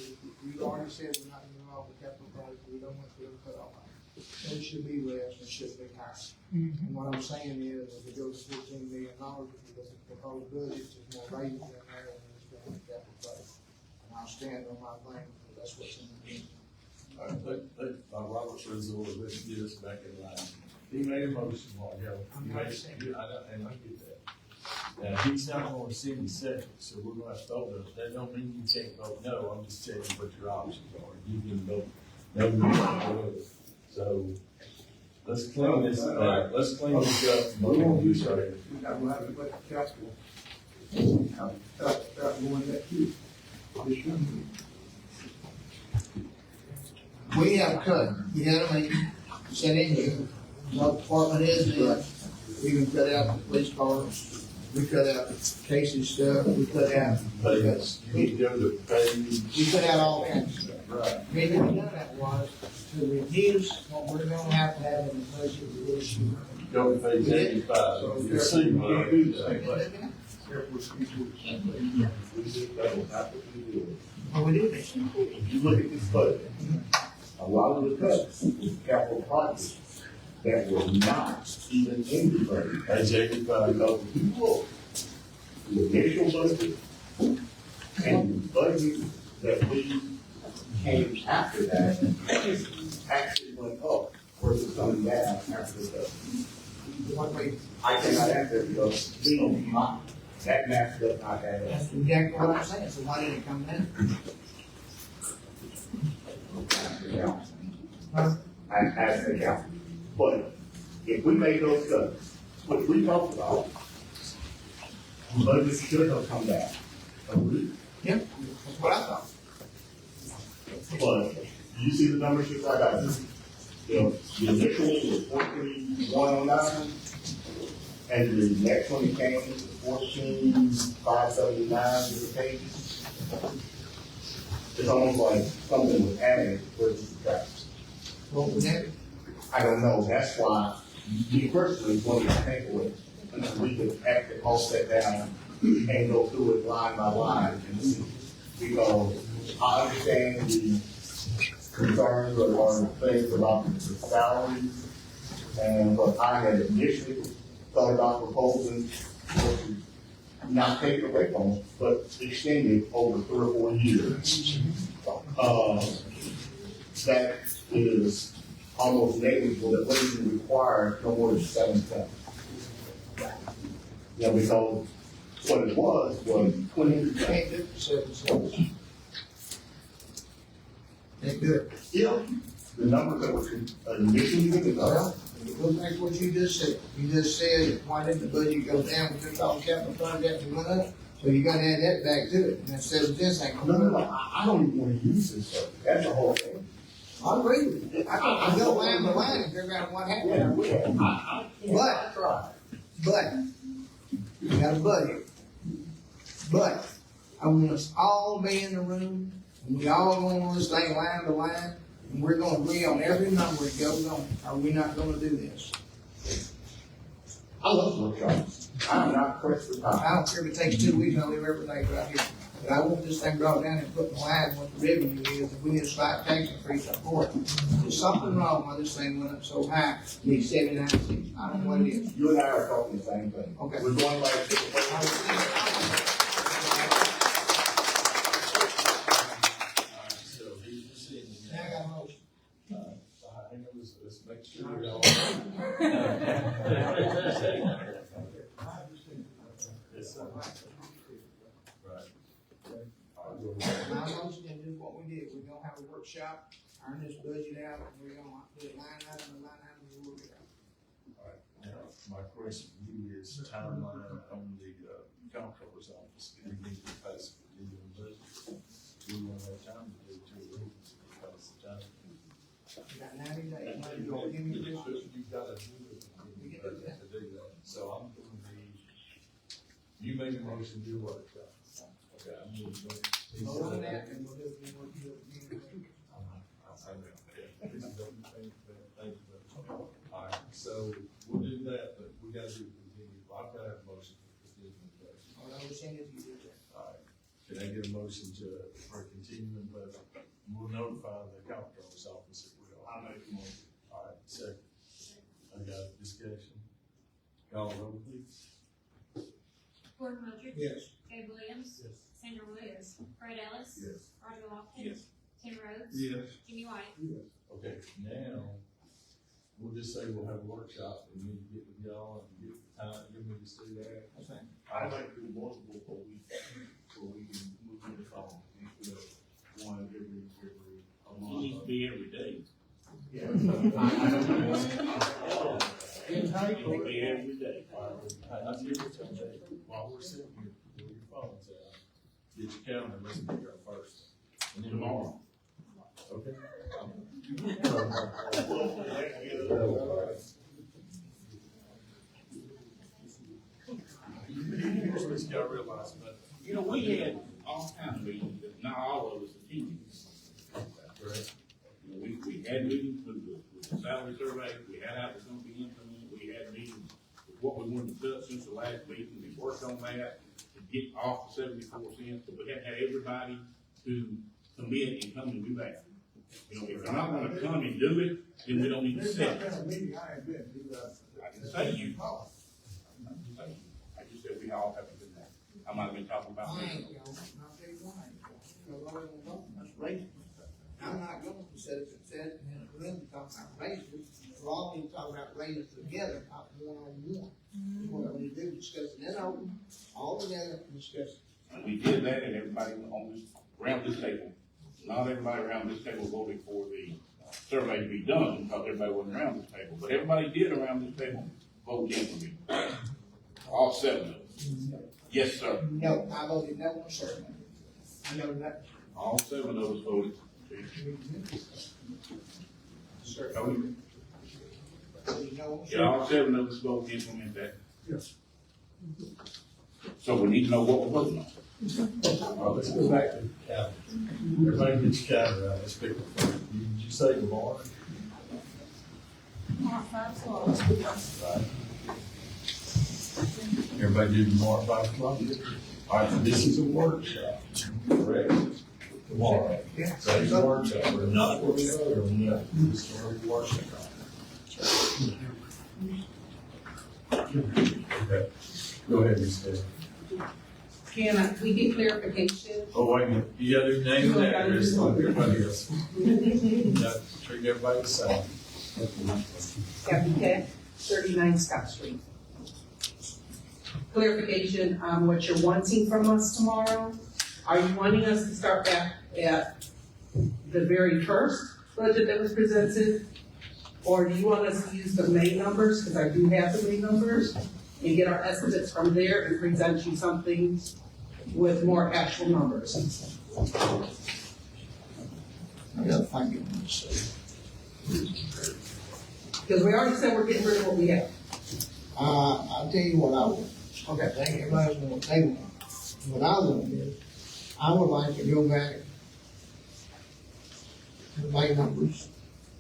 already said we're not gonna do all the capital projects, we don't want to cut all of it. So it should be less, it should be higher. And what I'm saying is, if it goes to $15 million, because the whole budget is more raised than there, and it's going to capital projects. And I'll stand on my thing, because that's what's in the bill. All right, let Robert's rules of order, let's get us back in line. He made a motion while ago. And I get that. Now, he's not going to send you second, so we're going to vote on it. That don't mean you can't vote no, I'm just telling you what your options are. You can vote no, no, no. So, Let's clean this, let's clean this up. Move on, you say. I'm gonna have to let the council. Start going that too. We have cut, we had a meeting, sent in here, what department is there, we even cut out the police cars, we cut out Casey's stuff, we cut out. We go to pay. We cut out all kinds of stuff. Right. The reason we done that was to reduce what we're gonna have to have in the budget for this year. Go to page 85. You see, we can't do the same thing. Oh, we do this. If you look at this budget, a lot of the cuts was capital projects that were not even in the budget. Page 85. Because if you look, the initial budget and the budget that we came after that actually went up versus coming down after the cut. I cannot answer because that math does not add up. That's exactly what I'm saying, so why did it come down? I asked the council. But if we made those cuts, which we talked about, the budget should have come down. Agreed? Yep, that's what I thought. But you see the numbers that I got. The initial was 14,109, and the next one came was 14,579 with the pages. It's almost like something was added versus subtracted. What was that? I don't know, that's why me personally wanted to take away, until we could actually offset down and go through it line by line and see. Because I understand the concerns or things about the salaries, and what I had initially thought about proposing was to not take away from them, but extend it over 3 or 4 years. That is almost negligible, that wasn't required no more than 7 cents. Yeah, because what it was 7 cents. That's good. Yeah, the numbers that were initially given Well, go back to what you just said. You just said, why didn't the budget go down? We took all capital projects and went up. So you gotta add that back to it. And that 7 cents ain't gonna. No, I don't even want to use this stuff. That's the whole thing. I agree with you. I can go line by line and figure out what happened. But, you got a budget. But, I want us all to be in the room, and we all going on this thing line to line, and we're gonna agree on every number that goes on. Are we not gonna do this? I love workshops. I'm not pressed for time. I don't care if it takes 2 weeks, I'll leave everything right here. But I want this thing brought down and put in line what the revenue is. If we need a slight tax increase, I'm for it. There's something wrong why this thing went up so high, it's 79 cents. I don't know what it is. You and I are talking the same thing. Okay. We're going like. Now I got a motion. Let's make sure we're all. My motion is do what we did. We're gonna have a workshop, iron this budget out, and we're gonna do it line item to line item, and we'll get out. All right, now, my question to you is timeline on the, comptroller's office. We need to pass it, do the budget. We won't have time to do 2 weeks, because the time. We got 90 days. Give me this. You've got to do it, to do that. So I'm gonna be, you make a motion, do what? Okay, I'm gonna go. Vote on that, and we'll do it, we'll do it again. I'll say that. Thank you. All right, so we'll do that, but we gotta do continue. I've got to have a motion for continuing budget. All I was saying is you did that. All right, can I get a motion for continuing budget? We'll notify the comptroller's office if we are. I make a motion. All right, second. I got discussion. Call roll, please. Gordon Rodrick. Yes. Gabe Williams. Yes. Sandra Woods. Fred Ellis. Yes. Roger Lofton. Yes. Tim Rhodes. Yes. Jimmy White. Okay, now, we'll just say we'll have a workshop, and we need to get with y'all and get the time, give me to see that. I'd like to do multiple per week, so we can move it along, instead of one every, a month. It needs to be every day. Yeah. I don't know. Be every day. While we're sitting here, pull your phones out, get your calendar, let's be here first. And then Tomorrow. Okay? Here's what you gotta realize, but You know, we had all kinds of meetings, that not all of us attended. correct. You know, we had meetings with the salary survey, we had how it was gonna be implemented, we had meetings with what we wanted to cut since the last meeting, we worked on that to get off the 74 cents, but we had to have everybody to commit and come and do that. You know, if you're not gonna come and do it, then we don't need to set it. I can say you. I just said we all have to do that. I might have been talking about I that. ain't going, I'll tell you why. Because I don't know, that's raises. I'm not going to set it, and we're going to talk about raises. We're all going to talk about raises together, not one-on-one. What we do, discuss it in open, all together, and discuss it. And we did that, and everybody on this, around this table, not everybody around this table voted for the survey to be done, because everybody wasn't around this table, but everybody did around this table vote in for me. All 7 of them. Yes, sir. No, I voted no on the survey. I know that. All 7 of us voted. Sir. Yeah, all 7 of us voted to implement that. Yes. So we need to know what we're voting on. Well, let's go back to the calendar. Everybody get your calendar out, let's pick one first. Did you say tomorrow? Right. Everybody did tomorrow at 5 o'clock? All right, so this is a workshop, correct? Tomorrow. So it's a workshop, we're not going to vote on nothing, it's a workshop. Okay, go ahead, Ms. Stephanie. Can we get clarification? Oh, wait a minute, you got to name and address like everybody else. You got to treat everybody the same. Kathy Peck, 39 Scott Street. Clarification on what you're wanting from us tomorrow. Are you wanting us to start back at the very first budget that was presented? Or do you want us to use the May numbers, because I do have the May numbers, and get our estimates from there and present you something with more actual numbers? I gotta find it. Because we already said we're getting rid of what we have. I'll tell you what I want. Okay, I think everybody's gonna say one. What I want is, I would like to go back to the May numbers.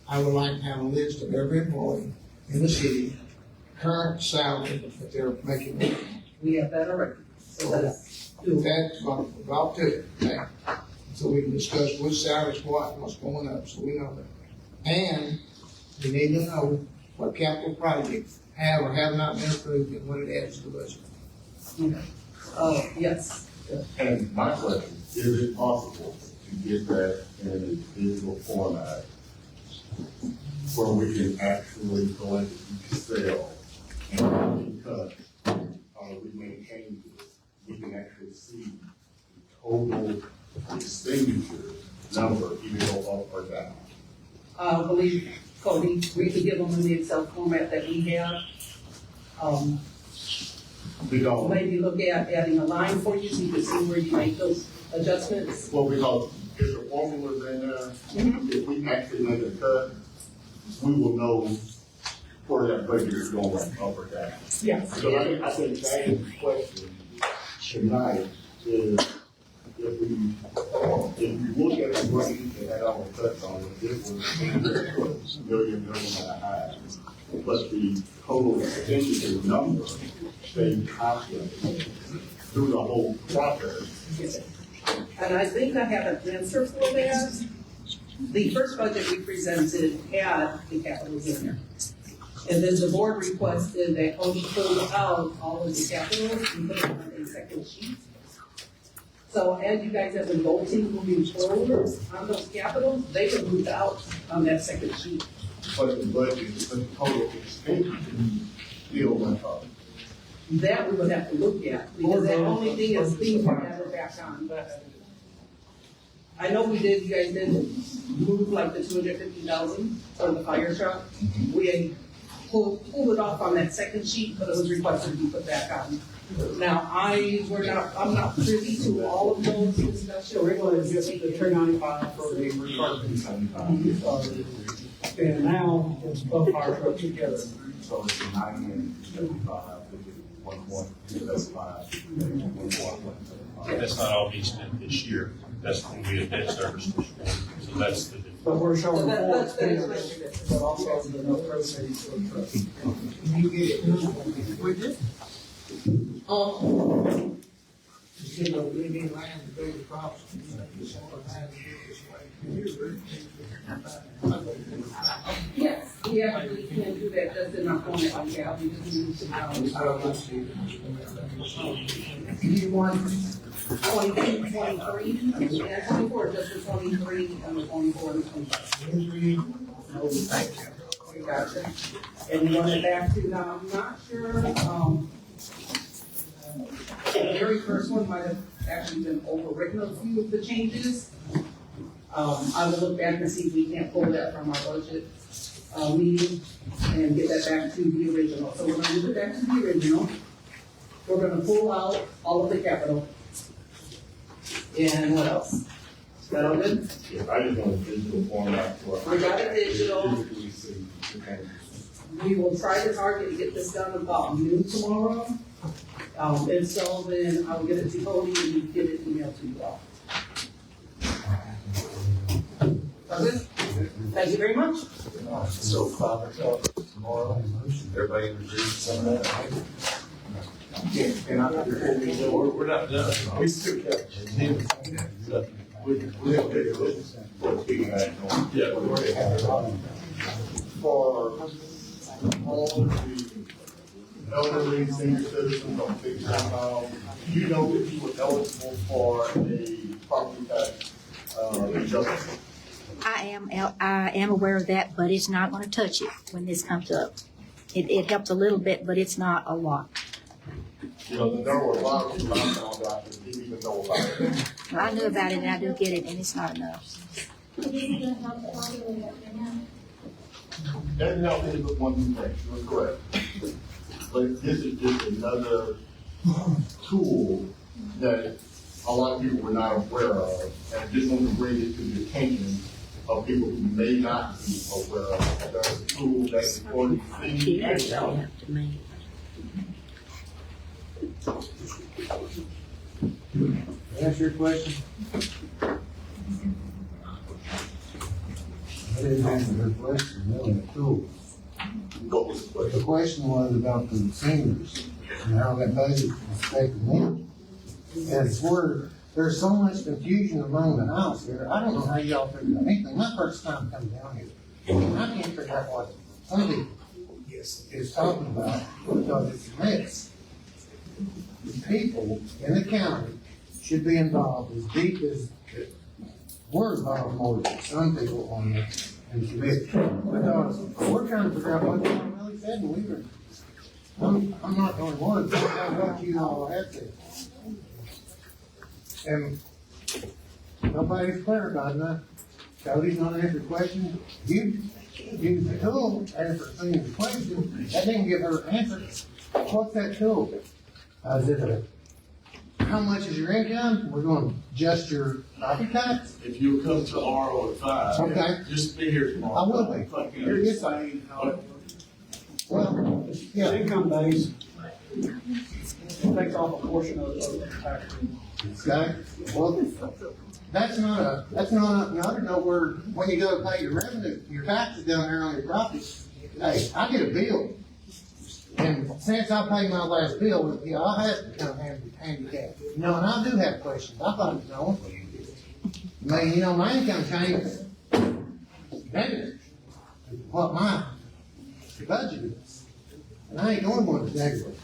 I would like to have a list of every employee in the city, current salary that they're making. We have that already. So let's do that. That's what we're about to do, okay? So we can discuss which salary's what, and what's going up, so we know that. And we need to know what capital projects have or have not been approved and what it adds to the budget. Yes. And my question, is it possible to get that in a digital format where we can actually go into each cell and cut, we maintain this, we can actually see the total expenditure number, either go up or down? I believe, Cody, we could give them in the Excel format that we have. Because, Maybe look at adding a line for you so you can see where you make those adjustments. well, because if the formula's in there, if we actually make a cut, we will know where that budget is going up or down. Yeah. So I think that is the question tonight is if we look at the range that had all the cuts on it, it was $1 million and a half. But the total expenditure number stayed constant through the whole process. And I think I have an answer for that. The first budget we presented had the capitals in there. And then the board requested that Cody pull out all of the capitals and put them on a second sheet. So as you guys have been voting moving forward on those capitals, they were moved out on that second sheet. But the budget, the total expenditure still went up. That we would have to look at, because that only thing is things we're never back on. I know we did, you guys did move like the 250,000 for the fire truck. We pulled it off on that second sheet, but it was requested to be put back on. Now, I'm not privy to all of those discussions. So we're going to get the 295 for the refurbishment. And now it's both fire trucks together. So it's a 90 and 75, which is 1.25. That's not all being spent this year. That's going to be a debt service this year. So that's the difference. But we're showing So four that's expenses, but also the no proceeds for the truck. You get it. We did. You know, we need land to build the crops. Yes, we actually can do that, just in our format, like, yeah, we just need to You want 22, 23, and 24, just the 23, and the 24, and 25. Gotcha. And you want it back to, now, I'm not sure, the very first one might have actually been overwritten a few of the changes. I will look back and see if we can't pull that from our budget, meeting and get that back to the original. So we're gonna move it back to the original. We're gonna pull out all of the capital. And what else? Is that all good? Yeah, I just want a digital format for. We got it digital. We will try to target to get this done about noon tomorrow. And so then I'll get it to Cody and get it emailed to you all. Okay? Thank you very much. So 5 o'clock tomorrow, everybody agrees some of that? And We're not done. We still got. Yeah, we already have it on. For all the elderly senior citizens on big time, you know that you were eligible for a property tax, adjustment. I am aware of that, but it's not gonna touch it when this comes up. It helps a little bit, but it's not a lot. You know, there were a lot of people I found out that didn't even know about it. Well, I knew about it and I do get it, and it's not enough. And now, here's the one thing, you're correct. But this is just another tool that a lot of people were not aware of. And I just want to bring it to the attention of people who may not be aware of. There's a tool that's for the city and county. Answer your question. I didn't answer her question, really, the tool. The question was about the seniors and how that budget is affecting them. And it's where there's so much confusion among the house here. I don't know how y'all figure out anything. My first time coming down here, I can't figure out what somebody is talking about because it's a mess. The people in the county should be involved as deep as we're involved more than some people on this and committee. Because we're trying to figure out what John really said, and we were, I'm not the only one, about what you all have said. And nobody's clarified enough. Cody's not answering questions. You use the tool, answer the question, that didn't give her an answer. What's that tool? Is it how much is your income? We're going to adjust your property tax? If you come to RO at 5. Okay. Just be here tomorrow. I will be. You're just saying, well, yeah. Income base takes off a portion of the tax. Okay, well, that's not a, I don't know where, when you go pay your revenue, your taxes down there on your property, hey, I get a bill. And since I paid my last bill, yeah, I have to become handicapped. You know, and I do have questions. I thought, you know, I mean, you know, my income changes. Negative. What my budget is. And I ain't going to want to negative.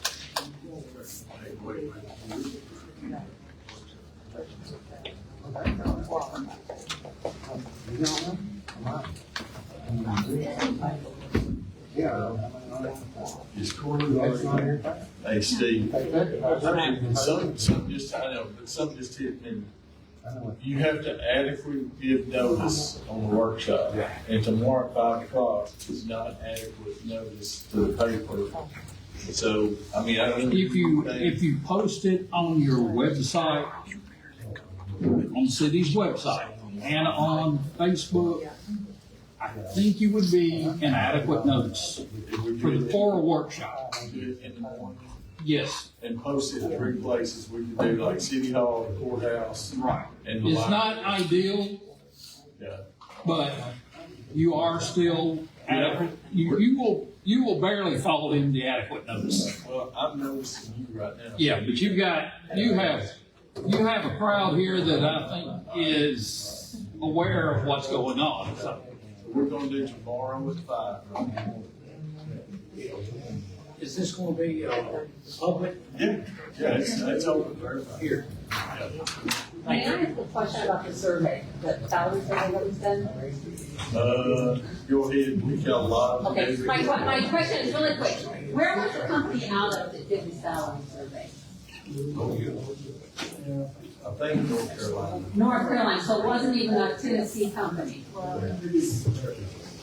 You know, yeah. Is Corey? Hey, Steve. Some just, I know, but some just hit me. You have to adequately give notice on the workshop, and tomorrow at 5 o'clock is not adequate notice to the paper. So, I mean, I don't. If you post it on your website, on the city's website, and on Facebook, I think you would be an adequate notice for a workshop. Do it in the morning. Yes. And post it in 3 places. We could do like City Hall, the courthouse. Right. And the It's library. not ideal, Yeah. but you are still adequate. You will barely fall in the adequate notice. Well, I'm noticing you right now. Yeah, but you have a crowd here that I think is aware of what's going on. So we're gonna do tomorrow at 5, right? Is this gonna be, public? Yeah, it's open for everybody. Here. May I ask a question about the survey, the salary survey that was done? Go ahead, we got a lot of. Okay, my question is really quick. Where was the company out of that did the salary survey? I think North Carolina. North Carolina, so it wasn't even a Tennessee company.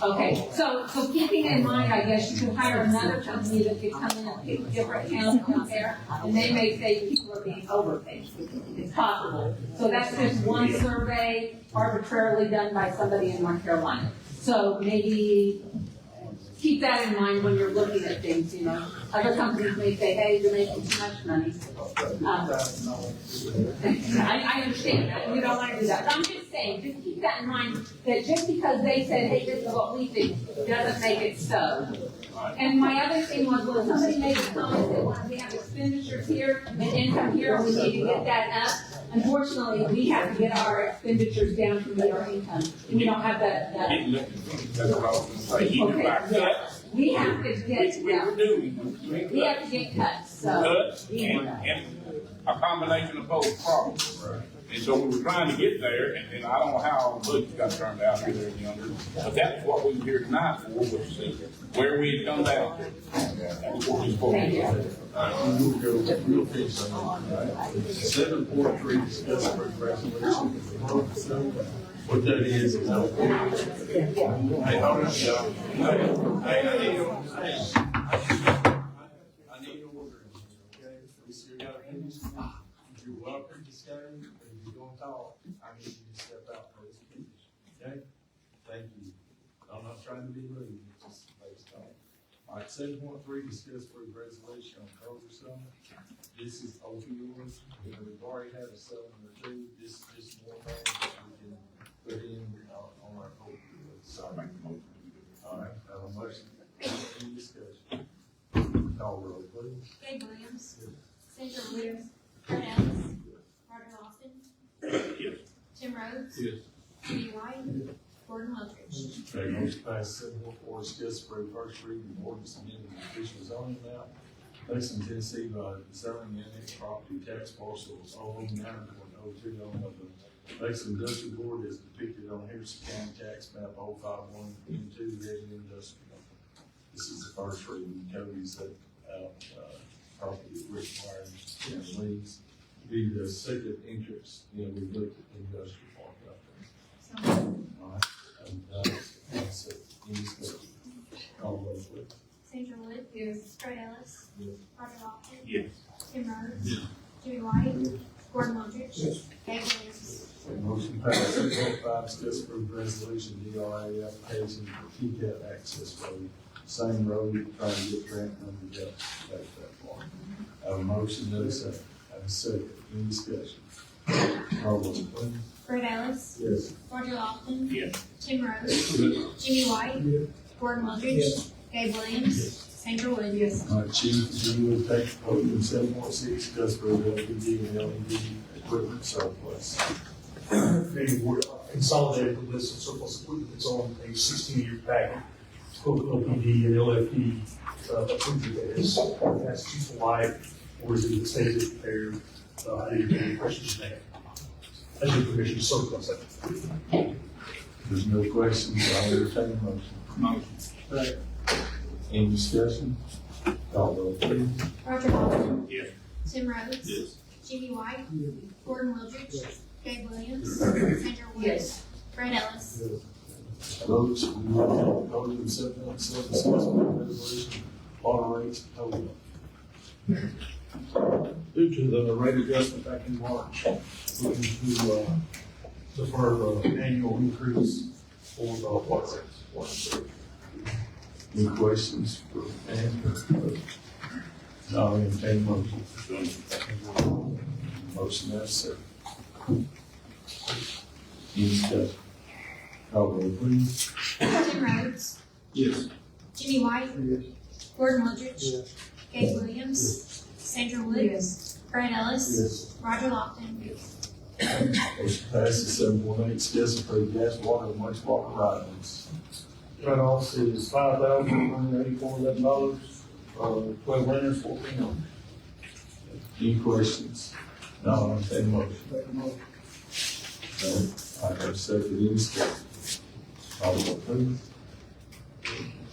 Okay, so keeping in mind, I guess you could hire another company that could come in and pick different towns out there, and they may say people are being overpaid. It's possible. So that's just one survey arbitrarily done by somebody in North Carolina. So maybe keep that in mind when you're looking at things, you know. Other companies may say, hey, you're making too much money. I understand that, you don't want to do that. But I'm just saying, just keep that in mind, that just because they said, hey, this is what we think, doesn't make it so. And my other thing was, well, somebody made a comment that when we have expenditures here and income here, we need to get that up. Unfortunately, we have to get our expenditures down to meet our income. We don't have that. Okay, we have to get, we have to get cuts, so. Cuts and a combination of both problems. And so we were trying to get there, and I don't know how the budget got turned out here and yonder, but that's what we were here tonight for, was to see where we had come down to. That's what we spoke about. We'll go real fast on it, right? 7.3, discuss for resolution. What that is hey, hold on, y'all. I need order, okay? We still got a finish. You're welcome to stay, but if you're gonna talk, I need you to step out for this finish, okay? Thank you. I'm not trying to be rude, it's just based on. All right, 7.3, discuss for resolution on Culver. This is opioids. We've already had a settlement or two. This is just more money that we can put in on our opioids. So, all right, have a motion. Any discussion? Call roll, please. Gabe Williams. Sandra Williams. Fred Ellis. Roger Lawson. Tim Rhodes. Jimmy White. Gordon Luttridge. Okay, motion passed 7.4, discuss for first reading of ordinance amending the official zoning map. Lexington, Tennessee, by zoning annex property tax parcels 009.02 of the Lexington Industrial Board is depicted on Harrison County tax map 051 into heavy industrial. This is the first reading. Cody's set out property requires leads. Be the second interest, we looked at the industrial park out there. All right, and that's it. Any discussion? Call roll, please. Sandra Wood. Yes. Fred Ellis. Yes. Roger Lawson. Yes. Tim Rhodes. Yes. Jimmy White. Gordon Luttridge. Gabe Williams. Motion passed 6.5, discuss approved resolution DRA application for TCAP access road. Same road, trying to get grant money to take that far. Have a motion, no second. Have a second. Any discussion? Call roll, please. Fred Ellis. Yes. Roger Lawson. Yes. Tim Rhodes. Jimmy White. Gordon Luttridge. Gabe Williams. Sandra Wood. Yes. All right, Chief, you will take vote in 7.6, discuss approved LPD and LED equipment surplus. Maybe we're consolidated the list of surplus equipment that's on a 16-year packet. OPD and LFD approved it as that's useful life, or is it that stays it there? I didn't get any questions there. I need permission to surplus it. There's no questions, I'll entertain a motion. Motion. Any discussion? Call roll, please. Roger Lawson. Yes. Tim Rhodes. Yes. Jimmy White. Gordon Luttridge. Gabe Williams. Sandra Woods. Yes. Fred Ellis. Votes, we will go to the 7.7 resolution, water rates, total. Due to the rate adjustment back in March, looking to defer the annual increase for the water rates. Any questions for Ann? No, entertain motion. Motion necessary. Any discussion? Call roll, please. Tim Rhodes. Yes. Jimmy White. Yes. Gordon Woodridge. Gabe Williams. Sandra Woods. Fred Ellis. Roger Lofton. Motion passes 7.8, yes, approved gas, water, and wastewater items. Cutoff is $5,184, 12 winners, 14 Any questions? No, I'll take a motion. I have a second, any discussion? Call the roll, please.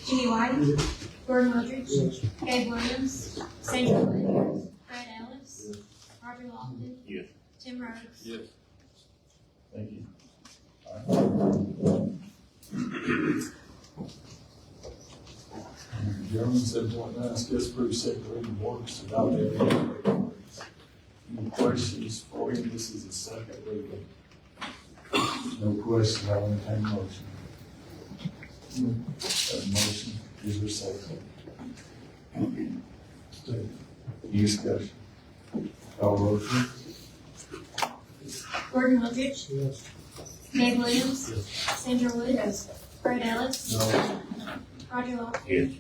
Jimmy White. Gordon Woodridge. Gabe Williams. Sandra Woods. Fred Ellis. Roger Lofton. Yes. Tim Rhodes. Yes. Thank you. Gentlemen, 7.9, yes, approved second reading of ordinance adopted. Any questions for him? This is the second reading. No questions, I'll entertain a motion. That motion is your second. Any discussion? Call roll, please. Gordon Woodridge. Yes. Gabe Williams. Sandra Woods. Fred Ellis. No. Roger Lofton. Yes.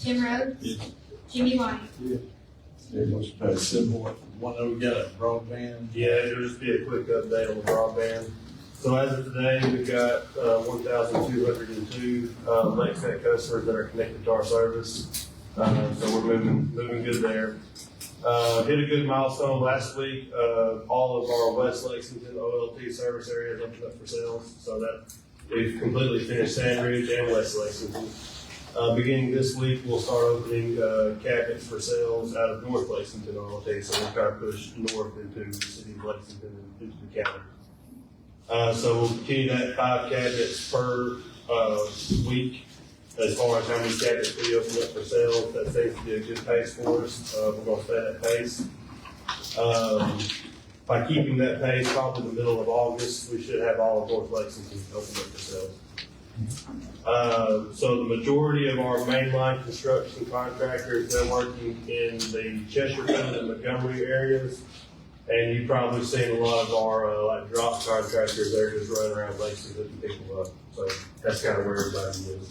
Tim Rhodes. Yes. Jimmy White. Okay, motion passed 7.1, we got a broadband. Yeah, it'll just be a quick update on the broadband. So as of today, we've got 1,202 Lexington customers that are connected to our service. So we're moving good there. Hit a good milestone last week. All of our West Lexington OLT service areas opened up for sales. So that we've completely finished Sand Ridge and West Lexington. Beginning this week, we'll start opening cabinets for sales out of North Lexington OLT. So we'll try to push north into the city of Lexington and into the county. So we'll continue that 5 cabinets per week. As far as how many cabinets we open up for sales, that seems to be a good pace for us. We're going to stay at that pace. By keeping that pace, probably the middle of August, we should have all of North Lexington open up for sales. So the majority of our mainline construction contractors, they're working in the Chesterton and Montgomery areas. And you've probably seen a lot of our like drop contractors, they're just running around Lexington and picking them up. So that's kind of where everybody is.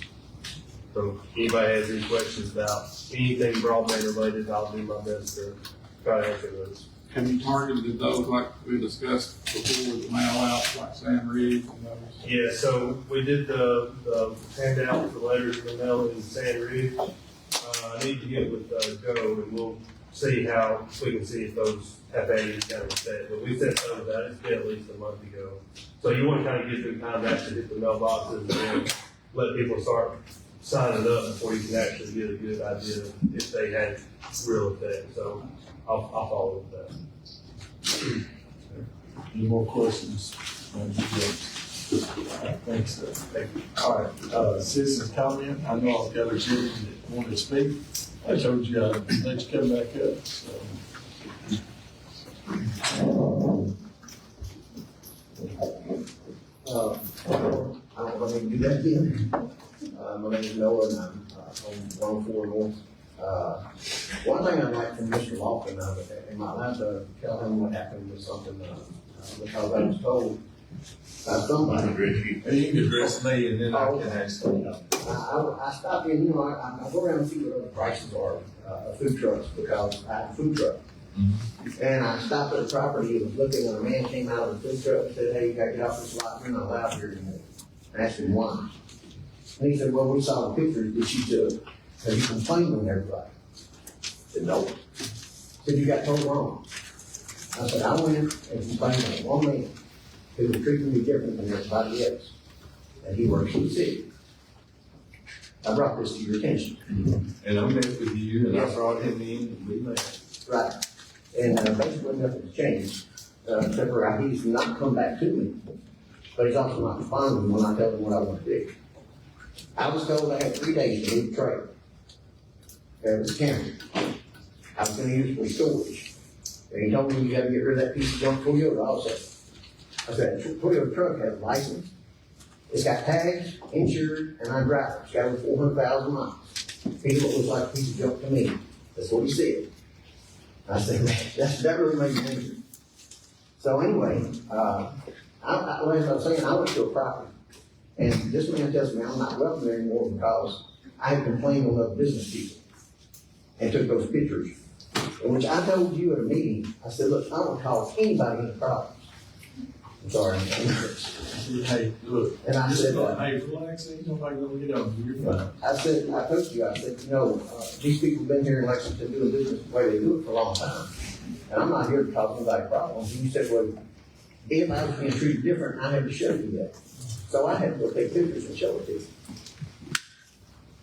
So if anybody has any questions about anything broadband related, I'll do my best to try to answer those. Have you targeted those like we discussed before, the mail outs like Sand Ridge and those? Yeah, so we did the handout for letters in the mail in Sand Ridge. I need to get with Joe and we'll see how we can see if those have any kind of set. But we sent some of that, it's been at least a month ago. So you want to kind of give them time to actually hit the mailboxes and then let people start signing up before you can actually get a good idea if they had real effect. So I'll follow with that. Any more questions? Thanks, sir. Thank you. All right, citizens comment. I know I've got a gentleman that wanted to speak. I told you I'd let you come back up, so. I don't know if I can do that again. My name is Noah, and I'm on 104 North. One thing I'd like from Mr. Lofton, am I allowed to tell him what happened with something, because I was told by somebody. You can address me and then I can ask you. I stopped in, I go around and see what other prices are, food trucks, because I have a food truck. And I stopped at a property and was looking, and a man came out of the food truck and said, "Hey, you gotta get off this lot, you're not allowed here anymore." I asked him why. And he said, "Well, we saw the pictures that you took, and you complained on everybody." I said, "No." He said, "You got told wrong." I said, "I went and complained on one man who was treating me different than everybody else, and he works for the city. I brought this to your attention." And I met with you, and I brought him in, and we met. Right. And basically nothing's changed. temporary, he's not come back to me. But he's also not responding when I tell him what I want to do. I was told I had 3 days to move the trailer. There was the county. I was gonna use it for storage. And he told me you gotta get rid of that piece of junk Toyota also. I said, Toyota truck has a license. It's got tags, insured, and I'm driving. It's got over 400,000 miles. He looks like a piece of junk to me. That's what he said. I said, that really made me angry. So anyway, as I was saying, I went to a property, and this man tells me I'm not welcome there anymore because I had complained on other business people and took those pictures. In which I told you at a meeting, I said, look, I don't cause anybody any problems. I'm sorry. Hey, look. And I said, hey, relax, ain't nobody gonna get on you, you're fine. I said, I told you, I said, you know, these people have been here in Lexington doing business the way they do it for a long time. And I'm not here to cause anybody problems. And you said, well, if I was being treated different, I had to show you that. So I had to go take pictures and show it to you.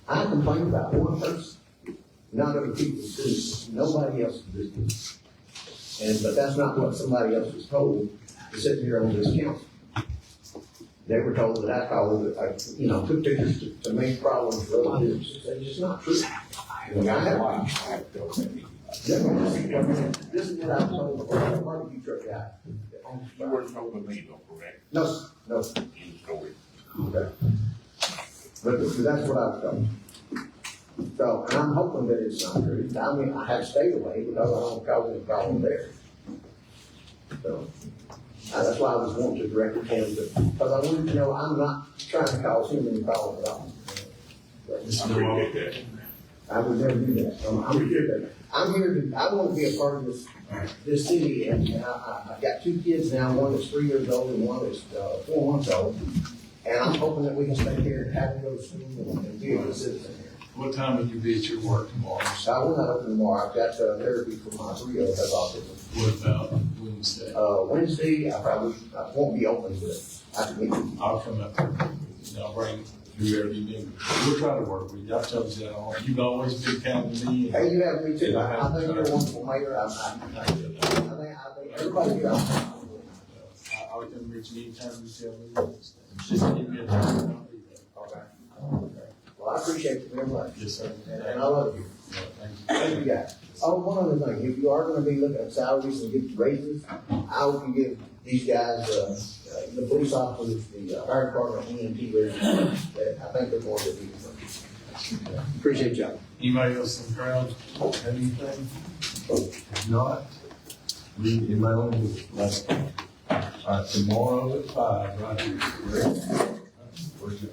I complained about one person, not other people's business, nobody else's business. But that's not what somebody else was told sitting here on this council. They were told that I called, took pictures to make problems for other businesses. That's just not true. And I have this is what I was told before the barbecue truck guy. You weren't told with me though, correct? No, sir. No. In the story. Okay. But that's what I was told. So, and I'm hoping that it's not true. I mean, I have stayed away because I don't cause any problem there. So, that's why I was wanting to direct the him because I wanted to know I'm not trying to cause him any problem at all. I would never do that. I'm here to, I want to be a part of this city, and I've got 2 kids now, one that's 3 years old and one that's 4 months old. And I'm hoping that we can stay here and have them go to school and be a good citizen here. What time will you be at your work tomorrow? I will not open tomorrow. I've got therapy for my 3-year-old that's autism. What about Wednesday? Wednesday, I won't be open, but I can meet you. I'll come up there. I'll bring whoever you need. We'll try to work with you. I told you that all. You've always been kind to me. Hey, you have me too. I think you're a wonderful mayor. I think everybody here. I'll come meet you anytime you tell me. Just give me a time. Okay. Well, I appreciate you very much. Yes, sir. And I love you. Thank you, guys. Oh, one other thing. If you are going to be looking at salaries and get raises, I hope you give these guys, the police officers, the fire department, EMT raises. I think they're more than people. Appreciate y'all. Anybody else in the crowd have anything? If not, read email them. Let's go. All right, tomorrow at 5, right here. Where's it?